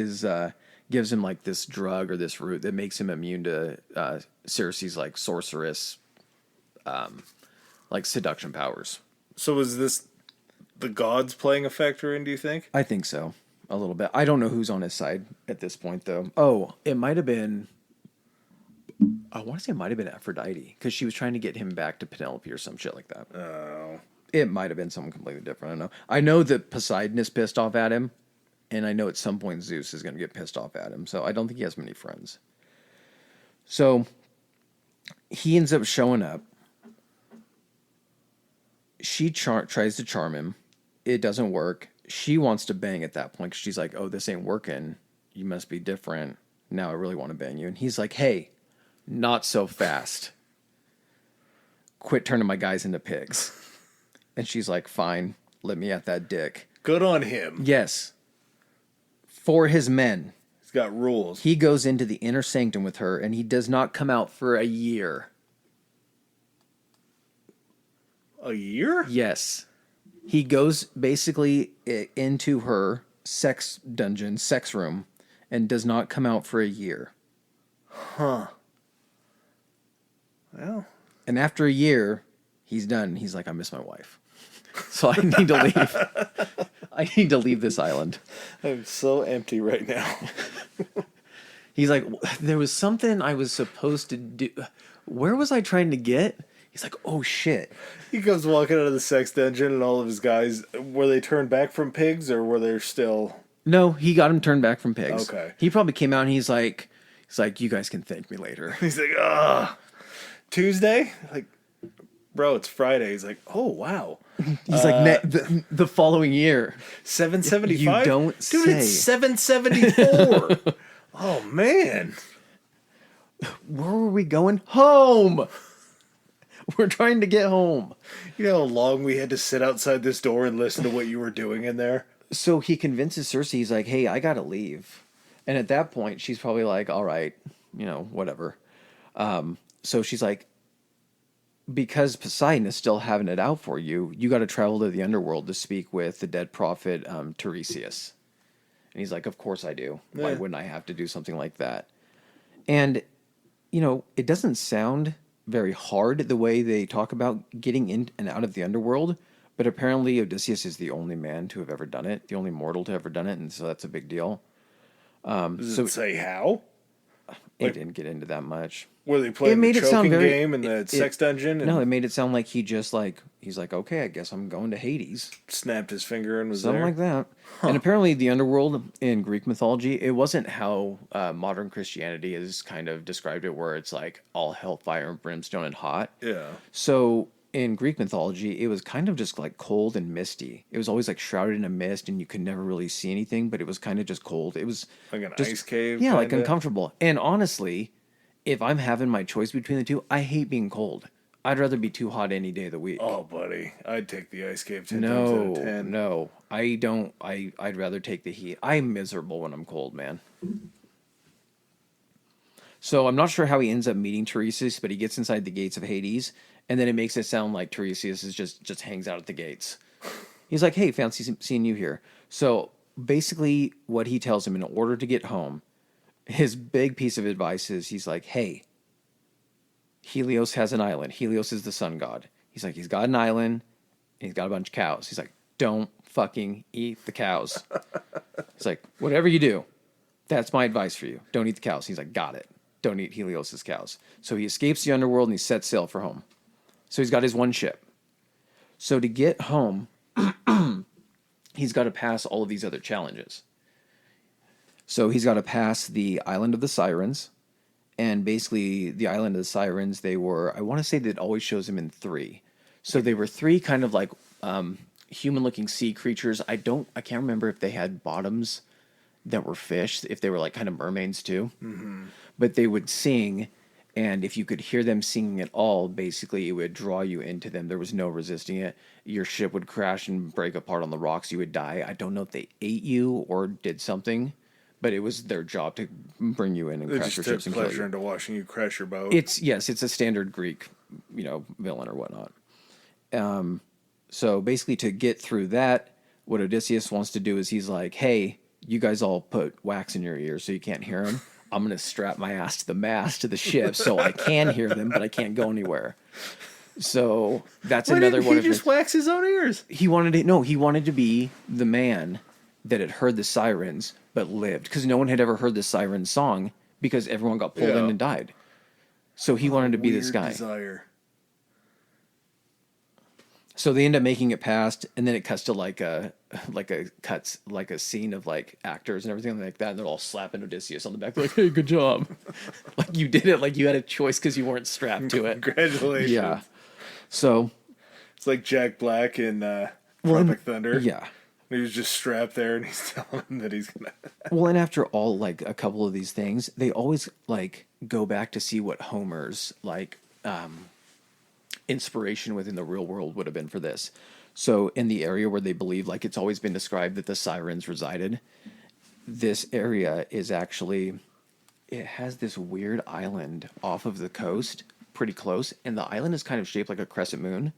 gives him like this drug or this root that makes him immune to Circe's like sorceress, like seduction powers. So is this the gods playing a factor in, do you think? I think so. A little bit. I don't know who's on his side at this point, though. Oh, it might have been... I want to say it might have been Aphrodite, because she was trying to get him back to Penelope or some shit like that. Oh. It might have been someone completely different. I don't know. I know that Poseidon is pissed off at him, and I know at some point Zeus is going to get pissed off at him, so I don't think he has many friends. So, he ends up showing up. She tries to charm him. It doesn't work. She wants to bang at that point because she's like, oh, this ain't working. You must be different. Now I really want to bang you. And he's like, hey, not so fast. Quit turning my guys into pigs. And she's like, fine, let me at that dick. Good on him. Yes. For his men. He's got rules. He goes into the inner sanctum with her, and he does not come out for a year. A year? Yes. He goes basically into her sex dungeon, sex room, and does not come out for a year. Huh. Well. And after a year, he's done. He's like, I miss my wife. So I need to leave. I need to leave this island. I'm so empty right now. He's like, there was something I was supposed to do. Where was I trying to get? He's like, oh shit. He comes walking out of the sex dungeon, and all of his guys, were they turned back from pigs, or were they still... No, he got him turned back from pigs. Okay. He probably came out and he's like, you guys can thank me later. He's like, ugh. Tuesday? Like, bro, it's Friday. He's like, oh, wow. He's like, the following year. 775? You don't Dude, say. it's 774. Oh, man. Where were we going? Home! We're trying to get home. You know how long we had to sit outside this door and listen to what you were doing in there? So he convinces Circe, he's like, hey, I gotta leave. And at that point, she's probably like, all right, whatever. So she's like, because Poseidon is still having it out for you, you got to travel to the underworld to speak with the dead prophet Tiresias. And he's like, of course I do. Yeah. Why wouldn't I have to do something like that? And, it doesn't sound very hard the way they talk about getting in and out of the underworld, but apparently Odysseus is the only man to have ever done it, the only mortal to have ever done it, and so that's a big deal. Does it say how? It didn't get into that much. Were they playing the choking game in the sex dungeon? No, it made it sound like he's like, okay, I guess I'm going to Hades. Snapped his finger and was Something there? like that. Huh. And apparently the underworld in Greek mythology, it wasn't how modern Christianity has kind of described it, where it's like all hellfire and brimstone and hot. Yeah. So in Greek mythology, it was kind of just like cold and misty. It was always like shrouded in a mist and you could never really see anything, but it was kind of just cold. It was like an just, ice cave? Yeah, like uncomfortable. And honestly, if I'm having my choice between the two, I hate being cold. I'd rather be too hot any day of the week. Oh, buddy. I'd take the ice cave 10 times out of 10. No. I don't. I'd rather take the heat. I'm miserable when I'm cold, man. So I'm not sure how he ends up meeting Tiresias, but he gets inside the gates of Hades, and then it makes it sound like Tiresias is just hangs out at the gates. He's like, hey, fancy seeing you here. So basically what he tells him, in order to get home, his big piece of advice is, he's like, hey, Helios has an island. Helios is the sun god. He's like, he's got an island, and he's got a bunch of cows. He's like, don't fucking eat the cows. He's like, whatever you do, that's my advice for you. Don't eat the cows. He's like, got it. Don't eat Helios' cows. So he escapes the underworld and he sets sail for home. So he's got his one ship. So to get home, he's got to pass all of these other challenges. So he's got to pass the Island of the Sirens. And basically, the Island of the Sirens, they were, I want to say that it always shows them in three. So they were three kind of like human-looking sea creatures. I can't remember if they had bottoms that were fish, if they were like kind of mermaids too. Mm-hmm. But they would sing, and if you could hear them singing at all, basically it would draw you into them. There was no resisting it. Your ship would crash and break apart on the rocks. You would die. I don't know if they ate you or did something, but it was their job to bring you in and crash your ships and kill you. They just took pleasure into watching you crash your boat. It's a standard Greek, villain or whatnot. So basically, to get through that, what Odysseus wants to do is he's like, hey, you guys all put wax in your ears so you can't hear them. I'm going to strap my ass to the mast of the ship so I can hear them, but I can't go anywhere. So that's another one. He just wax his own ears. He wanted to be the man that had heard the sirens but lived, because no one had ever heard the siren song because everyone got pulled in and died. So he wanted to be this guy. Desire. So they end up making it past, and then it cuts to like a scene of like actors and everything like that, and they're all slapping Odysseus on the back, like, "Hey, good job! Like you did it! Like you had a choice because you weren't strapped to it." Congratulations! Yeah. So it's like Jack Black in Tropic Thunder. Yeah. He was just strapped there, and he's telling him that he's gonna. Well, and after all, like a couple of these things, they always like go back to see what Homer's like. Inspiration within the real world would have been for this. So in the area where they believe, like it's always been described that the sirens resided, this area is actually, it has this weird island off of the coast, pretty close, and the island is kind of shaped like a crescent moon,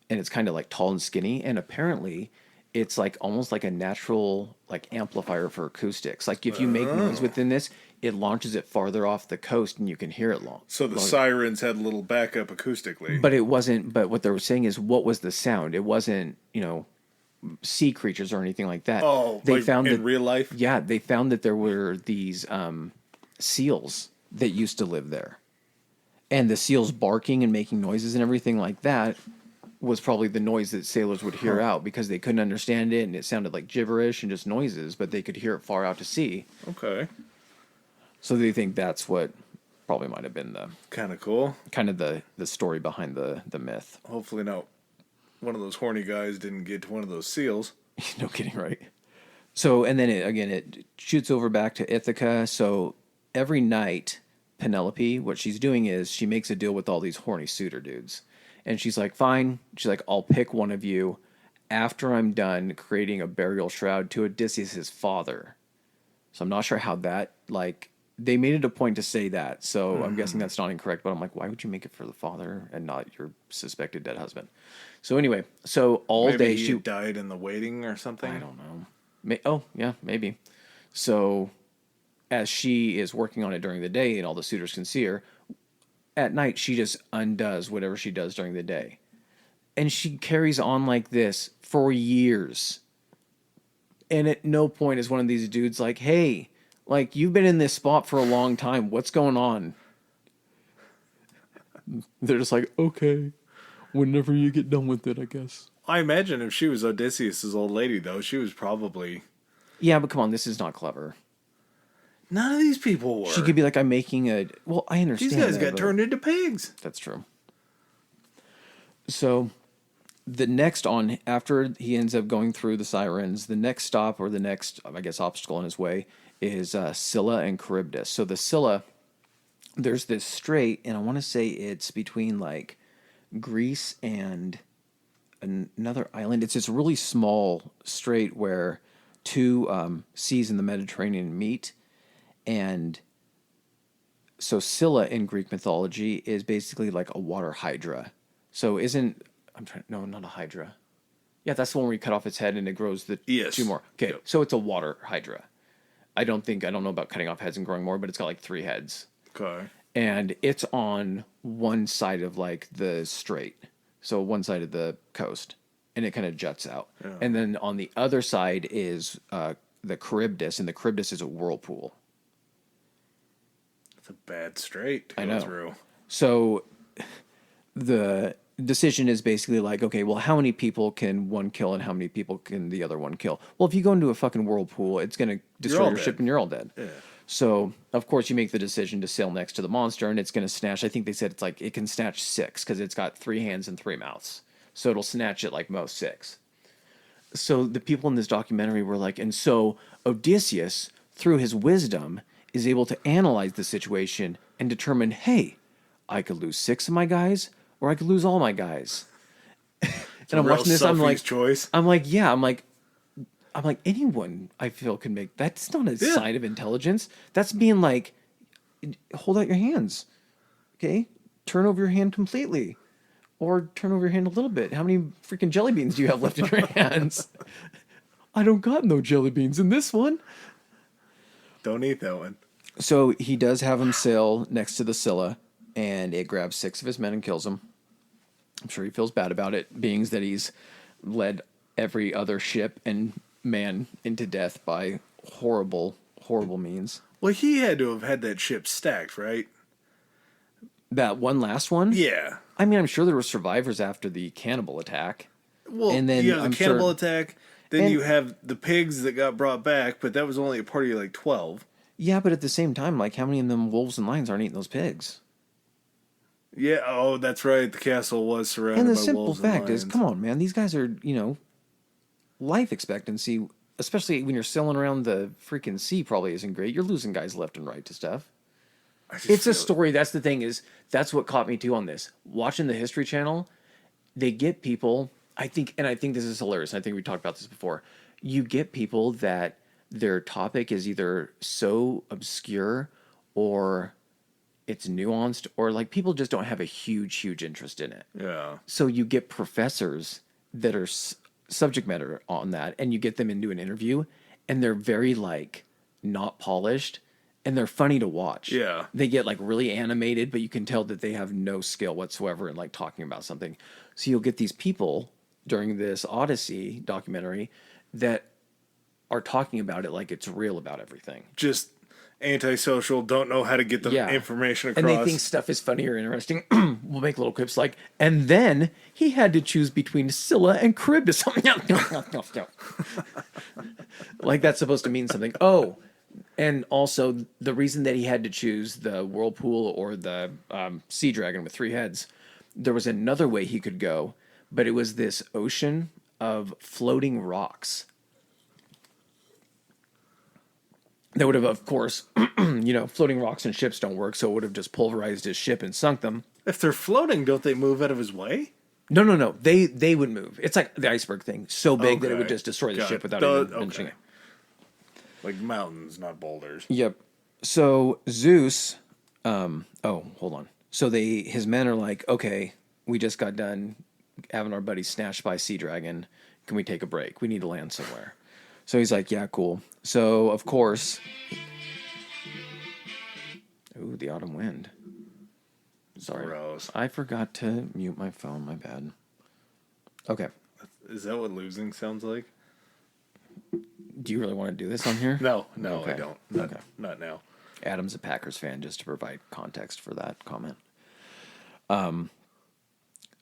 and it's kind of like tall and skinny, and apparently it's like almost like a natural like amplifier for acoustics. Like if you make noise within this, it launches it farther off the coast and you can hear it long. So the sirens had a little backup acoustically. But it wasn't, but what they were saying is, what was the sound? It wasn't, sea creatures or anything like that. Oh, they like found in real life? Yeah, they found that there were these seals that used to live there. And the seals barking and making noises and everything like that was probably the noise that sailors would hear out, because they couldn't understand it and it sounded like gibberish and just noises, but they could hear it far out to sea. Okay. So they think that's what probably might have been the kind of cool, kind of the story behind the myth. Hopefully, no, one of those horny guys didn't get to one of those seals. No kidding, right? So, and then it shoots over back to Ithaca. So every night, Penelope, what she's doing is she makes a deal with all these horny suitor dudes, and she's like, fine. She's like, I'll pick one of you after I'm done creating a burial shroud to Odysseus' father. So I'm not sure how that like. They made it a point to say that, so I'm guessing that's not incorrect, but I'm like, why would you make it for the father and not your suspected dead husband? So anyway, so Maybe day he died in the waiting or something? I don't know. Oh, yeah, maybe. So as she is working on it during the day and all the suitors can see her, at night she just undoes whatever she does during the day. And she carries on like this for years. And at no point is one of these dudes like, hey, like, you've been in this spot for a long time. What's going on? They're just like, okay, whenever you get done with it, I guess. I imagine if she was Odysseus' old lady, though, she was probably... Yeah, but come on, this is not clever. None of these people were. She could be like, I'm making a... Well, I understand. These guys got turned into pigs. That's true. So, the next on, after he ends up going through the sirens, the next stop, or the next, I guess, obstacle in his way, is Scylla and Charybdis. So the Scylla, there's this strait, and I want to say it's between like Greece and another island. It's this really small strait where two seas in the Mediterranean meet, and so Scylla in Greek mythology is basically like a water hydra. So not a hydra. Yeah, that's the one where you cut off its head and it grows two more. Okay, yep. So it's a water hydra. I don't know about cutting off heads and growing more, but it's got like 3 heads. Okay. And it's on one side of like the strait. So one side of the coast, and it kind of juts out. Yeah. And then on the other side is the Charybdis, and the Charybdis is a whirlpool. It's a bad strait to I go know. through. So the decision is basically like, okay, well, how many people can one kill and how many people can the other one kill? Well, if you go into a fucking whirlpool, it's going to destroy your ship and you're all dead. Yeah. So, of course, you make the decision to sail next to the monster, and it's going to snatch. I think they said it's like it can snatch 6 because it's got 3 hands and 3 mouths. So it'll snatch it like most 6. So the people in this documentary were like, and so Odysseus, through his wisdom, is able to analyze the situation and determine, hey, I could lose 6 of my guys, or I could lose all my guys. And I'm watching this, I'm like, choice. I'm like, yeah, I'm like anyone I feel can make that's not a sign of intelligence. That's being like, hold out your hands, okay? Turn over your hand completely, or turn over your hand a little bit. How many freaking jelly beans do you have left in your hands? I don't got no jelly beans in this one. Don't eat that one. So he does have him sail next to the Scylla, and it grabs 6 of his men and kills them. I'm sure he feels bad about it, being that he's led every other ship and man into death by horrible, horrible means. Well, he had to have had that ship stacked, right? That one last one? Yeah. I mean, I'm sure there were survivors after the cannibal attack. Well, And then you have the I'm cannibal sure- attack. Then you have the pigs that got brought back, but that was only a party of like 12. Yeah, but at the same time, like, how many of them wolves and lions aren't eating those pigs? Yeah, oh, that's right. The castle was surrounded And the by simple wolves fact and is, lions. come on, man, these guys are, life expectancy, especially when you're sailing around the freaking sea, probably isn't great. You're losing guys left and right to stuff. It's a story. That's the thing is, that's what caught me too on this. Watching the History Channel, they get people, I think this is hilarious. I think we talked about this before. You get people that their topic is either so obscure or it's nuanced, or like people just don't have a huge interest in it. Yeah. So you get professors that are subject matter on that, and you get them into an interview, and they're very like not polished, and they're funny to watch. Yeah. They get like really animated, but you can tell that they have no skill whatsoever in like talking about something. So you'll get these people during this Odyssey documentary that are talking about it like it's real about everything. Just antisocial, don't know how to get the information across. And they think stuff is funny or interesting. We'll make little clips like, and then he had to choose between Scylla and Charybdis. Like that's supposed to mean something. Oh, and also the reason that he had to choose the whirlpool or the sea dragon with 3 heads, there was another way he could go, but it was this ocean of floating rocks. That would have, of course, floating rocks and ships don't work, so it would have just pulverized his ship and sunk them. If they're floating, don't they move out of his way? No. They would move. It's like the iceberg thing, so big that it would just destroy the ship without even mentioning it. Like mountains, not boulders. Yep. So Zeus, hold on. So his men are like, okay, we just got done having our buddy snatched by a sea dragon. Can we take a break? We need to land somewhere. So he's like, yeah, cool. So, of course... Ooh, the autumn wind. Sorry. Gross. I forgot to mute my phone. My bad. Okay. Is that what losing sounds like? Do you really want to do this on here? No, Okay. I don't. Not now. Adam's a Packers fan, just to provide context for that comment.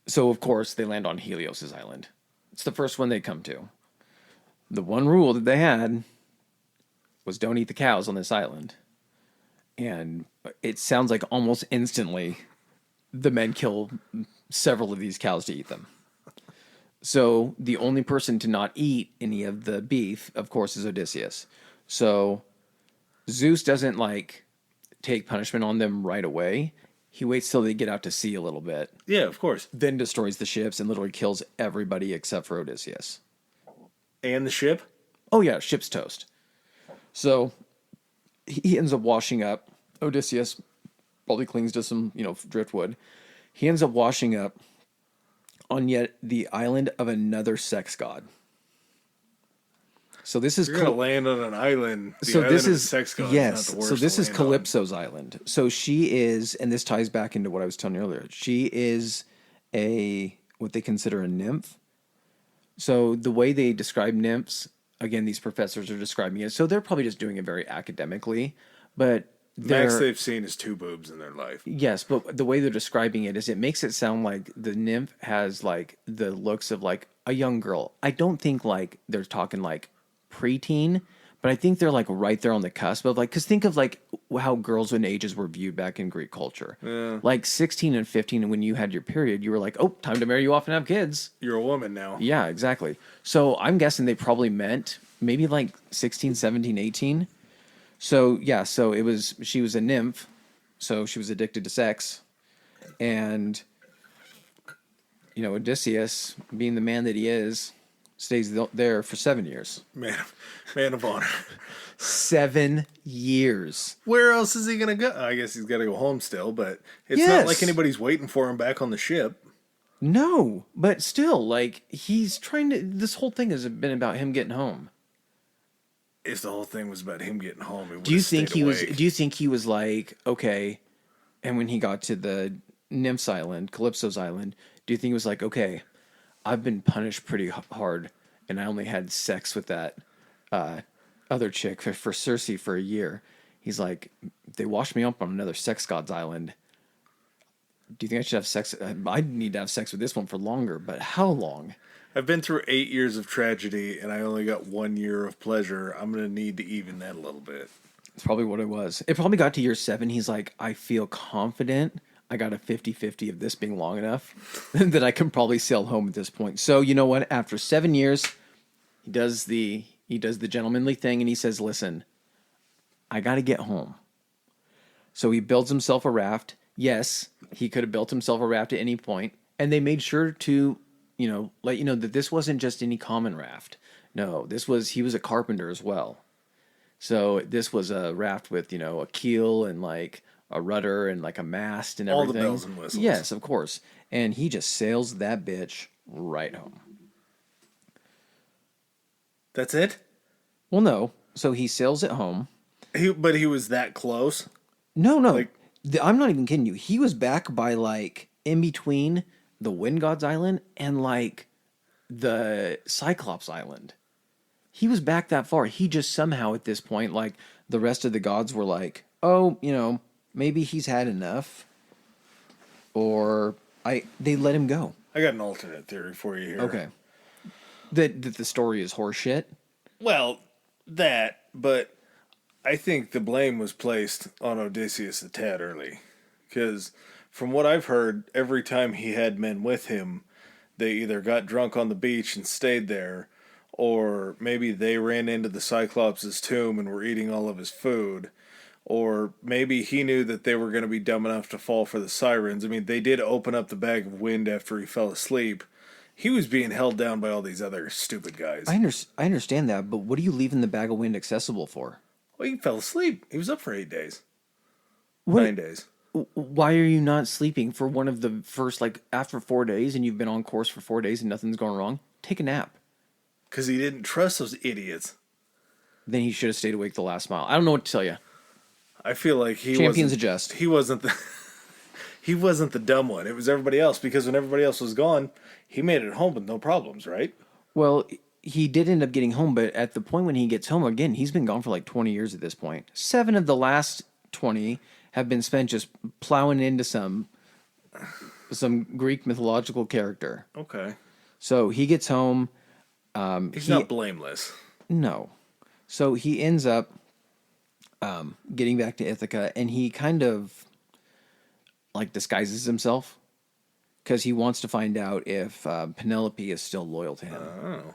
So, of course, they land on Helios' island. It's the first one they come to. The one rule that they had was don't eat the cows on this island. And it sounds like almost instantly the men kill several of these cows to eat them. So the only person to not eat any of the beef, of course, is Odysseus. So Zeus doesn't take punishment on them right away. He waits till they get out to sea a little bit. Yeah, of course. Then destroys the ships and literally kills everybody except for Odysseus. And the ship? Oh yeah, ship's toast. So he ends up washing up. Odysseus probably clings to some, driftwood. He ends up washing up on yet the island of another sex god. So this is You're gonna land on an island. So island this of a is sex god yes. is not the So worst this to is land on. Calypso's island. So she is, and this ties back into what I was telling you earlier. She is a what they consider a nymph. So the way they describe nymphs, again, these professors are describing it. So they're probably just doing it very academically, but Max they're they've seen is two boobs in their life. yes, but the way they're describing it is it makes it sound like the nymph has like the looks of like a young girl. I don't think like they're talking like preteen, but I think they're like right there on the cusp of like, because think of like how girls and ages were viewed back in Greek culture. Yeah. Like 16 and 15, when you had your period, you were like, oh, time to marry you off and have kids. You're a woman now. Yeah, exactly. So I'm guessing they probably meant maybe like 16, 17, 18. So yeah, so she was a nymph, so she was addicted to sex, and Odysseus, being the man that he is, stays there for 7 years. Man of honor. 7 years. Where else is he gonna go? I guess he's got to go home still, but it's Yes. not like anybody's waiting for him back on the ship. No, but still, like he's trying to. This whole thing has been about him getting home. If the whole thing was about him getting home, it would Do you think he was? awake. Do you think he was like okay? And when he got to the Nymph's Island, Calypso's Island, do you think he was like okay? I've been punished pretty hard, and I only had sex with that other chick for Circe for a year. He's like, they washed me up on another sex god's island. Do you think I should have sex? I need to have sex with this one for longer, but how long? I've been through 8 years of tragedy, and I only got 1 year of pleasure. I'm gonna need to even that a little bit. It's probably what it was. It probably got to year 7. He's like, I feel confident. I got a 50-50 of this being long enough that I can probably sail home at this point. So you know what? After 7 years, he does the gentlemanly thing, and he says, listen, I got to get home. So he builds himself a raft. Yes, he could have built himself a raft at any point, and they made sure to let you know that this wasn't just any common raft. No, he was a carpenter as well. So this was a raft with, a keel and like a rudder and like a mast and everything. All the bells and whistles. Yes, of course. And he just sails that bitch right home. That's it? Well, no. So he sails it home. But he was that close? No. Like- I'm not even kidding you. He was back by like in between the Wind God's Island and like the Cyclops Island. He was back that far. He just somehow at this point, like the rest of the gods were like, oh, maybe he's had enough. Or they let him go. I got an alternate theory for you here. Okay. That the story is horseshit. Well, but I think the blame was placed on Odysseus a tad early. Because from what I've heard, every time he had men with him, they either got drunk on the beach and stayed there, or maybe they ran into the Cyclops' tomb and were eating all of his food, or maybe he knew that they were going to be dumb enough to fall for the sirens. I mean, they did open up the bag of wind after he fell asleep. He was being held down by all these other stupid guys. I understand that, but what are you leaving the bag of wind accessible for? Well, he fell asleep. He was up for 8 days. What? 9 days. Why are you not sleeping for one of the first, like, after 4 days and you've been on course for 4 days and nothing's going wrong? Take a nap. Because he didn't trust those idiots. Then he should have stayed awake the last mile. I don't know what to tell you. I feel like Champions adjust. He wasn't the he wasn't the dumb one. It was everybody else, because when everybody else was gone, he made it home with no problems, right? Well, he did end up getting home, but at the point when he gets home, again, he's been gone for like 20 years at this point. 7 of the last 20 have been spent just plowing into some Greek mythological character. Okay. So he gets home. He's not blameless. No. So he ends up getting back to Ithaca, and he kind of like disguises himself because he wants to find out if Penelope is still loyal to him. Oh.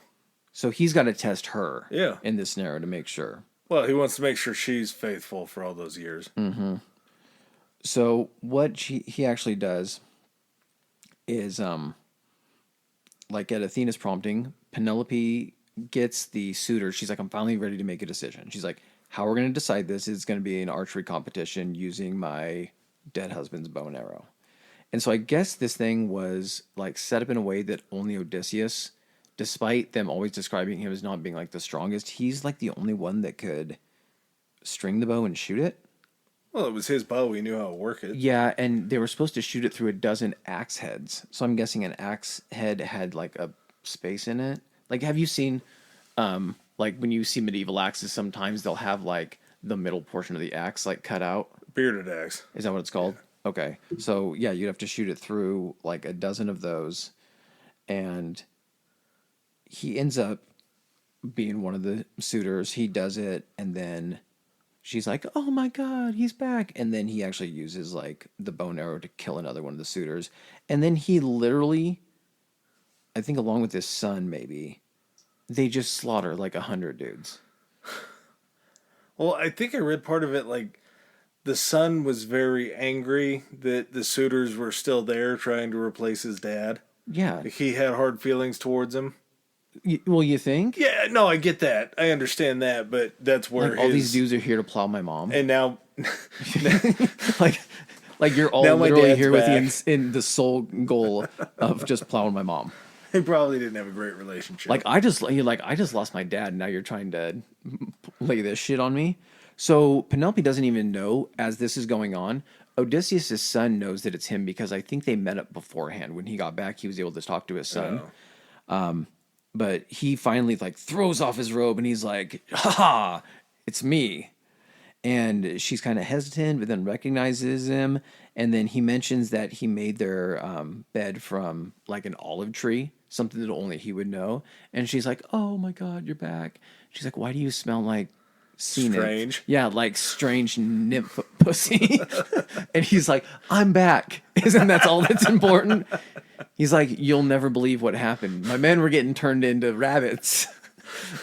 So he's got to test her Yeah. in this scenario to make sure. Well, he wants to make sure she's faithful for all those years. Mm-hmm. So what he actually does is, like at Athena's prompting, Penelope gets the suitor. She's like, I'm finally ready to make a decision. She's like, how we're going to decide this is going to be an archery competition using my dead husband's bow and arrow. And so I guess this thing was like set up in a way that only Odysseus, despite them always describing him as not being like the strongest, he's like the only one that could string the bow and shoot it. Well, it was his bow. He knew how to work it. Yeah, and they were supposed to shoot it through a dozen axe heads. So I'm guessing an axe head had like a space in it. Like, have you seen, like when you see medieval axes, sometimes they'll have like the middle portion of the axe like cut out. Bearded axe. Is that what it's called? Okay. So yeah, you'd have to shoot it through like a dozen of those, and he ends up being one of the suitors. He does it, and then she's like, "Oh my god, he's back!" And then he actually uses like the bow and arrow to kill another one of the suitors, and then he literally, I think, along with his son, maybe they just slaughter like 100 dudes. Well, I think I read part of it like the son was very angry that the suitors were still there trying to replace his dad. Yeah. Like he had hard feelings towards him. Well, you think? Yeah, no, I get that. I understand that, but that's where Like all these dudes are here to plow my mom. And now, like you're all now my literally dad's here back. with in the sole goal of just plowing my mom. They probably didn't have a great relationship. Like I just lost my dad, and now you're trying to lay this shit on me. So Penelope doesn't even know as this is going on. Odysseus' son knows that it's him because I think they met up beforehand. When he got back, he was able to talk to his son. But he finally like throws off his robe and he's like, "Ha ha, it's me." And she's kind of hesitant, but then recognizes him. And then he mentions that he made their bed from like an olive tree, something that only he would know. And she's like, "Oh my God, you're back." She's like, "Why do you smell like sea Strange. nymph?" Yeah, like strange nymph pussy. And he's like, "I'm back." Isn't that all that's important? He's like, "You'll never believe what happened. My men were getting turned into rabbits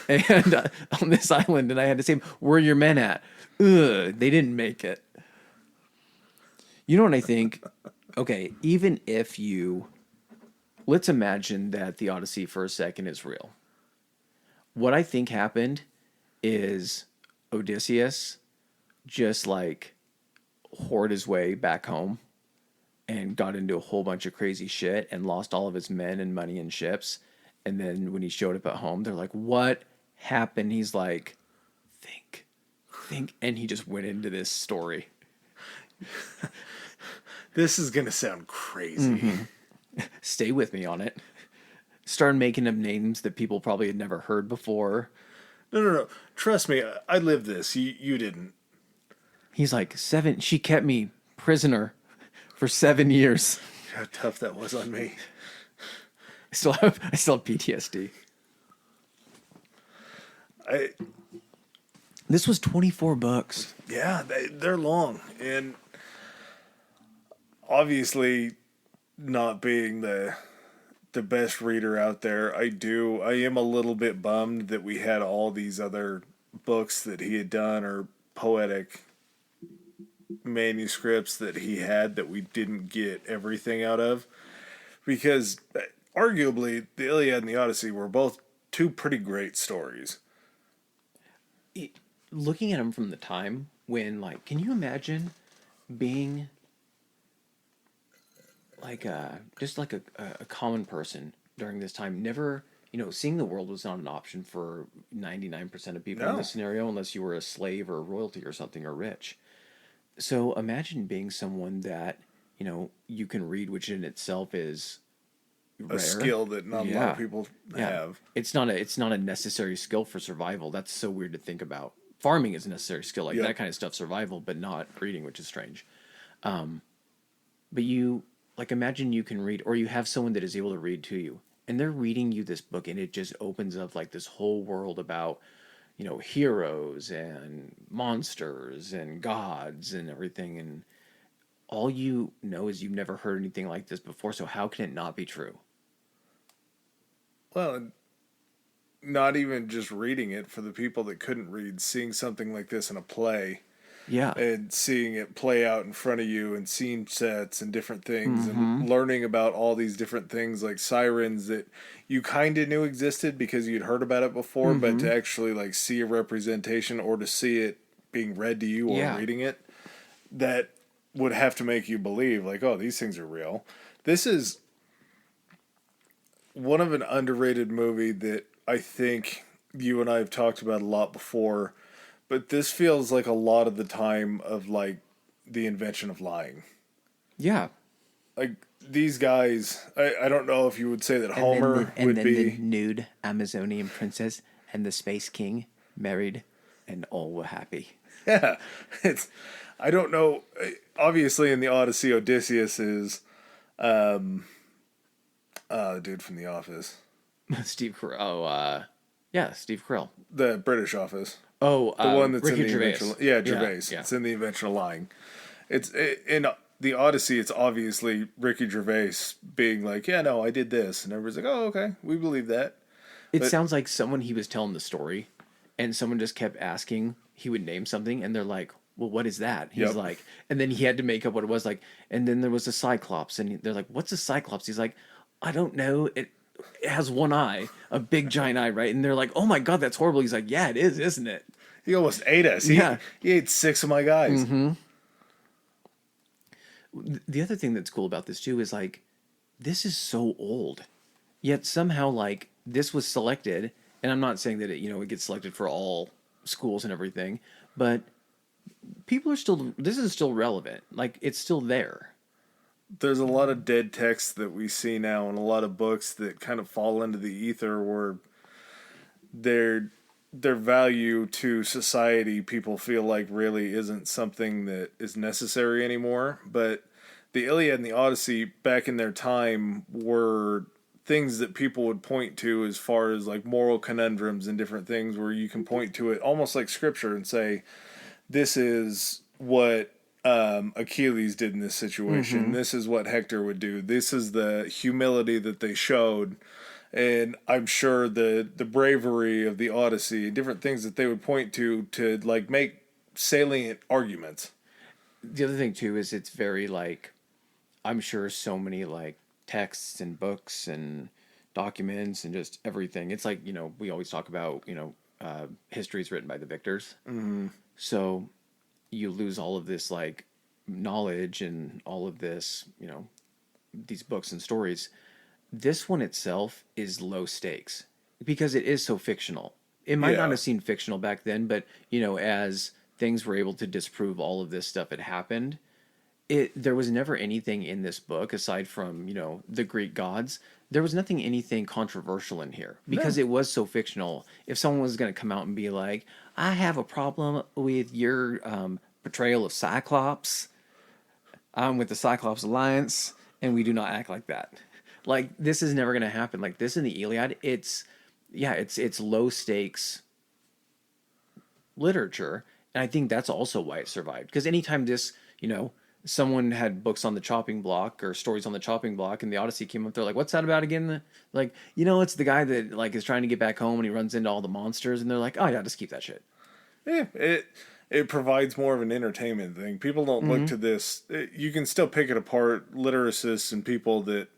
and on this island, and I had to say, 'Where are your men at?' Ugh, they didn't make it." You know what I think? Okay, even if let's imagine that the Odyssey for a second is real. What I think happened is Odysseus just like whored his way back home and got into a whole bunch of crazy shit and lost all of his men and money and ships. And then when he showed up at home, they're like, "What happened?" He's like, think. And he just went into this story. This is going to sound crazy. Stay with me on it. Started making up names that people probably had never heard before. No. Trust me, I lived this. You didn't. He's like, she kept me prisoner for 7 years. How tough that was on me. I still have PTSD. This was 24 books. Yeah, they're long. And obviously, not being the best reader out there, I am a little bit bummed that we had all these other books that he had done or poetic manuscripts that he had that we didn't get everything out of. Because arguably, the Iliad and the Odyssey were both two pretty great stories. Looking at him from the time when, like, can you imagine being like just like a common person during this time? Never, seeing the world was not an option for 99% of people in this scenario, unless you were a slave or royalty or something or rich. So imagine being someone that, you can read, which in itself is rare. A skill that not a lot of people have. It's not a necessary skill for survival. That's so weird to think about. Farming is a necessary skill, like that kind of stuff, survival, but not reading, which is strange. But you, like, imagine you can read, or you have someone that is able to read to you, and they're reading you this book, and it just opens up like this whole world about, heroes and monsters and gods and everything, and all you know is you've never heard anything like this before, so how can it not be true? Well, not even just reading it, for the people that couldn't read, seeing something like this in a play. Yeah. And seeing it play out in front of you and scene sets and different things and learning about all these different things like sirens that you kind of knew existed because you'd heard about it before, but to actually like see a representation or to see it being read to you or reading it, that would have to make you believe like, oh, these things are real. This is one of an underrated movie that I think you and I have talked about a lot before, but this feels like a lot of the time of like the invention of lying. Yeah. Like these guys, I don't know if you would say that And then Homer would the be. nude Amazonian princess and the space king married, and all were happy. Yeah, it's. I don't know. Obviously, in the Odyssey, Odysseus is, the dude from The Office, Steve Carell. Oh, yeah, Steve Carell. the British Office, Oh, the one that's Ricky in the Gervais. invention. Yeah, Yeah, Gervais. yeah. It's in the invention of lying. In the Odyssey. It's obviously Ricky Gervais being like, "Yeah, no, I did this," and everybody's like, "Oh, okay, we believe that." It But sounds like someone he was telling the story, and someone just kept asking. He would name something, and they're like, "Well, what is that?" He's Yep. like, and then he had to make up what it was like. And then there was a Cyclops, and they're like, "What's a Cyclops?" He's like, "I don't know. It has one eye, a big giant eye, right?" And they're like, "Oh my god, that's horrible." He's like, "Yeah, it is, isn't it?" he almost ate us. Yeah. He ate 6 of my guys. The other thing that's cool about this too is like, this is so old, yet somehow like this was selected. And I'm not saying that it gets selected for all schools and everything, but people are still, this is still relevant. Like it's still there. There's a lot of dead texts that we see now, and a lot of books that kind of fall into the ether where their value to society people feel like really isn't something that is necessary anymore. But the Iliad and the Odyssey back in their time were things that people would point to as far as like moral conundrums and different things where you can point to it almost like scripture and say, this is what Achilles did in this situation. This is what Hector would do. This is the humility that they showed. And I'm sure the bravery of the Odyssey, different things that they would point to like make salient arguments. The other thing too is it's very like, I'm sure so many like texts and books and documents and just everything. It's like, we always talk about, history is written by the victors. So you lose all of this like knowledge and all of this, these books and stories. This one itself is low stakes because it is so fictional. It might not Yeah. have seemed fictional back then, but as things were able to disprove all of this stuff had happened, there was never anything in this book aside from, the Greek gods. There was anything controversial in here because it was so fictional. If someone was going to come out and be like, I have a problem with your portrayal of Cyclops, I'm with the Cyclops Alliance, and we do not act like that. Like, this is never going to happen. Like, this in the Iliad, it's low stakes literature. And I think that's also why it survived. Because anytime this, someone had books on the chopping block or stories on the chopping block and the Odyssey came up, they're like, what's that about again? Like, it's the guy that like is trying to get back home and he runs into all the monsters and they're like, oh yeah, just keep that shit. Yeah, it provides more of an entertainment thing. People don't look to this. You can still pick it apart. Lyricists and people that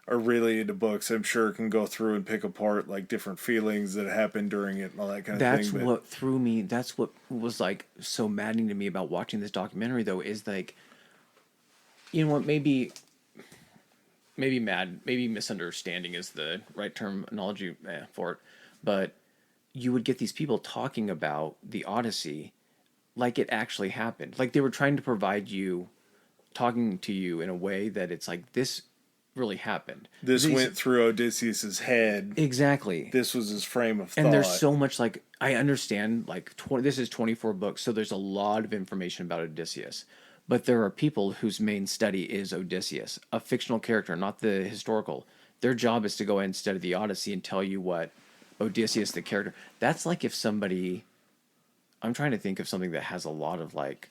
are really into books, I'm sure, can go through and pick apart like different feelings that happened during it and all that kind of That's thing. what threw me. That's what was like so maddening to me about watching this documentary though, is like, what, maybe misunderstanding is the right terminology for it, but you would get these people talking about the Odyssey like it actually happened. Like they were trying to provide you, talking to you in a way that it's like, this really happened. This went through Odysseus's head. Exactly. This was his frame of thought. And there's so much, like, I understand, like, this is 24 books, so there's a lot of information about Odysseus. But there are people whose main study is Odysseus, a fictional character, not the historical. Their job is to go ahead and study the Odyssey and tell you what Odysseus, the character. That's like if somebody, I'm trying to think of something that has a lot of, like,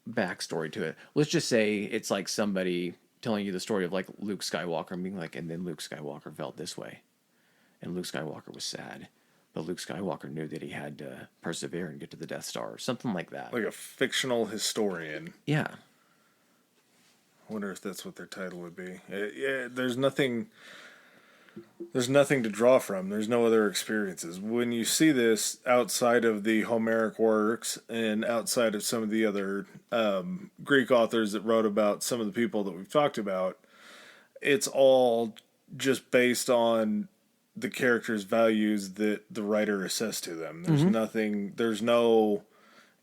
backstory to it. Let's just say it's like somebody telling you the story of like Luke Skywalker and being like, and then Luke Skywalker felt this way. And Luke Skywalker was sad. But Luke Skywalker knew that he had to persevere and get to the Death Star or something like that. Like a fictional historian. Yeah. I wonder if that's what their title would be. Yeah, there's nothing to draw from. There's no other experiences. When you see this outside of the Homeric works and outside of some of the other Greek authors that wrote about some of the people that we've talked about, it's all just based on the character's values that the writer assessed to them. There's nothing, there's no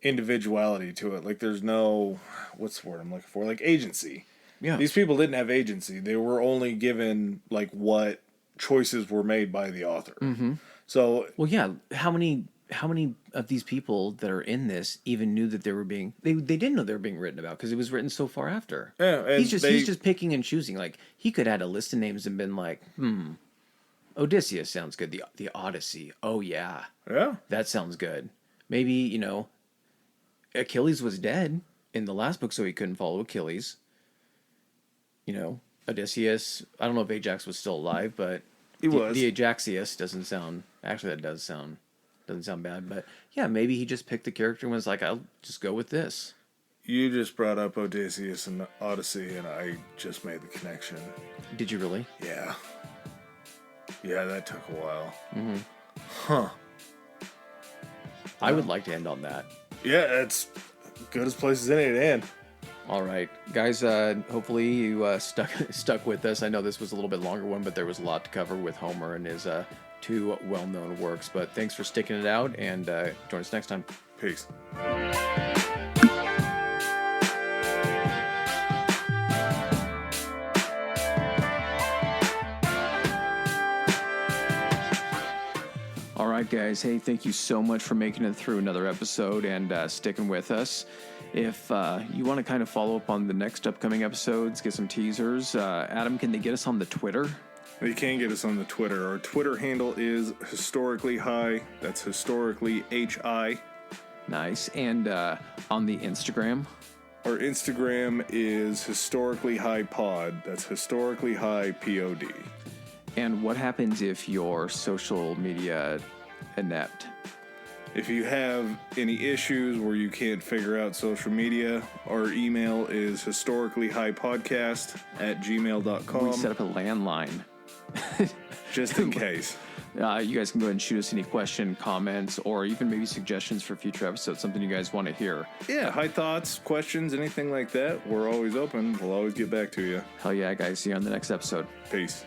individuality to it. Like there's no, what's the word I'm looking for? Like agency. Yeah. These people didn't have agency. They were only given like what choices were made by the author. Mm-hmm. So, Well, yeah. How many of these people that are in this even knew that they were being they didn't know they were being written about because it was written so far after. yeah, and he's just picking and choosing. Like he could have had a list of names and been like, Odysseus sounds good. The Odyssey. Oh yeah. Yeah. That sounds good. Maybe, Achilles was dead in the last book, so he couldn't follow Achilles. Odysseus, I don't know if Ajax was still alive, but He was. The Ajaxius doesn't sound, actually that doesn't sound bad, but yeah, maybe he just picked the character and was like, I'll just go with this. You just brought up Odysseus and the Odyssey, and I just made the connection. Did you really? Yeah. Yeah, that took a while. Mm-hmm. Huh. I would like to end on that. Yeah, it's good as place as any to end. All right, guys. Hopefully you stuck with us. I know this was a little bit longer one, but there was a lot to cover with Homer and his two well-known works. But thanks for sticking it out, and join us next time. Peace. All right, guys. Hey, thank you so much for making it through another episode and sticking with us. If you want to kind of follow up on the next upcoming episodes, get some teasers, Adam, can they get us on the Twitter? You can get us on the Twitter. Our Twitter handle is historically high. That's historically HI. Nice. And on the Instagram? Our Instagram is historically high pod. That's historically high POD. And what happens if your social media inept? If you have any issues where you can't figure out social media, our email is historicallyhighpodcast@gmail.com. We set up a landline. Just in case. You guys can go ahead and shoot us any question, comments, or even maybe suggestions for future episodes, something you guys want to hear. Yeah, high thoughts, questions, anything like that. We're always open. We'll always get back to you. Hell yeah, guys. See you on the next episode. Peace.